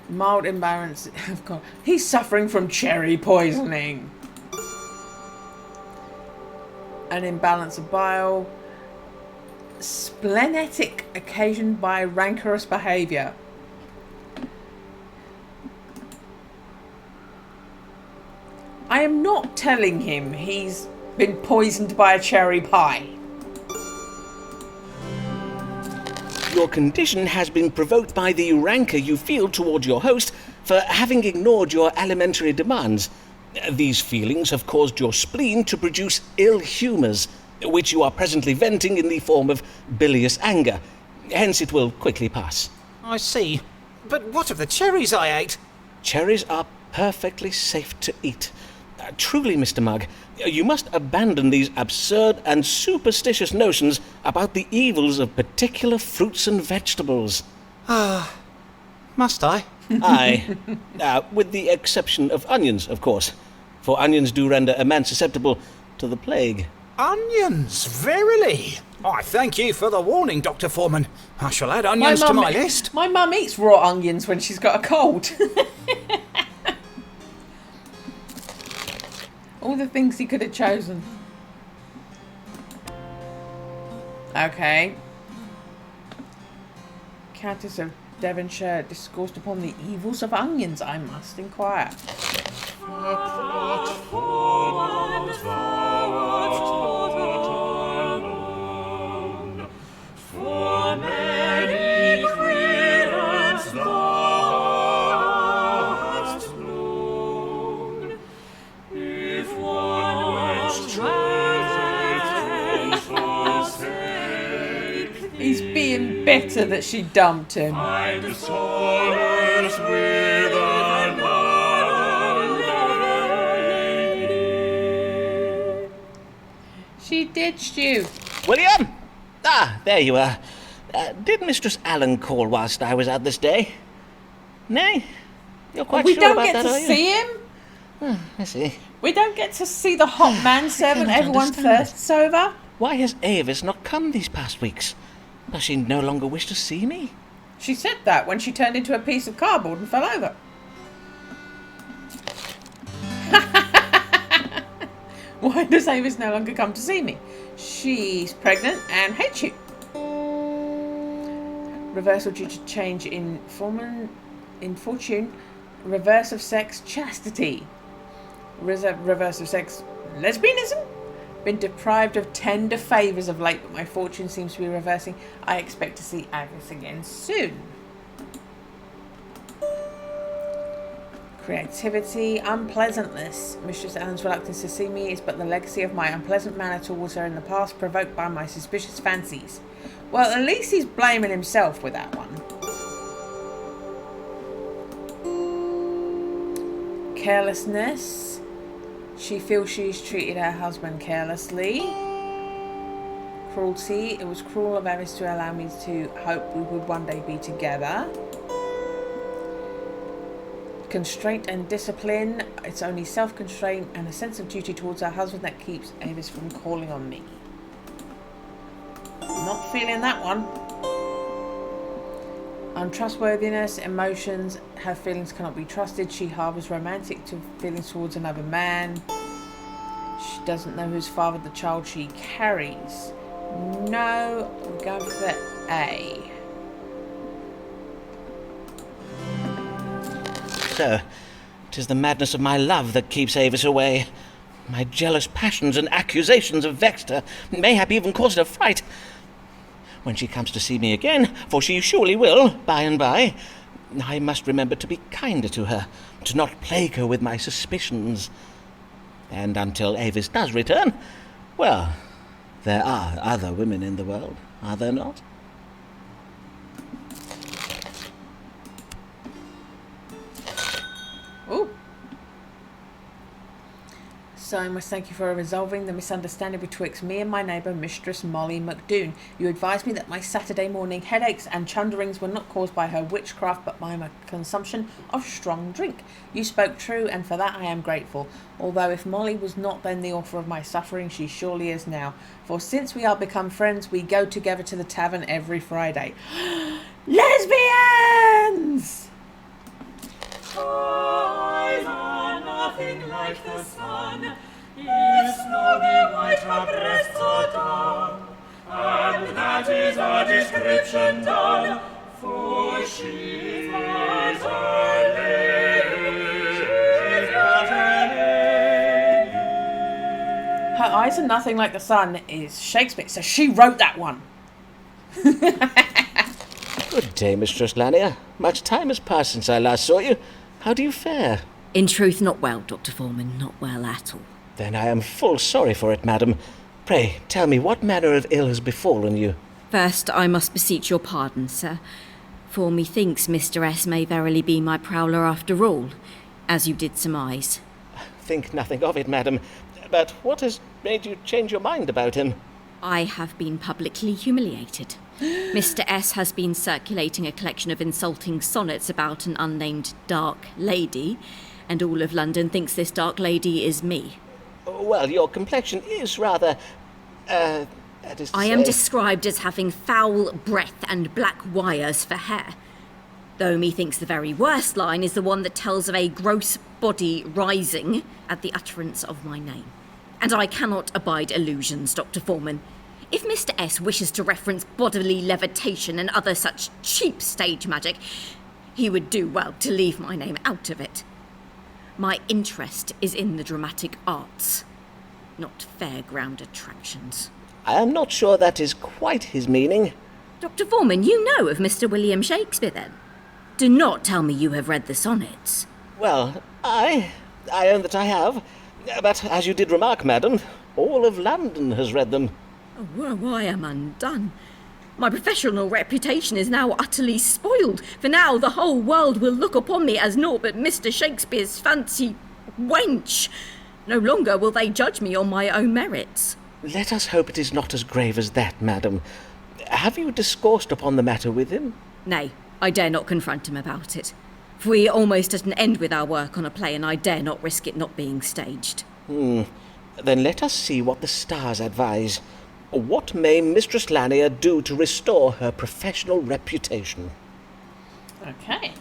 Mild imbalance. God, he's suffering from cherry poisoning. An imbalance of bile. Splenetic occasioned by rancorous behaviour. I am not telling him he's been poisoned by a cherry pie. Your condition has been provoked by the rancour you feel toward your host for having ignored your alimentary demands. These feelings have caused your spleen to produce ill humours, which you are presently venting in the form of bilious anger. Hence it will quickly pass. I see. But what of the cherries I ate? Cherries are perfectly safe to eat. Truly, Mr. Mugg, you must abandon these absurd and superstitious notions about the evils of particular fruits and vegetables. Must I? Aye. With the exception of onions, of course. For onions do render a man susceptible to the plague. Onions, verily. I thank you for the warning, Dr. Foreman. I shall add onions to my list. My mum eats raw onions when she's got a cold. All the things he could have chosen. Okay. Countess of Devonshire discoursed upon the evils of onions. I must inquire. For many queer being bitter that she dumped him. Find solace with another lady. She ditched you. William! Ah, there you are. Did Mistress Allen call whilst I was out this day? Nay? You're quite we sure don't about get that, to are you? see him. Oh, I see. We don't get to see the hot manservant cannot everyone understand thirsts over. Why has Avis not come these past weeks? Does she no longer wish to see me? She said that when she turned into a piece of cardboard and fell over. Why does Avis no longer come to see me? She's pregnant and hates you. Reversal due to change in fortune. Reverse of sex, chastity. Reverse of sex, lesbianism. Been deprived of tender favours of late, but my fortune seems to be reversing. I expect to see Avis again soon. Creativity, unpleasantness. Mistress Allen's reluctance to see me is but the legacy of my unpleasant manner towards her in the past, provoked by my suspicious fancies. Well, at least he's blaming himself with that one. Carelessness. She feels she's treated her husband carelessly. Cruelty. It was cruel of Avis to allow me to hope we would one day be together. Constraint and discipline. It's only self-constraint and a sense of duty towards her husband that keeps Avis from calling on me. Not feeling that one. Untrustworthiness, emotions, her feelings cannot be trusted. She harbours romantic feelings towards another man. She doesn't know who's fathered the child she carries. No, we're going for A. So, 'tis the madness of my love that keeps Avis away. My jealous passions and accusations have vexed her, mayhap even caused her fright. When she comes to see me again, for she surely will, by and by, I must remember to be kinder to her, to not plague her with my suspicions. And until Avis does return, well, there are other women in the world, are there not? Ooh. So I must thank you for resolving the misunderstanding betwixt me and my neighbour, Mistress Molly McDoon. You advised me that my Saturday morning headaches and chunderings were not caused by her witchcraft, but by my consumption of strong drink. You spoke true, and for that I am grateful. Although if Molly was not then the author of my suffering, she surely is now. For since we are become friends, we go together to the tavern every Friday. Lesbians! Eyes are nothing like the sun. If snowy white her breasts are done, and that is our description done, for she is a lady. Her eyes are nothing like the sun is Shakespeare, so she wrote that one. Good day, Mistress Lanier. Much time has passed since I last saw you. How do you fare? In truth, not well, Dr. Foreman, not well at all. Then I am full sorry for it, madam. Pray, tell me what manner of ill has befallen you. First, I must beseech your pardon, sir, for methinks Mr. S. may verily be my prowler after all, as you did surmise. Think nothing of it, madam. But what has made you change your mind about him? I have been publicly humiliated. Mr. S. has been circulating a collection of insulting sonnets about an unnamed dark lady, and all of London thinks this dark lady is me. Well, your complexion is rather, that is to I say... am described as having foul breath and black wires for hair. Though methinks the very worst line is the one that tells of a gross body rising at the utterance of my name. And I cannot abide illusions, Dr. Foreman. If Mr. S. wishes to reference bodily levitation and other such cheap stage magic, he would do well to leave my name out of it. My interest is in the dramatic arts, not fairground attractions. I am not sure that is quite his meaning. Dr. Foreman, you know of Mr. William Shakespeare, then? Do not tell me you have read the sonnets. Well, I own that I have. But as you did remark, madam, all of London has read them. Oh, I am undone. My professional reputation is now utterly spoiled, for now the whole world will look upon me as naught but Mr. Shakespeare's fancy wench. No longer will they judge me on my own merits. Let us hope it is not as grave as that, madam. Have you discoursed upon the matter with him? Nay, I dare not confront him about it. For we are almost at an end with our work on a play, and I dare not risk it not being staged. Then let us see what the stars advise. What may Mistress Lanier do to restore her professional reputation? Okay.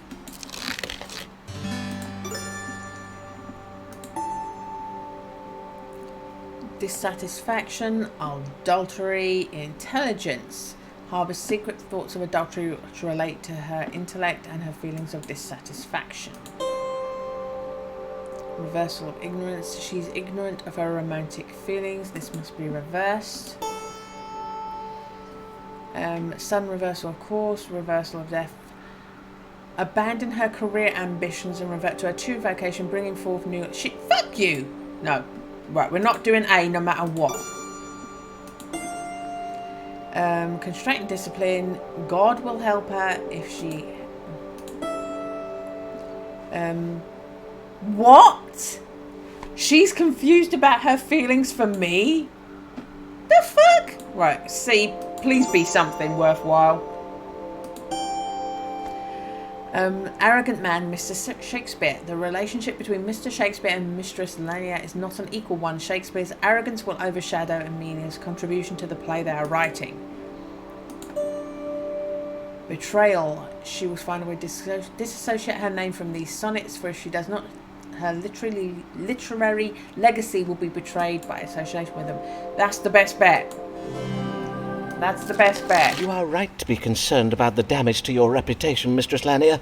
Dissatisfaction, adultery, intelligence. Harbours secret thoughts of adultery which relate to her intellect and her feelings of dissatisfaction. Reversal of ignorance. She's ignorant of her romantic feelings. This must be reversed. Sun reversal of course. Reversal of death. Abandon her career ambitions and revert to her true vocation, bringing forth new... Fuck you! No. Right, we're not doing A no matter what. Constraint and discipline. God will help her if she... What? She's confused about her feelings for me? The fuck? Right, C, please be something worthwhile. Arrogant man, Mr. Shakespeare. The relationship between Mr. Shakespeare and Mistress Lanier is not an equal one. Shakespeare's arrogance will overshadow Amelia's contribution to the play they are writing. Betrayal. She will find a way to disassociate her name from these sonnets, for if she does not, her literary legacy will be betrayed by association with them. That's the best bet. That's the best bet. You are right to be concerned about the damage to your reputation, Mistress Lanier,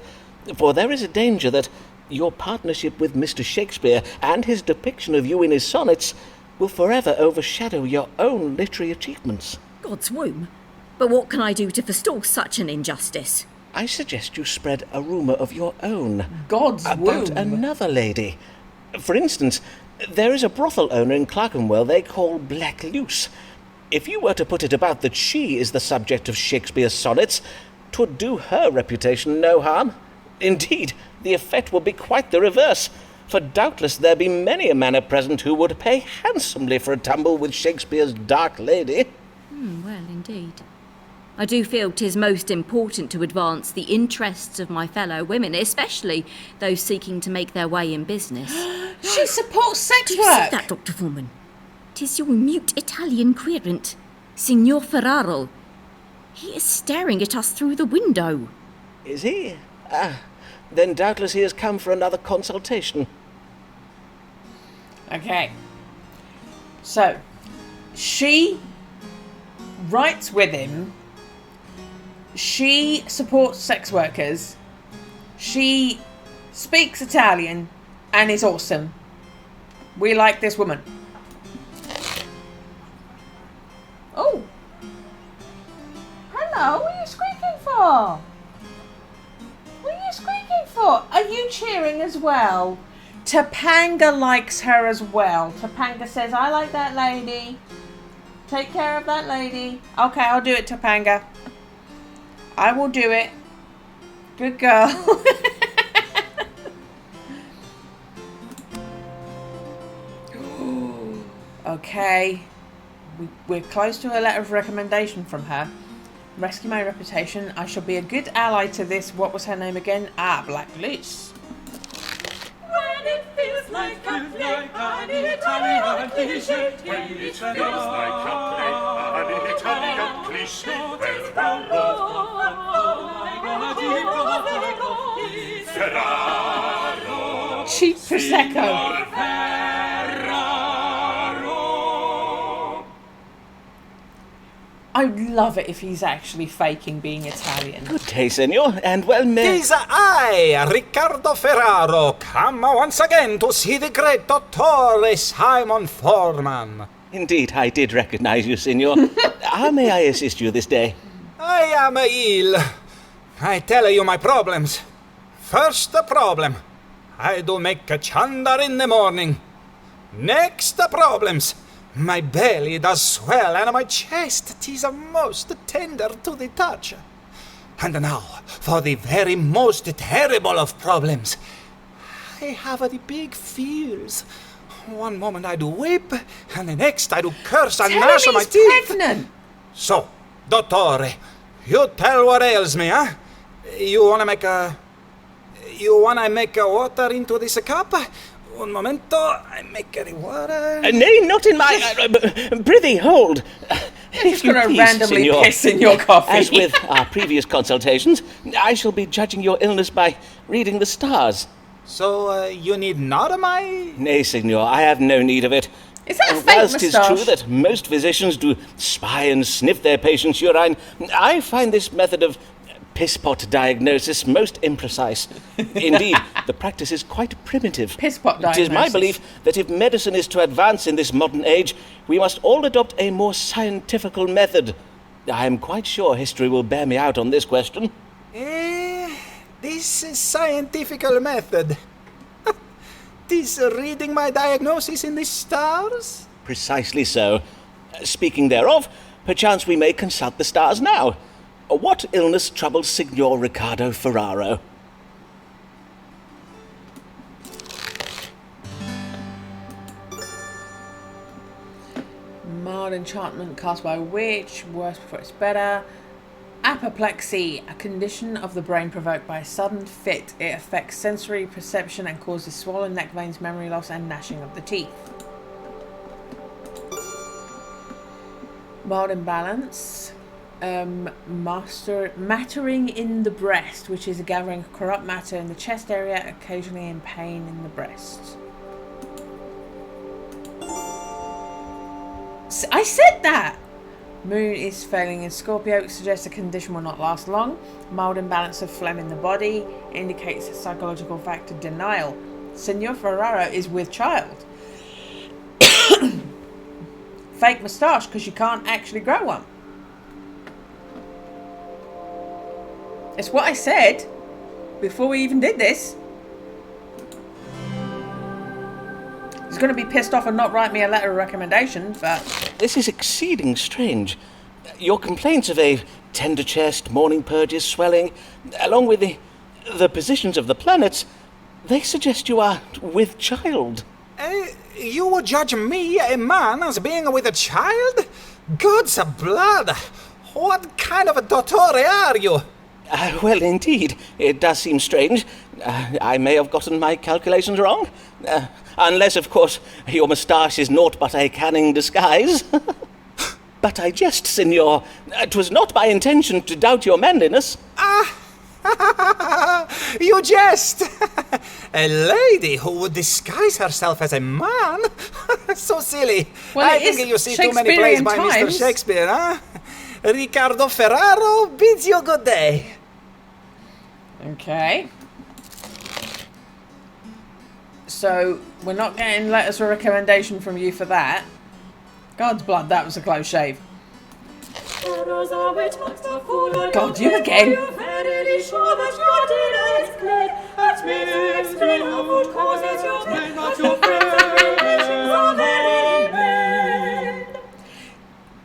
for there is a danger that your partnership with Mr. Shakespeare and his depiction of you in his sonnets will forever overshadow your own literary achievements. God's womb. But what can I do to forestall such an injustice? I suggest you spread a rumour of your own. God's womb. About another lady. For instance, there is a brothel owner in Clerkenwell they call Black Luce. If you were to put it about that she is the subject of Shakespeare's sonnets, 'twould do her reputation no harm. Indeed, the effect would be quite the reverse, for doubtless there be many a man at present who would pay handsomely for a tumble with Shakespeare's dark lady. Well, indeed. I do feel 'tis most important to advance the interests of my fellow women, especially those seeking to make their way in business. She supports sex Do you work! see that, Dr. Foreman? 'Tis your mute Italian querent, Signor Ferraro. He is staring at us through the window. Is he? Then doubtless he has come for another consultation. Okay. So, she writes with him. She supports sex workers. She speaks Italian and is awesome. We like this woman. Oh. Hello, what are you squeaking for? What are you squeaking for? Are you cheering as well? Topanga likes her as well. Topanga says, I like that lady. Take care of that lady. Okay, I'll do it, Topanga. I will do it. Good girl. Okay. We're close to a letter of recommendation from her. Rescue my reputation. I shall be a good ally to this. What was her name again? Black Luce. When it feels like a play, an Italian cliché. When it feels like a play, an Italian cliché. Ferraro. Cheap Prosecco. I'd love it if he's actually faking being Italian. Good day, senor, and well met. Tis I, Riccardo Ferraro, come once again to see the great Dottore Simon Foreman. Indeed, I did recognize you, senor. How may I assist you this day? I am ill. I tell you my problems. First problem, I do make a chandar in the morning. Next problems, My belly does swell, and my chest 'tis a most tender to the touch. And now, for the very most terrible of problems. I have the big fears. One moment I do weep, and the next I do curse and gnash my teeth. Pregnant. So, dottore, you tell what ails me, huh? You wanna make a water into this cup? Un momento, I make the water. Nay, not in my... prithee, hold. I'm just going to randomly piss in your coffee. As with our previous consultations, I shall be judging your illness by reading the stars. So, you need not of my... Nay, signor, I have no need of it. Is that a fake Whilst 'tis moustache? true that most physicians do spy and sniff their patients' urine, I find this method of piss-pot diagnosis most imprecise. Indeed, the practice is quite primitive. Piss-pot It is my diagnosis. belief that if medicine is to advance in this modern age, we must all adopt a more scientifical method. I am quite sure history will bear me out on this question. This is scientific method. This reading my diagnosis in the stars? Precisely so. Speaking thereof, perchance we may consult the stars now. What illness troubles Signor Riccardo Ferraro? Mild enchantment cast by a witch, worse before it's better. Apoplexy, a condition of the brain provoked by a sudden fit. It affects sensory perception and causes swollen neck veins, memory loss, and gnashing of the teeth. Mild imbalance, mattering in the breast, which is a gathering of corrupt matter in the chest area, occasionally in pain in the breast. I said that! Moon is failing in Scorpio, suggests a condition will not last long. Mild imbalance of phlegm in the body indicates a psychological factor denial. Senor Ferraro is with child. Fake moustache because you can't actually grow one. It's what I said before we even did this. He's going to be pissed off and not write me a letter of recommendation, but... This is exceeding strange. Your complaints of a tender chest, morning purges, swelling, along with the positions of the planets, they suggest you are with child. You would judge me, a man, as being with a child? God's blood! What kind of a dottore are you? Well, indeed, it does seem strange. I may have gotten my calculations wrong. Unless, of course, your moustache is naught but a canning disguise. But I jest, signor. 'Twas not my intention to doubt your manliness. You jest! A lady who would disguise herself as a man? So silly. Well, I think you see too many plays by Mr. Shakespeare, huh? Riccardo Ferraro bids you good day. Okay. So, we're not getting letters of recommendation from you for that. God's blood, that was a close shave. God, you again.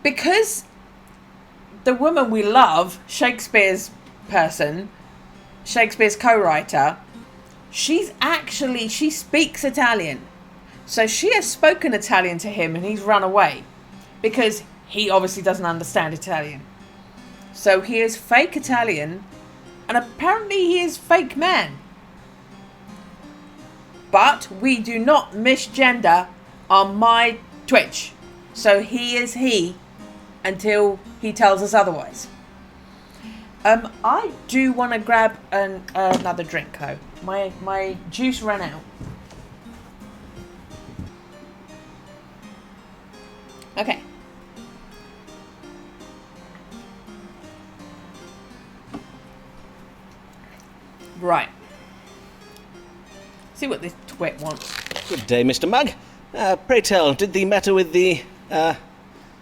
Because the woman we love, Shakespeare's person, Shakespeare's co-writer, she speaks Italian. So she has spoken Italian to him and he's run away. Because he obviously doesn't understand Italian. So he is fake Italian and apparently he is fake man. But we do not misgender on my Twitch. So he is he until he tells us otherwise. I do want to grab another drink though. My juice ran out. Okay. Right. See what this twit wants. Good day, Mr. Mugg. Pray tell, did the matter with the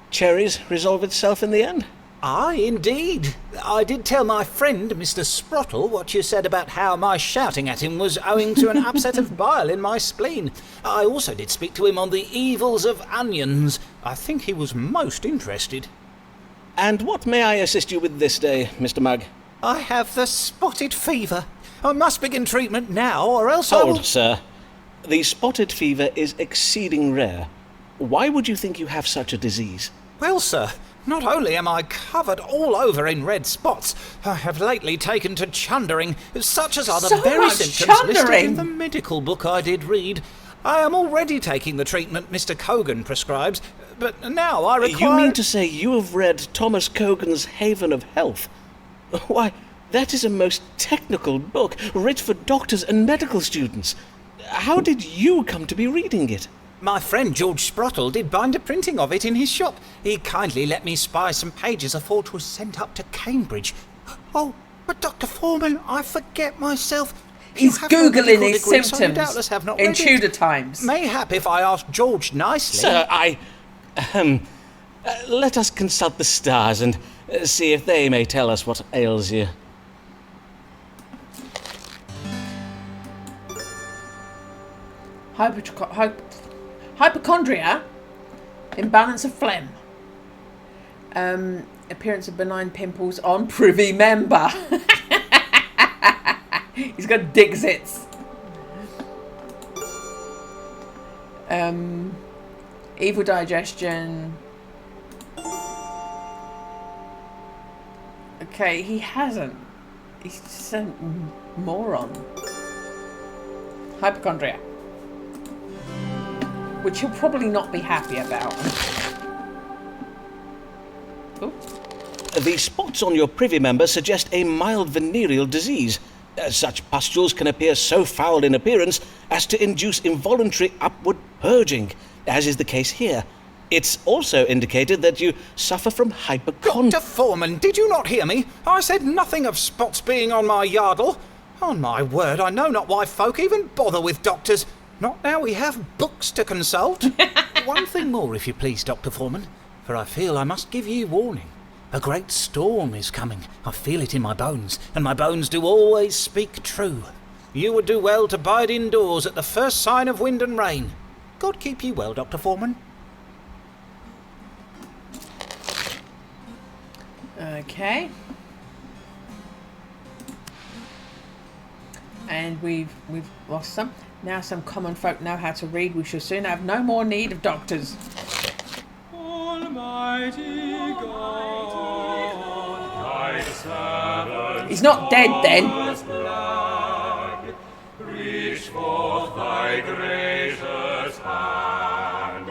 cherries resolve itself in the end? Aye, indeed. I did tell my friend, Mr. Sprottle, what you said about how my shouting at him was owing to an upset of bile in my spleen. I also did speak to him on the evils of onions. I think he was most interested. And what may I assist you with this day, Mr. Mugg? I have the spotted fever. I must begin treatment now, or else I will... Hold, sir. The spotted fever is exceeding rare. Why would you think you have such a disease? Well, sir, not only am I covered all over in red spots, I have lately taken to chundering, such as are the very symptoms listed in the medical book I did read. I am already taking the treatment Mr. Cogan prescribes, but now I require... You mean to say you have read Thomas Cogan's Haven of Health? Why, that is a most technical book, written for doctors and medical students. How did you come to be reading it? My friend George Sprottle did bind a printing of it in his shop. He kindly let me spy some pages afore 'twas sent up to Cambridge. Oh, but Dr. Foreman, I forget myself. He's Googling his symptoms so you doubtless have not in read Tudor it. times. Mayhap if I ask George nicely. Sir, let us consult the stars and see if they may tell us what ails you. Hypochondria, imbalance of phlegm, appearance of benign pimples on privy member. He's got dick zits. Evil digestion. Okay, he hasn't. He's just a moron. Hypochondria. Which he'll probably not be happy about. Ooh. The spots on your privy member suggest a mild venereal disease. Such pustules can appear so foul in appearance as to induce involuntary upward purging, as is the case here. It's also indicated that you suffer from hypochondria. Dr. Foreman, did you not hear me? I said nothing of spots being on my yardle. On my word, I know not why folk even bother with doctors. Not now we have books to consult. One thing more, if you please, Dr. Foreman, for I feel I must give you warning. A great storm is coming. I feel it in my bones, and my bones do always speak true. You would do well to bide indoors at the first sign of wind and rain. God keep you well, Dr. Foreman. Okay. And we've lost some. Now some common folk know how to read. We shall soon have no more need of doctors. Almighty God, thy servant He's not dead then. blood, reach forth thy gracious hand,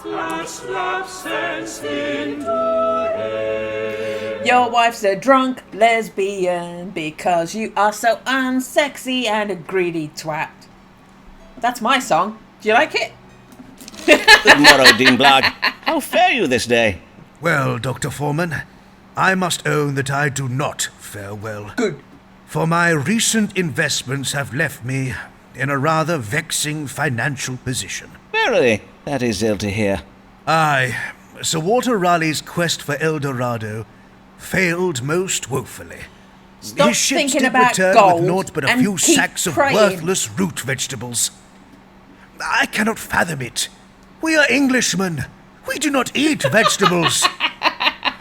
and slap sense into him. Your wife's a drunk lesbian because you are so unsexy and a greedy twat. That's my song. Do you like it? Good morrow, Dean Blogg. How fare you this day? Well, Dr. Foreman, I must own that I do not fare well. Good. For my recent investments have left me in a rather vexing financial position. Verily, that is ill to hear. Aye, Sir Walter Raleigh's quest for El Dorado failed most woefully. Stop His ships thinking did about return gold with naught but a and few keep sacks of praying. worthless root vegetables. I cannot fathom it. We are Englishmen. We do not eat vegetables.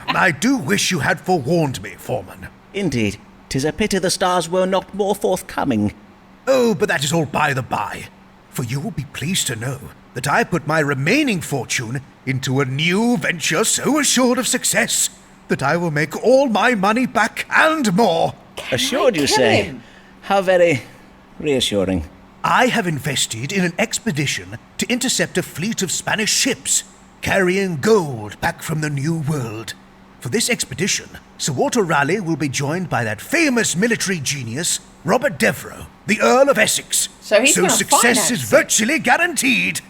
I do wish you had forewarned me, Foreman. Indeed, 'tis a pity the stars were not more forthcoming. Oh, but that is all by the by. For you will be pleased to know that I put my remaining fortune into a new venture so assured of success that I will make all my money back and more. Assured, you say? How very reassuring. I have invested in an expedition to intercept a fleet of Spanish ships carrying gold back from the New World. For this expedition, Sir Walter Raleigh will be joined by that famous military genius, Robert Devereux, the Earl of Essex. So he's gonna success finance is it. virtually guaranteed.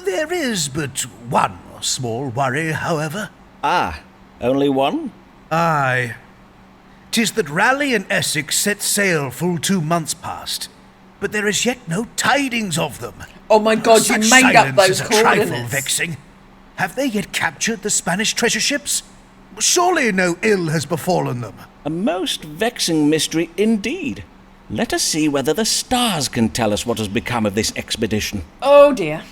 There is but one small worry, however. Ah, only one? Aye. 'Tis that Raleigh and Essex set sail full 2 months past, but there is yet no tidings of them. Oh my God, you Such made up silence those is a trifle coordinates. vexing. Have they yet captured the Spanish treasure ships? Surely no ill has befallen them. A most vexing mystery indeed. Let us see whether the stars can tell us what has become of this expedition. Oh dear.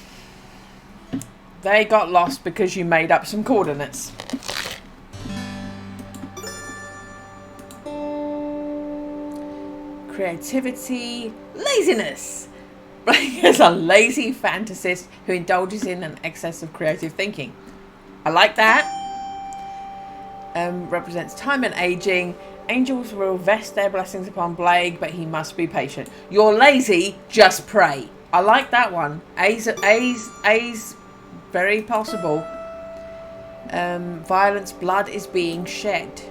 They got lost because you made up some coordinates. Creativity, laziness. Is a lazy fantasist who indulges in an excess of creative thinking. I like that. Represents time and aging. Angels will vest their blessings upon Blake, but he must be patient. You're lazy, just pray. I like that one. A's very possible. Violence, blood is being shed.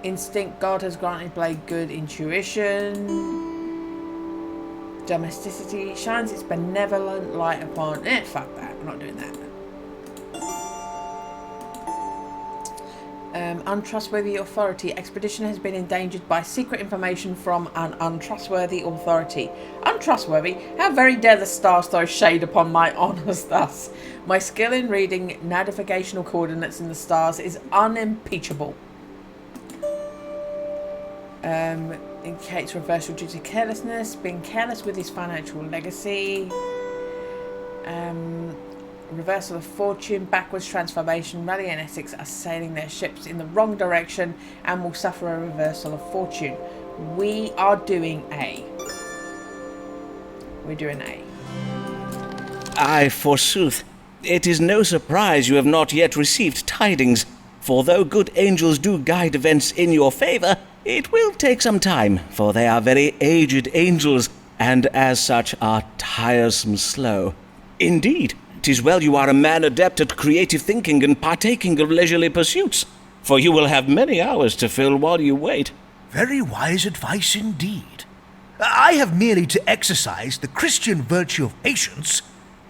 Instinct, God has granted Blake good intuition. Domesticity, shines its benevolent light upon... fuck that, I'm not doing that. Untrustworthy authority. Expedition has been endangered by secret information from an untrustworthy authority. Untrustworthy? How very dare the stars throw shade upon my honours thus? My skill in reading navigational coordinates in the stars is unimpeachable. Indicates reversal due to carelessness. Being careless with his financial legacy. Reversal of fortune, backwards transformation. Raleigh and Essex are sailing their ships in the wrong direction and will suffer a reversal of fortune. We are doing A. We're doing A. Aye, forsooth. It is no surprise you have not yet received tidings, for though good angels do guide events in your favour, it will take some time, for they are very aged angels, and as such are tiresome slow. Indeed, 'tis well you are a man adept at creative thinking and partaking of leisurely pursuits, for you will have many hours to fill while you wait. Very wise advice indeed. I have merely to exercise the Christian virtue of patience,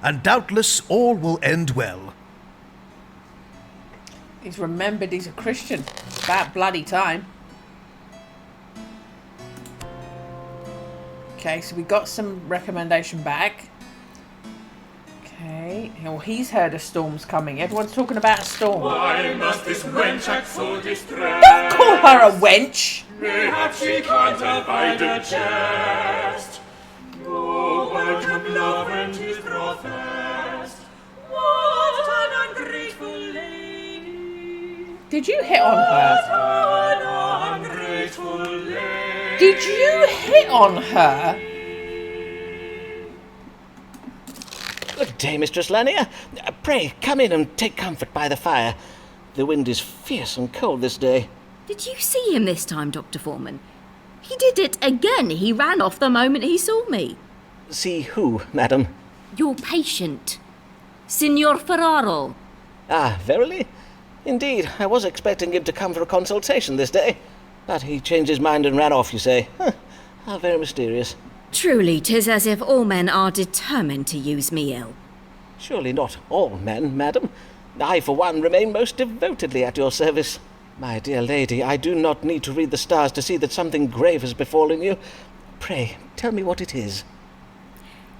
and doubtless all will end well. He's remembered he's a Christian. That bloody time. Okay, so we got some recommendation back. Okay, well, he's heard a storm's coming. Everyone's talking about a storm. Why must this wench act so distressed? Don't call her a wench! Mayhap she can't abide a jest. No welcome love and his professed. What an ungrateful lady. Did you hit on her? What an ungrateful lady. Did you hit on her? Good day, Mistress Lanier. Pray, come in and take comfort by the fire. The wind is fierce and cold this day. Did you see him this time, Dr. Foreman? He did it again. He ran off the moment he saw me. See who, madam? Your patient, Signor Ferraro. Ah, verily? Indeed, I was expecting him to come for a consultation this day. But he changed his mind and ran off, you say. How very mysterious. Truly, 'tis as if all men are determined to use me ill. Surely not all men, madam. I, for one, remain most devotedly at your service. My dear lady, I do not need to read the stars to see that something grave has befallen you. Pray, tell me what it is.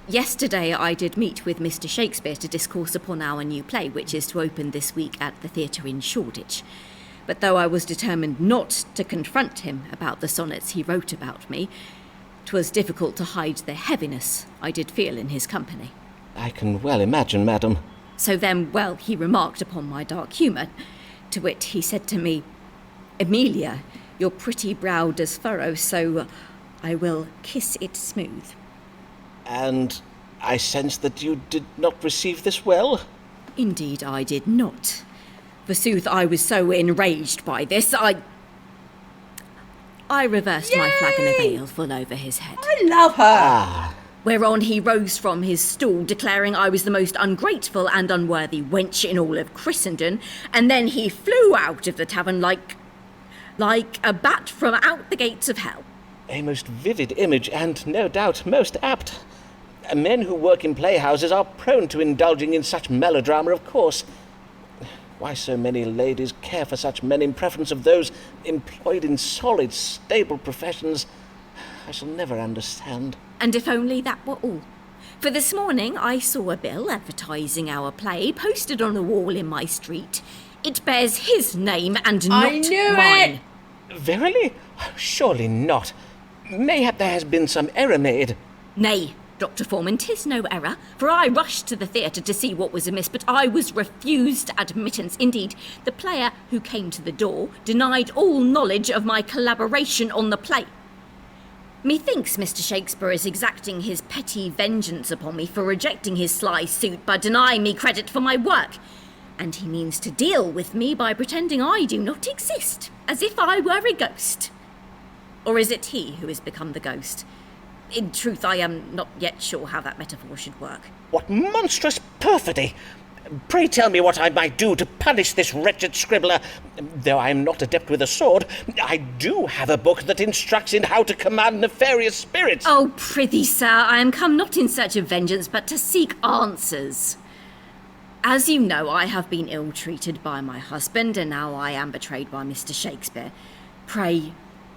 Yesterday I did meet with Mr. Shakespeare to discourse upon our new play, which is to open this week at the theatre in Shoreditch. But though I was determined not to confront him about the sonnets he wrote about me, 'twas difficult to hide the heaviness I did feel in his company. I can well imagine, madam. So then, well, he remarked upon my dark humour, to wit, he said to me, Emilia, your pretty brow does furrow, so I will kiss it smooth. And I sense that you did not receive this well? Indeed I did not. Forsooth, I was so enraged by this, I reversed my flagon of ale full over his head. I love her! Whereon he rose from his stool, declaring I was the most ungrateful and unworthy wench in all of Christendom, and then he flew out of the tavern like a bat from out the gates of hell. A most vivid image, and no doubt most apt. Men who work in playhouses are prone to indulging in such melodrama, of course. Why so many ladies care for such men in preference of those employed in solid, stable professions, I shall never understand. And if only that were all. For this morning I saw a bill advertising our play posted on a wall in my street. It bears his name and not mine. Verily? Surely not. Mayhap there has been some error made. Nay, Dr. Foreman, 'tis no error, for I rushed to the theatre to see what was amiss, but I was refused admittance. Indeed, the player who came to the door denied all knowledge of my collaboration on the play. Methinks Mr. Shakespeare is exacting his petty vengeance upon me for rejecting his sly suit by denying me credit for my work, and he means to deal with me by pretending I do not exist, as if I were a ghost. Or is it he who has become the ghost? In truth, I am not yet sure how that metaphor should work. What monstrous perfidy! Pray tell me what I might do to punish this wretched scribbler. Though I am not adept with a sword, I do have a book that instructs in how to command nefarious spirits. Oh, prithee, sir, I am come not in search of vengeance, but to seek answers. As you know, I have been ill-treated by my husband, and now I am betrayed by Mr. Shakespeare. Pray,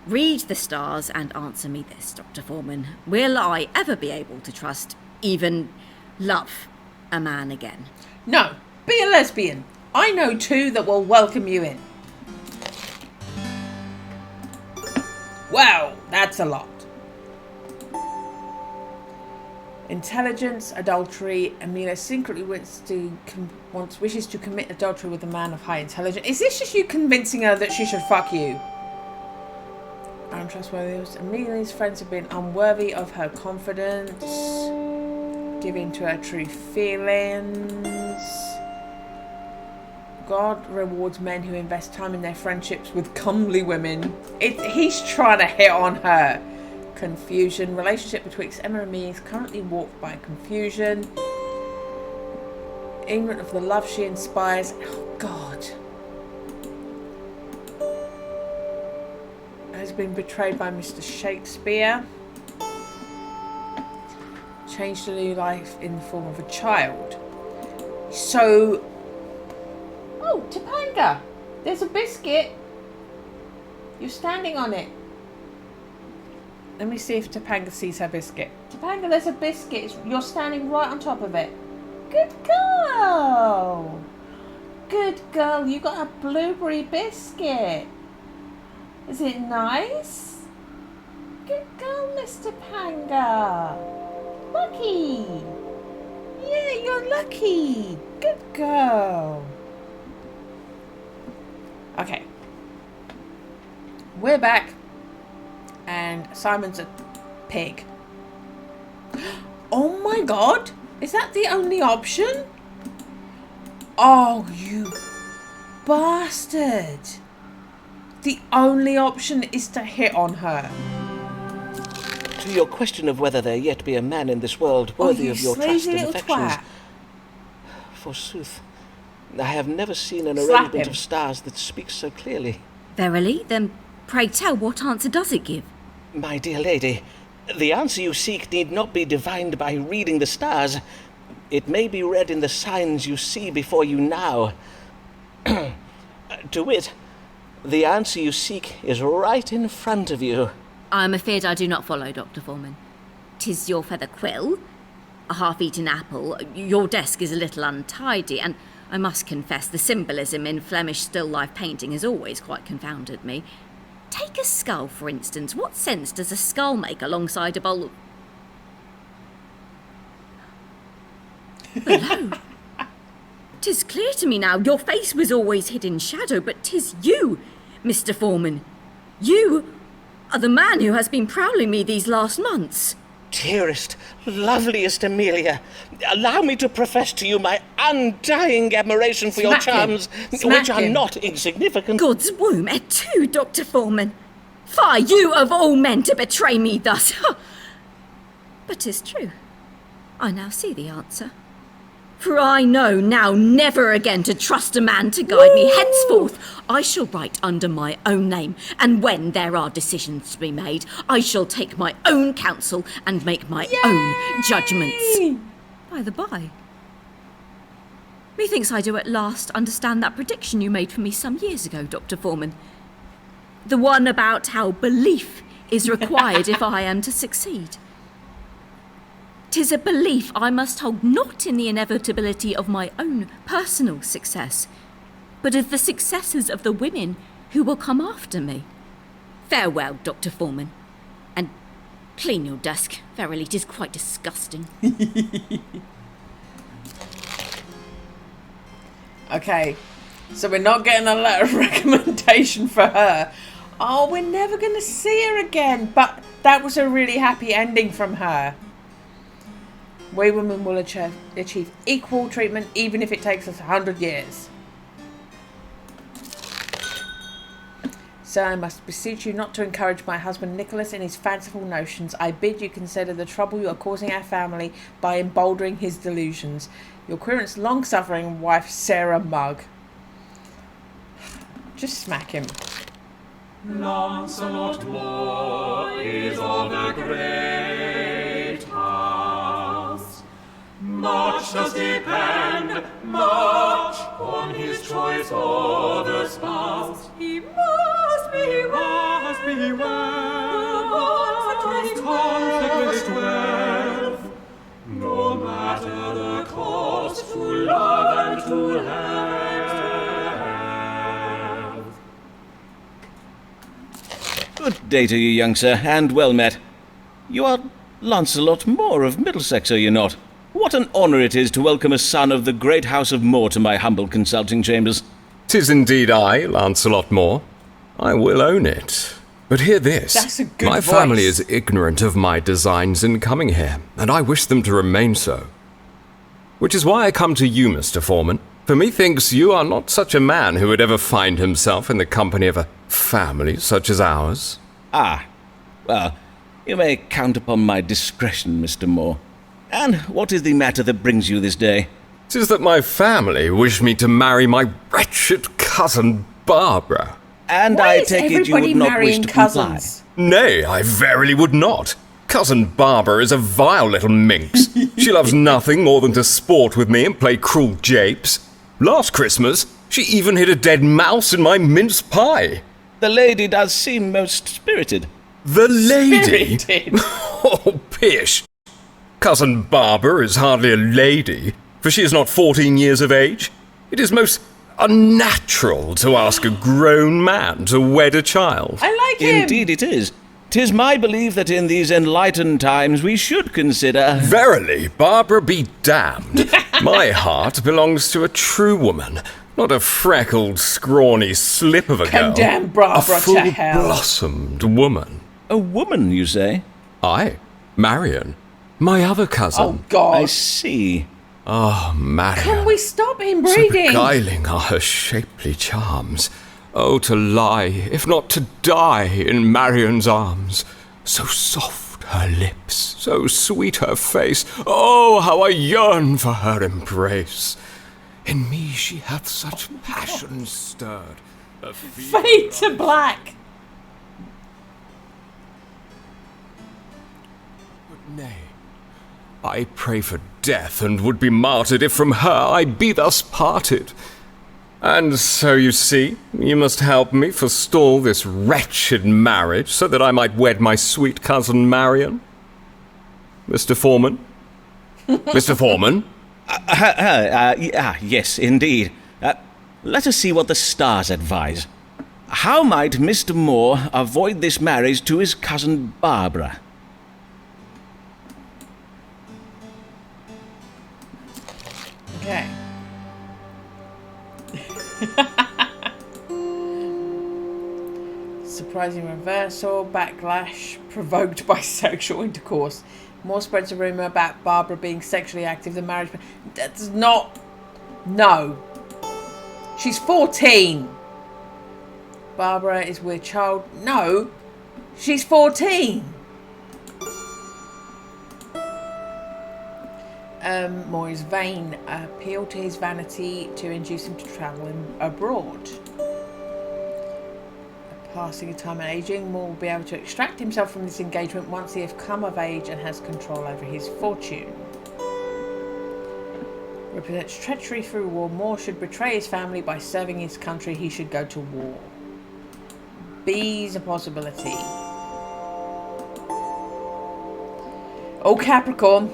read the stars and answer me this, Dr. Foreman. Will I ever be able to trust, even love, a man again? No, be a lesbian. I know two that will welcome you in. Wow, that's a lot. Intelligence, adultery. Amelia secretly wishes to commit adultery with a man of high intelligence. Is this just you convincing her that she should fuck you? Untrustworthy. Amelia's friends have been unworthy of her confidence. Giving to her true feelings. God rewards men who invest time in their friendships with comely women. He's trying to hit on her. Confusion. Relationship betwixt Emma and me is currently warped by confusion. Ignorant of the love she inspires. Oh, God. Has been betrayed by Mr. Shakespeare. Changed to new life in the form of a child. So... Oh, Topanga! There's a biscuit. You're standing on it. Let me see if Topanga sees her biscuit. Topanga, there's a biscuit. You're standing right on top of it. Good girl. Good girl. You got a blueberry biscuit. Is it nice? Good girl, Miss Topanga. Lucky. Yeah, you're lucky. Good girl. Okay. We're back. And Simon's a pig. Oh my God! Is that the only option? Oh, you bastard! The only option is to hit on her. To your question of whether there yet be a man in this world worthy of your trust and affections, forsooth, I have never seen an arrangement of stars that speaks so clearly. Verily? Then pray tell, what answer does it give? My dear lady, the answer you seek need not be divined by reading the stars. It may be read in the signs you see before you now. To wit, the answer you seek is right in front of you. I am afeard I do not follow, Dr. Foreman. 'Tis your feather quill, a half-eaten apple, your desk is a little untidy, and I must confess the symbolism in Flemish still-life painting has always quite confounded me. Take a skull, for instance. What sense does a skull make alongside a bowl of... Hello. 'Tis clear to me now. Your face was always hid in shadow, but 'tis you, Mr. Foreman. You are the man who has been prowling me these last months. Dearest, loveliest Amelia, allow me to profess to you my undying admiration for your charms, which are not insignificant. God's womb, et tu, Dr. Foreman. Fie, you of all men to betray me thus. But 'tis true. I now see the answer. For I know now never again to trust a man to guide me. Henceforth, I shall write under my own name, and when there are decisions to be made, I shall take my own counsel and make my own judgments. By the by, methinks I do at last understand that prediction you made for me some years ago, Dr. Foreman. The one about how belief is required if I am to succeed. 'Tis a belief I must hold not in the inevitability of my own personal success, but of the successes of the women who will come after me. Farewell, Dr. Foreman, and clean your desk. Verily, 'tis quite disgusting. Okay, so we're not getting a letter of recommendation for her. Oh, we're never going to see her again. But that was a really happy ending from her. We women will achieve equal treatment even if it takes us 100 years. So I must beseech you not to encourage my husband Nicholas in his fanciful notions. I bid you consider the trouble you are causing our family by emboldening his delusions. Your querent's long-suffering wife, Sarah Mugg. Just smack him. Lancelot Moore is of a great house. Much does depend, much, on his choice of a spouse. He must be well, conflict with wealth, no matter the cost to love and to health. Good day to you, young sir, and well met. You are Lancelot Moore of Middlesex, are you not? What an honour it is to welcome a son of the great house of Moore to my humble consulting chambers. 'Tis indeed I, Lancelot Moore. I will own it. But hear this. That's a good My voice. family is ignorant of my designs in coming here, and I wish them to remain so. Which is why I come to you, Mr. Foreman. For methinks you are not such a man who would ever find himself in the company of a family such as ours. Ah, well, you may count upon my discretion, Mr. Moore. And what is the matter that brings you this day? 'Tis that my family wish me to marry my wretched cousin Barbara. And Why I is take it you everybody would not wish marrying to comply. cousins? Nay, I verily would not. Cousin Barbara is a vile little minx. She loves nothing more than to sport with me and play cruel japes. Last Christmas, she even hid a dead mouse in my mince pie. The lady does seem most spirited. The lady? Spirited. Oh, pish. Cousin Barbara is hardly a lady, for she is not 14 years of age. It is most unnatural to ask a grown man to wed a child. I like him. Indeed it is. 'Tis my belief that in these enlightened times we should consider... Verily, Barbara be damned. My heart belongs to a true woman, not a freckled, scrawny slip of a girl. Condemn Barbara a to hell. full-blossomed woman. A woman, you say? Aye, Marion, my other cousin. Oh, God. I see. Oh, Marion. Can we stop him So breathing? beguiling are her shapely charms. Oh, to lie, if not to die, in Marion's arms. So soft her lips, so sweet her face. Oh, how I yearn for her embrace. In me she hath such passion stirred. Fade to black. But nay, I pray for death and would be martyred if from her I be thus parted. And so you see, you must help me forestall this wretched marriage so that I might wed my sweet cousin Marion. Mr. Foreman? Mr. Foreman? Yes, indeed. Let us see what the stars advise. How might Mr. Moore avoid this marriage to his cousin Barbara? Okay. Surprising reversal, backlash provoked by sexual intercourse. More spreads a rumour about Barbara being sexually active than marriage. That's not... No. She's 14. Barbara is with child. No. She's 14. Moore is vain. Appeal to his vanity to induce him to travel abroad. Passing of time and aging, Moore will be able to extract himself from this engagement once he has come of age and has control over his fortune. Represents treachery through war. Moore should betray his family by serving his country. He should go to war. B's a possibility. Oh, Capricorn.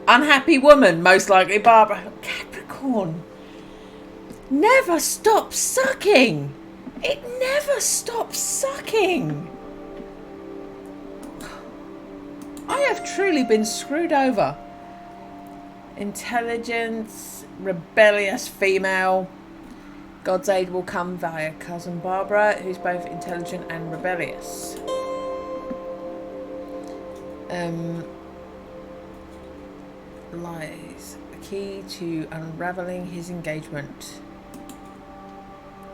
Unhappy woman, most likely, Barbara. Capricorn. Never stops sucking. It never stops sucking. I have truly been screwed over. Intelligence, rebellious female. God's aid will come via cousin Barbara, who's both intelligent and rebellious. Lies. A key to unravelling his engagement.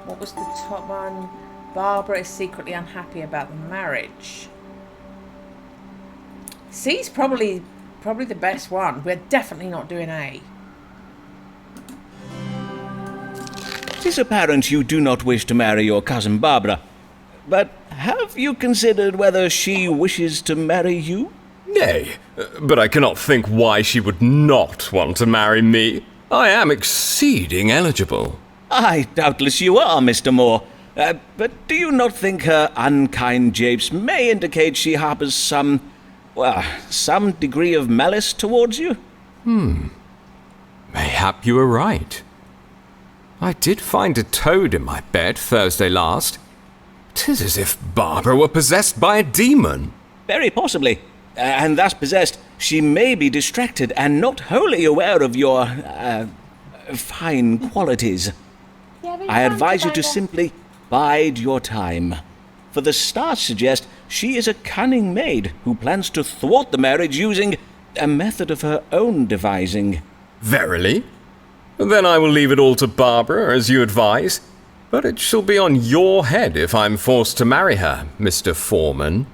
What was the top one? Barbara is secretly unhappy about the marriage. C's probably the best one. We're definitely not doing A. 'Tis apparent you do not wish to marry your cousin Barbara. But have you considered whether she wishes to marry you? Nay, but I cannot think why she would not want to marry me. I am exceeding eligible. Aye, doubtless you are, Mr. Moore. But do you not think her unkind japes may indicate she harbours some degree of malice towards you? Mayhap you are right. I did find a toad in my bed Thursday last. 'Tis as if Barbara were possessed by a demon. Very possibly. And thus possessed, she may be distracted and not wholly aware of your, fine qualities. I advise you to simply bide your time. For the stars suggest she is a cunning maid who plans to thwart the marriage using a method of her own devising. Verily? Then I will leave it all to Barbara, as you advise. But it shall be on your head if I'm forced to marry her, Mr. Foreman.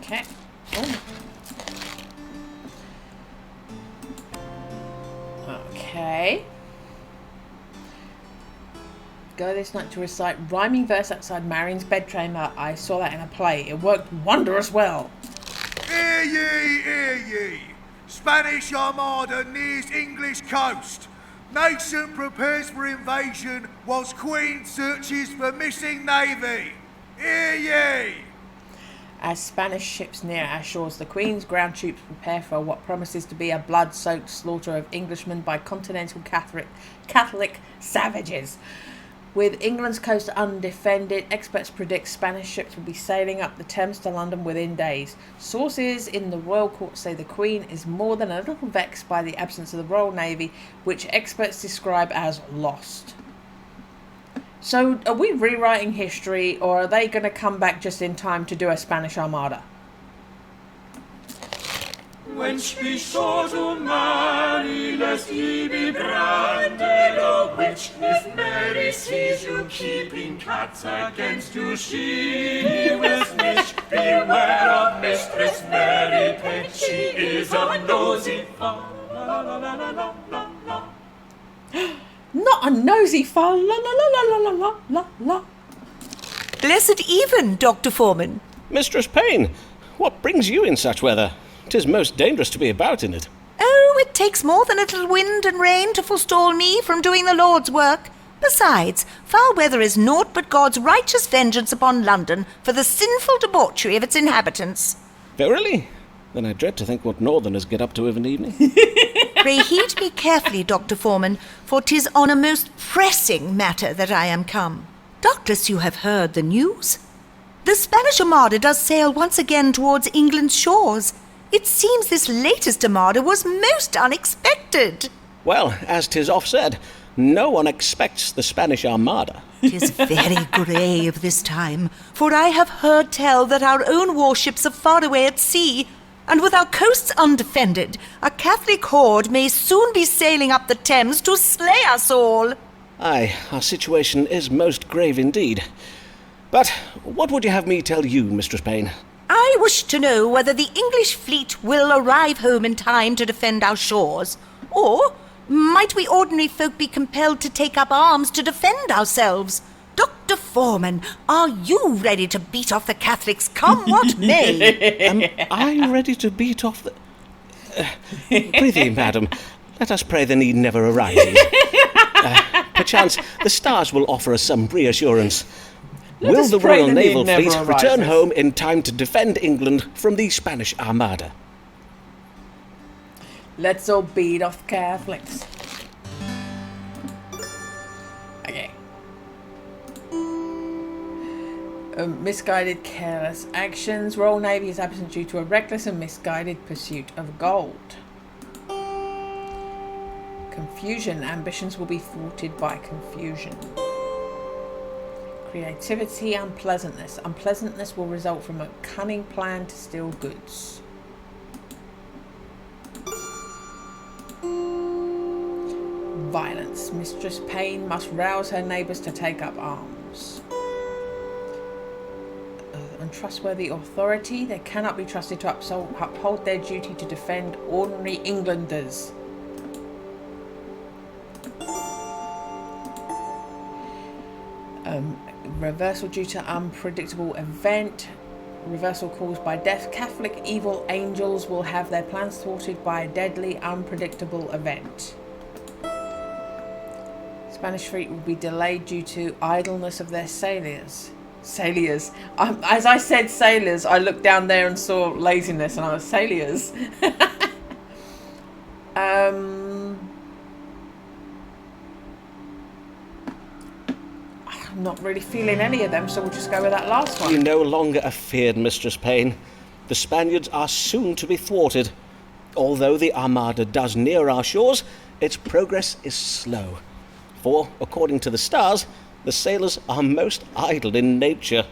Okay. Oh. Okay. Go this night to recite rhyming verse outside Marion's bedchamber. I saw that in a play. It worked wondrous well. Hear ye, hear ye. Spanish Armada nears English coast. Nation prepares for invasion whilst Queen searches for missing navy. Hear ye. As Spanish ships near our shores, the Queen's ground troops prepare for what promises to be a blood-soaked slaughter of Englishmen by continental Catholic savages. With England's coast undefended, experts predict Spanish ships will be sailing up the Thames to London within days. Sources in the royal court say the Queen is more than a little vexed by the absence of the Royal Navy, which experts describe as lost. So, are we rewriting history, or are they going to come back just in time to do a Spanish Armada? Wench, be sure to marry, lest ye be branded a witch. If Mary sees you keeping cats against you, she will snitch. Beware of Mistress Mary Pet, she is a nosy fowl. Not a nosy fowl. La la la la la la la la. Blessed even, Dr. Foreman. Mistress Payne, what brings you in such weather? 'Tis most dangerous to be about in it. Oh, it takes more than a little wind and rain to forestall me from doing the Lord's work. Besides, foul weather is naught but God's righteous vengeance upon London for the sinful debauchery of its inhabitants. Verily? Then I dread to think what northerners get up to of an evening. Pray heed me carefully, Dr. Foreman, for 'tis on a most pressing matter that I am come. Doubtless you have heard the news. The Spanish Armada does sail once again towards England's shores. It seems this latest Armada was most unexpected. Well, as 'tis oft said, no one expects the Spanish Armada. 'Tis very grave this time, for I have heard tell that our own warships are far away at sea, and with our coasts undefended, a Catholic horde may soon be sailing up the Thames to slay us all. Aye, our situation is most grave indeed. But what would you have me tell you, Mistress Payne? I wish to know whether the English fleet will arrive home in time to defend our shores, or might we ordinary folk be compelled to take up arms to defend ourselves? Dr. Foreman, are you ready to beat off the Catholics, come what may? Am I ready to beat off the... Prithee, madam, let us pray the need never arises. Perchance the stars will offer us some reassurance. Will the Royal Naval Fleet return home in time to defend England from the Spanish Armada? Let's all beat off Catholics. Okay. Misguided, careless actions. Royal Navy is absent due to a reckless and misguided pursuit of gold. Confusion. Ambitions will be thwarted by confusion. Creativity, unpleasantness. Unpleasantness will result from a cunning plan to steal goods. Violence. Mistress Payne must rouse her neighbours to take up arms. Untrustworthy authority. They cannot be trusted to uphold their duty to defend ordinary Englanders. Reversal due to unpredictable event. Reversal caused by death. Catholic evil angels will have their plans thwarted by a deadly unpredictable event. Spanish fleet will be delayed due to idleness of their sailors. As I said sailors, I looked down there and saw laziness, and I was sailors. I'm not really feeling any of them, so we'll just go with that last one. You no longer are feared, Mistress Payne. The Spaniards are soon to be thwarted. Although the Armada does near our shores, its progress is slow. For, according to the stars, the sailors are most idle in nature.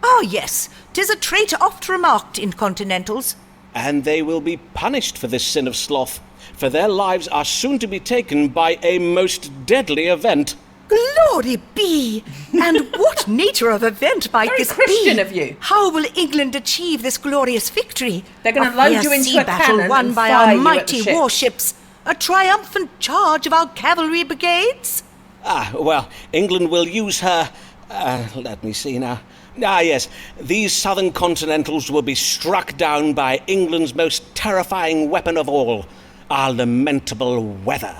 Ah, yes, 'tis a trait oft remarked in continentals. And they will be punished for this sin of sloth, for their lives are soon to be taken by a most deadly event. Glory be! And what nature of event might Very this Christian be? of you. How will England achieve this glorious victory? They're going to load you into sea a battle cannon won and by fire our you at the mighty ship. warships? A triumphant charge of our cavalry brigades? Ah, well, England will use her... let me see now. Ah, yes, these southern continentals will be struck down by England's most terrifying weapon of all, our lamentable weather.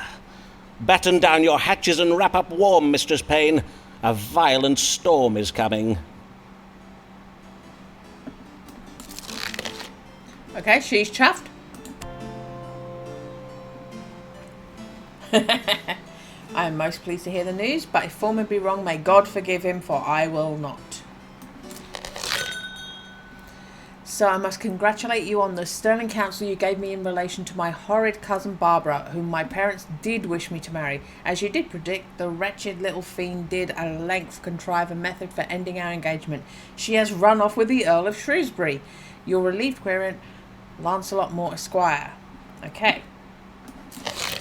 Batten down your hatches and wrap up warm, Mistress Payne. A violent storm is coming. Okay, she's chuffed. I am most pleased to hear the news, but if Foreman be wrong, may God forgive him, for I will not. So I must congratulate you on the sterling counsel you gave me in relation to my horrid cousin Barbara, whom my parents did wish me to marry. As you did predict, the wretched little fiend did at length contrive a method for ending our engagement. She has run off with the Earl of Shrewsbury. Your relieved querent, Lancelot Moore Esquire. Okay.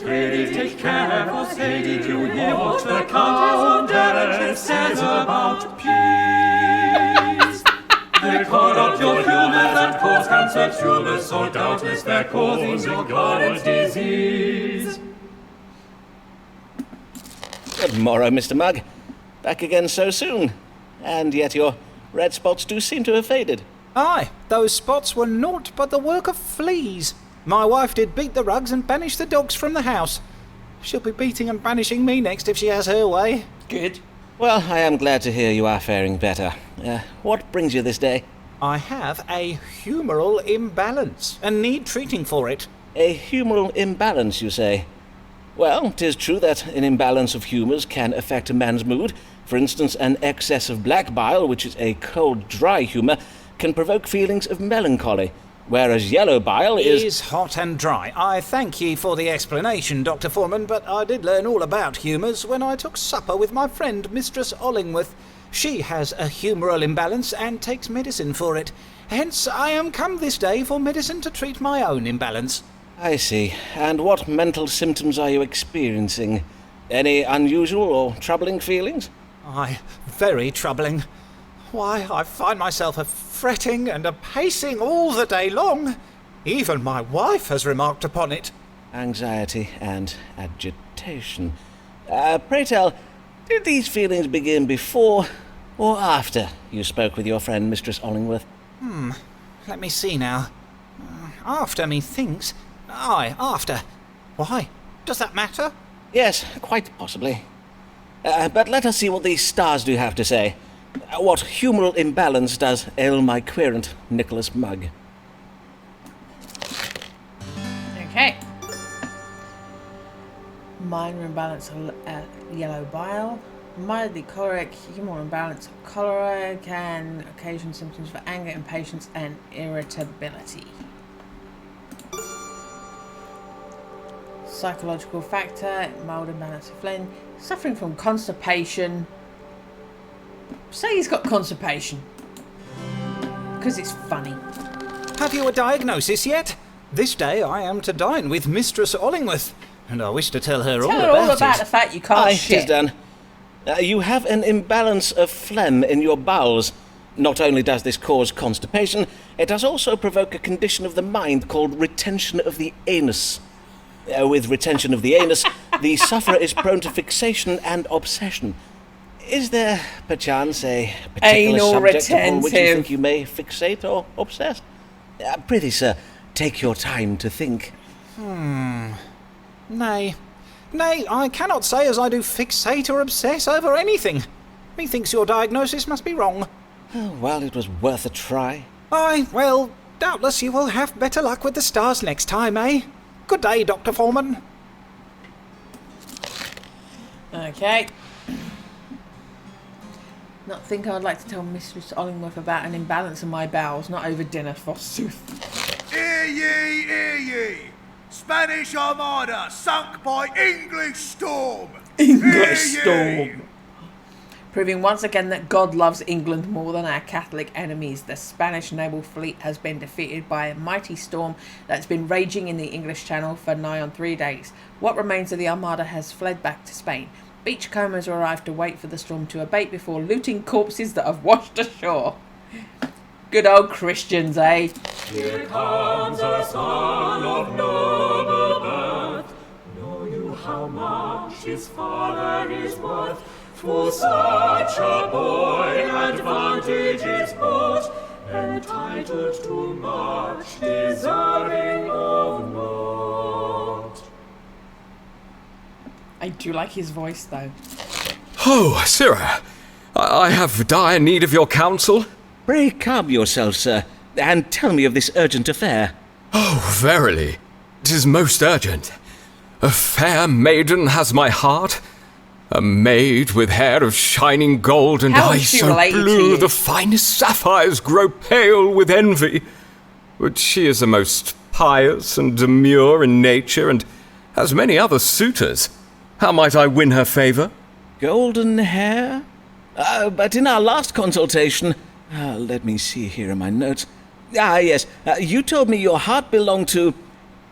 Pray take care, for say did you hear what the Countess says about peace? They corrupt your humours and cause cancer tumors, so doubtless they're causing your current disease. Good morrow, Mr. Mugg. Back again so soon. And yet your red spots do seem to have faded. Aye, those spots were naught but the work of fleas. My wife did beat the rugs and banish the dogs from the house. She'll be beating and banishing me next if she has her way. Good. Well, I am glad to hear you are faring better. What brings you this day? I have a humoral imbalance and need treating for it. A humoral imbalance, you say? Well, 'tis true that an imbalance of humours can affect a man's mood. For instance, an excess of black bile, which is a cold, dry humour, can provoke feelings of melancholy, whereas yellow bile is hot and dry. I thank ye for the explanation, Dr. Foreman, but I did learn all about humours when I took supper with my friend, Mistress Ollingworth. She has a humoral imbalance and takes medicine for it. Hence, I am come this day for medicine to treat my own imbalance. I see. And what mental symptoms are you experiencing? Any unusual or troubling feelings? Aye, very troubling. Why, I find myself a fretting and a pacing all the day long. Even my wife has remarked upon it. Anxiety and agitation. Pray tell, did these feelings begin before or after you spoke with your friend, Mistress Ollingworth? Let me see now. After, methinks. Aye, after. Why? Does that matter? Yes, quite possibly. But let us see what these stars do have to say. What humoral imbalance does ail my querent, Nicholas Mugg? Okay. Minor imbalance of yellow bile. Mildly choleric, humoral imbalance of cholera can occasion symptoms for anger, impatience, and irritability. Psychological factor, mild imbalance of phlegm. Suffering from constipation. Say he's got constipation. Because it's funny. Have you a diagnosis yet? This day I am to dine with Mistress Ollingworth, and I wish to tell her all about it. The fact you can't shit. It is done. You have an imbalance of phlegm in your bowels. Not only does this cause constipation, it does also provoke a condition of the mind called retention of the anus. With retention of the anus, the sufferer is prone to fixation and obsession. Is there, perchance, a particular subject upon which you think you may fixate or obsess? Prithee, sir, take your time to think. Nay, I cannot say as I do fixate or obsess over anything. Methinks your diagnosis must be wrong. Oh, well, it was worth a try. Aye, well, doubtless you will have better luck with the stars next time, eh? Good day, Dr. Foreman. Okay. Not think I'd like to tell Mistress Ollingworth about an imbalance in my bowels, not over dinner, forsooth. Hear ye, hear ye! Spanish Armada sunk by English storm! English storm! Proving once again that God loves England more than our Catholic enemies, the Spanish naval fleet has been defeated by a mighty storm that's been raging in the English Channel for nigh on 3 days. What remains of the Armada has fled back to Spain. Beachcombers arrived to wait for the storm to abate before looting corpses that have washed ashore. Good old Christians, eh? Here comes a son of noble birth. Know you how much his father is worth? For such a boy advantage is bought, entitled to much, deserving of naught. I do like his voice, though. Oh, sirrah, I have dire need of your counsel. Pray calm yourself, sir, and tell me of this urgent affair. Oh, verily, 'tis most urgent. A fair maiden has my heart, a maid with hair of shining gold and eyes so blue the finest sapphires grow pale with envy. But she is a most pious and demure in nature, and has many other suitors. How might I win her favour? Golden hair? But in our last consultation... let me see here in my notes. Yes, you told me your heart belonged to...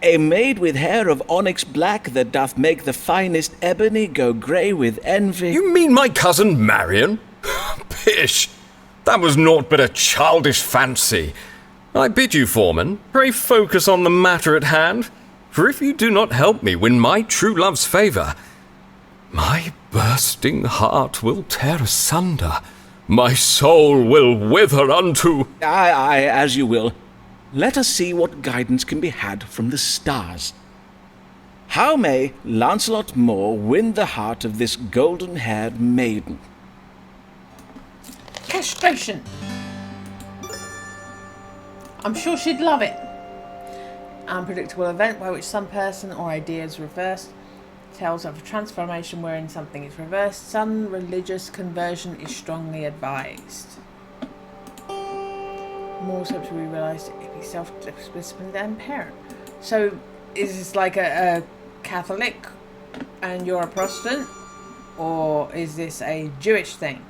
a maid with hair of onyx black that doth make the finest ebony go grey with envy. You mean my cousin Marion? Pish! That was naught but a childish fancy. I bid you, Foreman, pray focus on the matter at hand, for if you do not help me win my true love's favour, my bursting heart will tear asunder, my soul will wither unto... Aye, as you will. Let us see what guidance can be had from the stars. How may Lancelot Moore win the heart of this golden-haired maiden? Castration. I'm sure she'd love it. Unpredictable event by which some person or idea is reversed. Tells of a transformation wherein something is reversed. Some religious conversion is strongly advised. More so to be realised it be self-disciplined and parent. So, is this like a Catholic and you're a Protestant? Or is this a Jewish thing?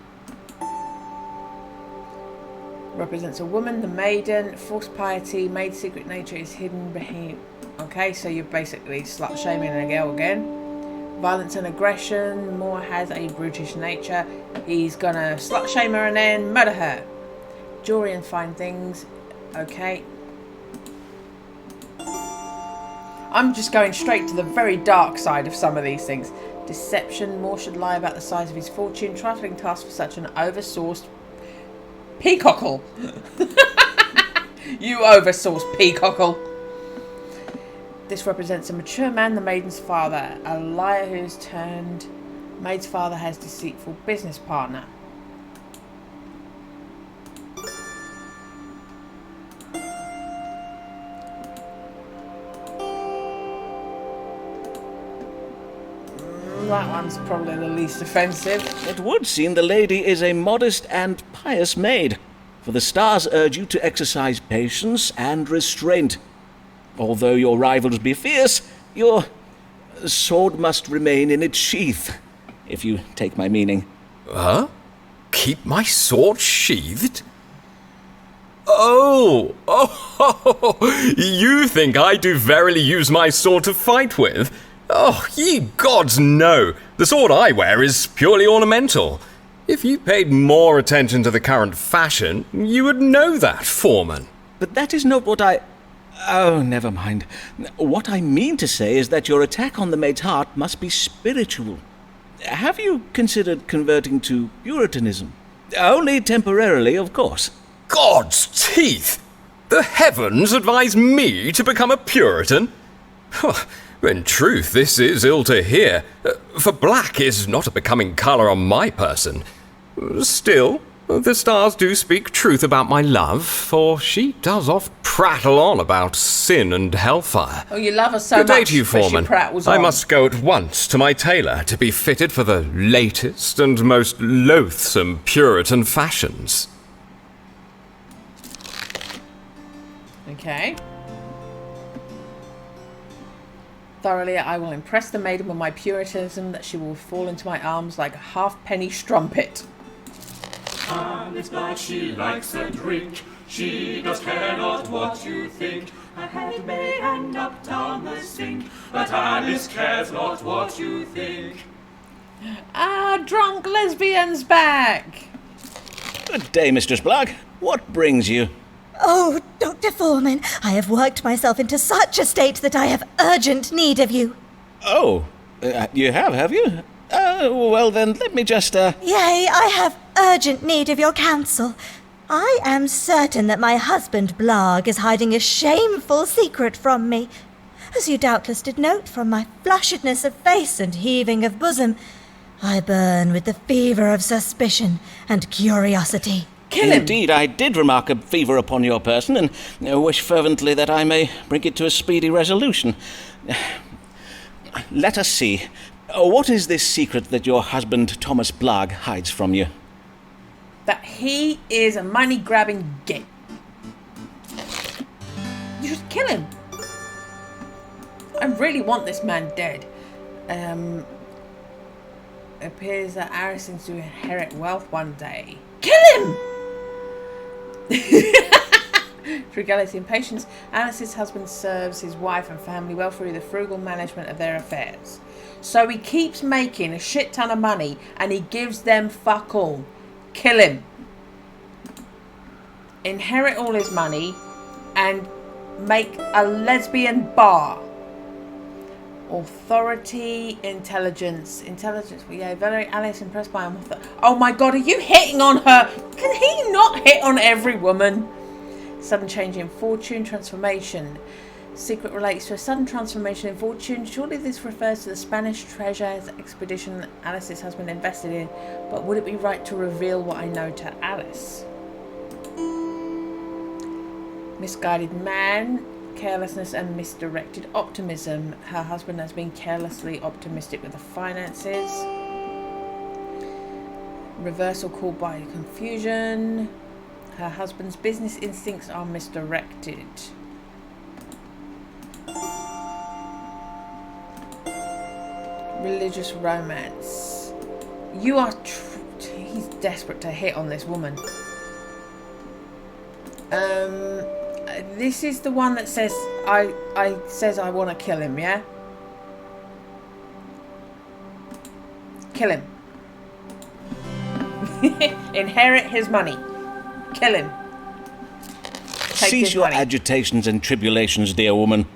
Represents a woman, the maiden, false piety, maid secret nature is hidden behind. Okay, so you're basically slut shaming a girl again. Violence and aggression. Moore has a brutish nature. He's gonna slut shame her and then murder her. Jewelry and fine things. Okay. I'm just going straight to the very dark side of some of these things. Deception. Moore should lie about the size of his fortune. Trifling task for such an oversourced peacockle. You oversourced peacockle. This represents a mature man, the maiden's father. A liar who's turned maid's father has deceitful business partner. that one's probably the least offensive. It would seem the lady is a modest and pious maid, for the stars urge you to exercise patience and restraint. Although your rivals be fierce, your sword must remain in its sheath, if you take my meaning. Huh? Keep my sword sheathed? Oh, you think I do verily use my sword to fight with? Oh, ye gods, no. The sword I wear is purely ornamental. If you paid more attention to the current fashion, you would know that, Foreman. But that is not what I... Oh, never mind. What I mean to say is that your attack on the maid's heart must be spiritual. Have you considered converting to Puritanism? Only temporarily, of course. God's teeth! The heavens advise me to become a Puritan? In truth, this is ill to hear, for black is not a becoming colour on my person. Still, the stars do speak truth about my love, for she does oft prattle on about sin and hellfire. Oh, you love her so Good much. day to you, but she Foreman. prattles I on. must go at once to my tailor to be fitted for the latest and most loathsome Puritan fashions. Okay. Thoroughly, I will impress the maiden with my Puritanism that she will fall into my arms like a halfpenny strumpet. Alice but she likes a drink. She does care not what you think. Her head may end up down the sink, but Alice cares not what you think. Ah, drunk lesbian's back! Good day, Mistress Black. What brings you? Oh, Dr. Foreman, I have worked myself into such a state that I have urgent need of you. Oh, you have you? Well then, let me just, Yea, I have urgent need of your counsel. I am certain that my husband Blarg is hiding a shameful secret from me. As you doubtless did note from my flushedness of face and heaving of bosom, I burn with the fever of suspicion and curiosity. Kill him! Indeed, I did remark a fever upon your person, and wish fervently that I may bring it to a speedy resolution. Let us see. What is this secret that your husband Thomas Blarg hides from you? That he is a money-grabbing git. You should kill him. I really want this man dead. It appears that Aris is to inherit wealth one day. Kill him! Frugality and patience, Alice's husband serves his wife and family well through the frugal management of their affairs. So he keeps making a shit ton of money and he gives them fuck all. Kill him. Inherit all his money and make a lesbian bar. Authority, intelligence. Well, yeah, very Alice impressed by him. Oh my god, are you hitting on her? Can he not hit on every woman? Sudden change in fortune, transformation. Secret relates to a sudden transformation in fortune. Surely this refers to the Spanish treasures expedition Alice's husband invested in, but would it be right to reveal what I know to Alice? Misguided man, carelessness and misdirected optimism. Her husband has been carelessly optimistic with the finances. Reversal called by confusion. Her husband's business instincts are misdirected. Religious romance. You are... he's desperate to hit on this woman. This is the one that says I want to kill him, yeah? Kill him. Inherit his money. Kill him. Cease your agitations and tribulations, dear woman.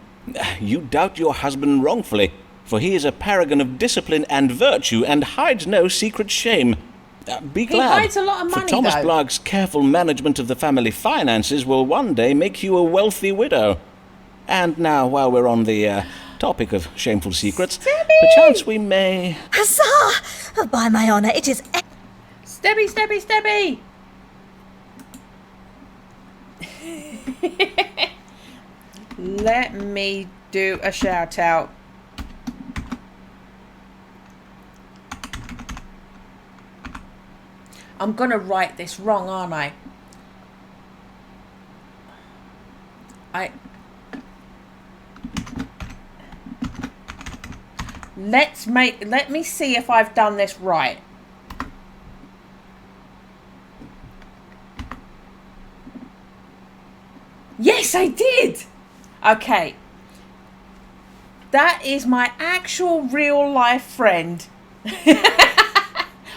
You doubt your husband wrongfully, for he is a paragon of discipline and virtue and hides no secret shame. Be glad, he hides a lot of money, for Thomas though. Blarg's careful management of the family finances will one day make you a wealthy widow. And now, while we're on the topic of shameful secrets, perchance we may... Huzzah! By my honour, it is... Stebby, Stebby, Stebby! Let me do a shout out. I'm going to write this wrong, aren't I? Let me see if I've done this right. Yes, I did. Okay. That is my actual real life friend.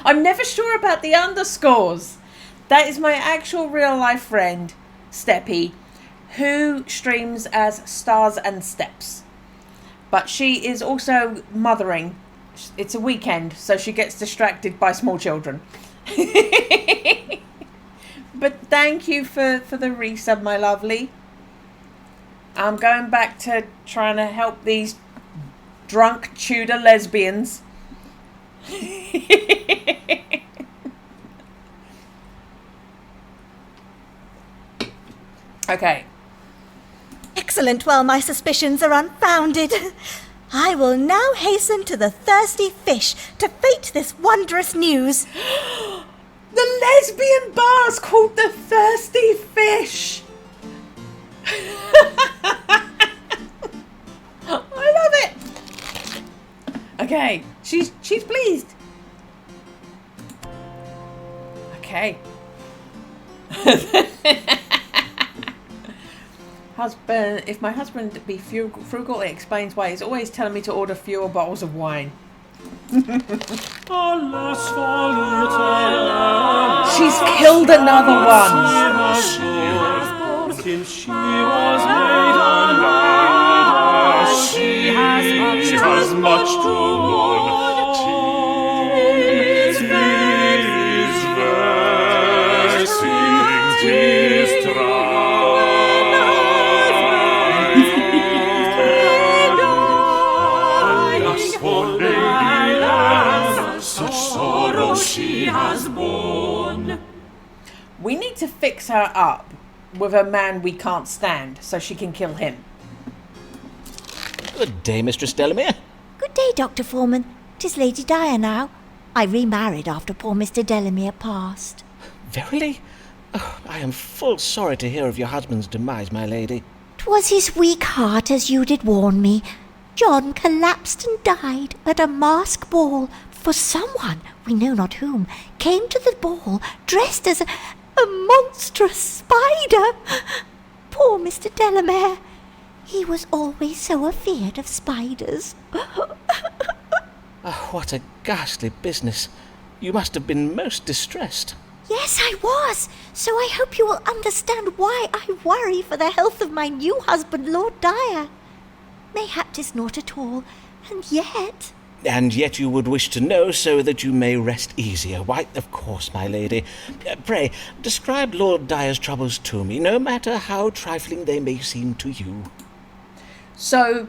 I'm never sure about the underscores. That is my actual real life friend, Steppy, who streams as Stars and Steps. But she is also mothering. It's a weekend, so she gets distracted by small children. But thank you for the resub, my lovely. I'm going back to trying to help these drunk Tudor lesbians. Okay. Excellent. Well, my suspicions are unfounded. I will now hasten to the thirsty fish to fate this wondrous news. The lesbian bar's called the Thirsty Fish. I love it. Okay, she's pleased. Okay. Husband, if my husband be frugal, it explains why he's always telling me to order fewer bottles of wine. Alas for little lamb, she's killed another one. Since she was made alive, she has much to mourn. Tis vexing, tis she has borne. We need to fix her up with a man we can't stand so she can kill him. Good day, Mistress Delamere. Good day, Dr. Foreman. 'Tis Lady Dyer now. I remarried after poor Mr. Delamere passed. Verily? Oh, I am full sorry to hear of your husband's demise, my lady. 'Twas his weak heart, as you did warn me. John collapsed and died at a mask ball, for someone, we know not whom, came to the ball dressed as a monstrous spider. Poor Mr. Delamere. He was always so afeard of spiders. Oh, what a ghastly business. You must have been most distressed. Yes, I was. So I hope you will understand why I worry for the health of my new husband, Lord Dyer. Mayhap 'tis not at all, and yet... And yet you would wish to know so that you may rest easier. Why, of course, my lady. Pray, describe Lord Dyer's troubles to me, no matter how trifling they may seem to you. So,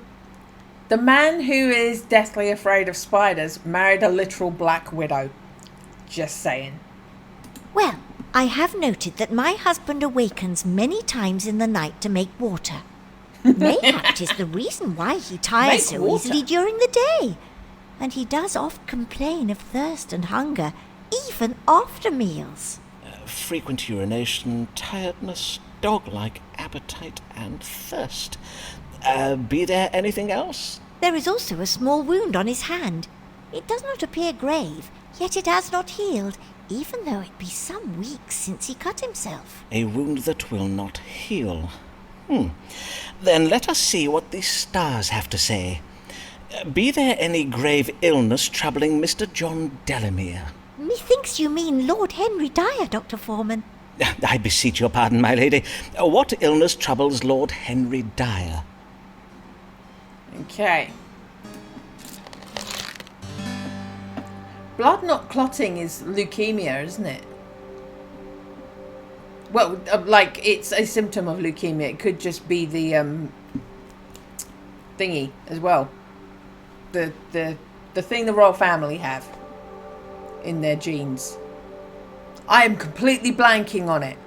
the man who is deathly afraid of spiders married a literal black widow. Just saying. Well, I have noted that my husband awakens many times in the night to make water. Mayhap 'tis the reason why he tires so easily during the day. And he does oft complain of thirst and hunger, even after meals. Frequent urination, tiredness, dog-like appetite, and thirst. Be there anything else? There is also a small wound on his hand. It does not appear grave, yet it has not healed, even though it be some weeks since he cut himself. A wound that will not heal. Then let us see what the stars have to say. Be there any grave illness troubling Mr. John Delamere? Methinks you mean Lord Henry Dyer, Dr. Foreman. I beseech your pardon, my lady. What illness troubles Lord Henry Dyer? Okay. Blood not clotting is leukemia, isn't it? Well, like, it's a symptom of leukemia. It could just be the thingy as well. The thing the royal family have in their genes. I am completely blanking on it.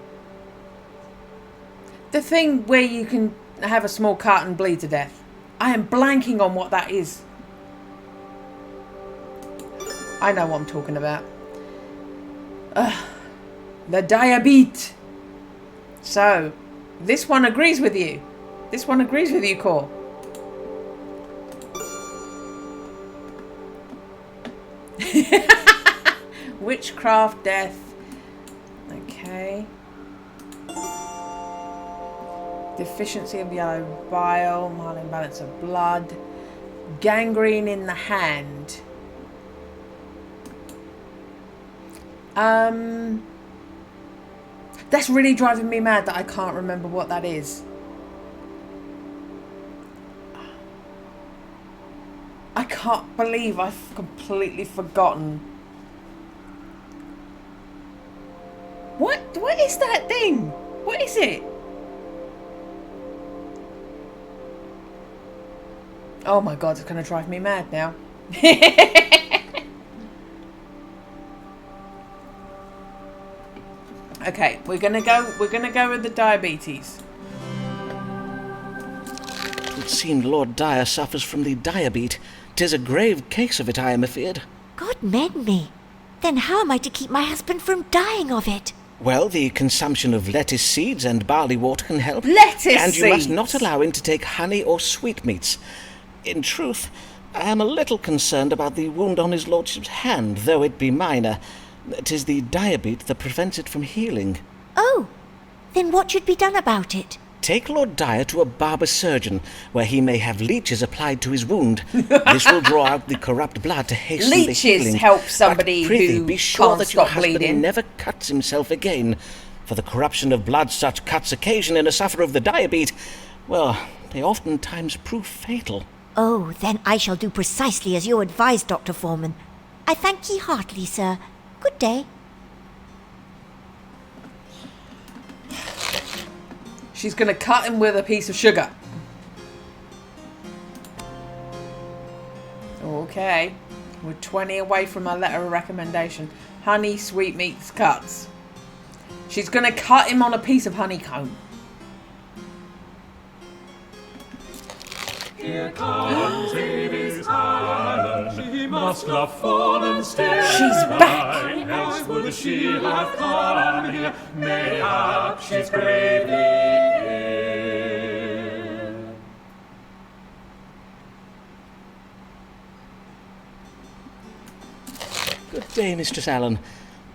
The thing where you can have a small cut and bleed to death. I am blanking on what that is. I know what I'm talking about. Ugh. The diabetes. So, this one agrees with you. This one agrees with you, Core. Witchcraft, death. Okay. Deficiency of yellow bile, mild imbalance of blood, gangrene in the hand. That's really driving me mad that I can't remember what that is. I can't believe I've completely forgotten. What is that thing? What is it? Oh my god, it's gonna drive me mad now. Okay, we're gonna go with the diabetes. It seemed Lord Dyer suffers from the diabetes. 'Tis a grave case of it, I am afeard. God mend me. Then how am I to keep my husband from dying of it? Well, the consumption of lettuce seeds and barley water can help. Lettuce and you seeds! must not allow him to take honey or sweetmeats. In truth, I am a little concerned about the wound on his lordship's hand, though it be minor. 'Tis the diabetes that prevents it from healing. Oh, then what should be done about it? Take Lord Dyer to a barber surgeon, where he may have leeches applied to his wound. This will draw out the corrupt blood to hasten the healing. Leeches help somebody but prithee, who be sure can't that your stop husband bleeding. never cuts himself again. For the corruption of blood such cuts occasion in a sufferer of the diabetes, well, they oftentimes prove fatal. Oh, then I shall do precisely as you advised, Dr. Foreman. I thank ye heartily, sir. Good day. She's gonna cut him with a piece of sugar. Okay. We're 20 away from our letter of recommendation. Honey, sweetmeats, cuts. She's gonna cut him on a piece of honeycomb. Here comes Davy's Alan. She must have fallen still. She's back. Why else would she have come here? Mayhap she's gravely ill. Good day, Mistress Allen.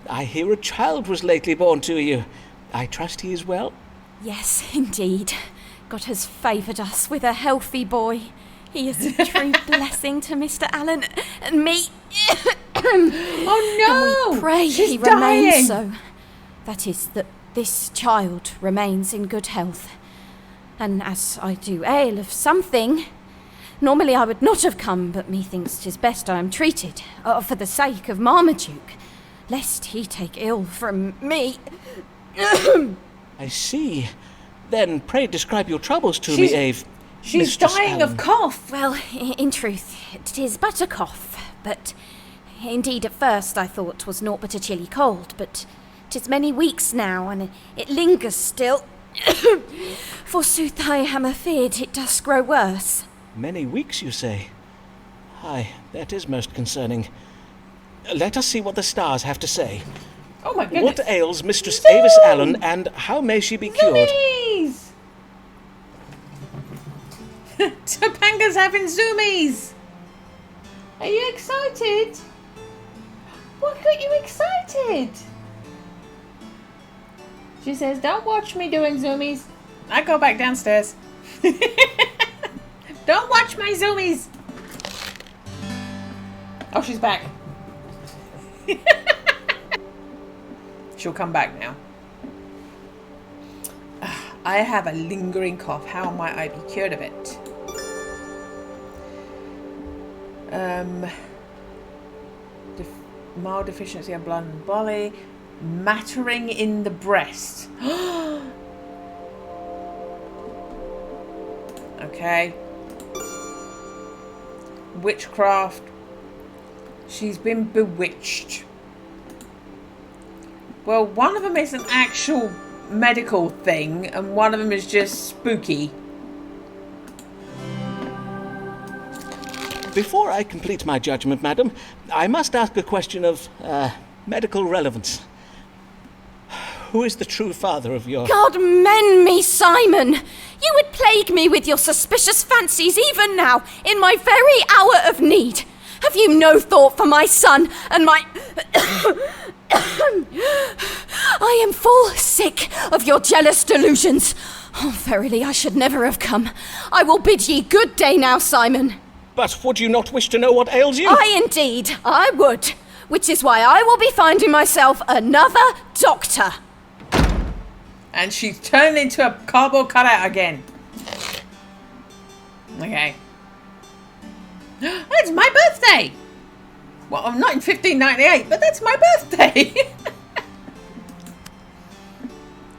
I hear a child was lately born to you. I trust he is well? Yes, indeed. God has favoured us with a healthy boy. He is a true blessing to Mr. Allen and me. Oh no! And we pray She's he dying. remains so. That is, that this child remains in good health. And as I do ail of something, normally I would not have come, but methinks 'tis best I am treated, for the sake of Marmaduke, lest he take ill from me. I see. Then pray describe your troubles to me, Ave. She's Mistress dying Allen. of cough. Well, in truth, 'tis but a cough, but indeed at first I thought 'twas naught but a chilly cold, but 'tis many weeks now, and it lingers still. Forsooth, I am afeard it does grow worse. Many weeks, you say? Aye, that is most concerning. Let us see what the stars have to say. Oh my goodness. What ails Mistress Avis Allen, and how may she be cured? Zoomies! Topanga's having zoomies! Are you excited? What got you excited? She says, don't watch me doing zoomies. I go back downstairs. Don't watch my zoomies! Oh, she's back. She'll come back now. I have a lingering cough. How might I be cured of it? Mild deficiency of blood and body. Mattering in the breast. Okay. Witchcraft. She's been bewitched. Well, one of them is an actual medical thing, and one of them is just spooky. Before I complete my judgment, madam, I must ask a question of medical relevance. Who is the true father of your... God mend me, Simon! You would plague me with your suspicious fancies even now, in my very hour of need. Have you no thought for my son and my... I am full sick of your jealous delusions. Oh, verily, I should never have come. I will bid ye good day now, Simon. But would you not wish to know what ails you? I would. Which is why I will be finding myself another doctor. And she's turned into a cardboard cutout again. Okay. It's my birthday! Well, I'm not in 1598, but that's my birthday!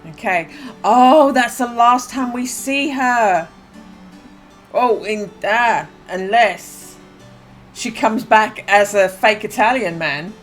Okay. Oh, that's the last time we see her. Oh, unless she comes back as a fake Italian man.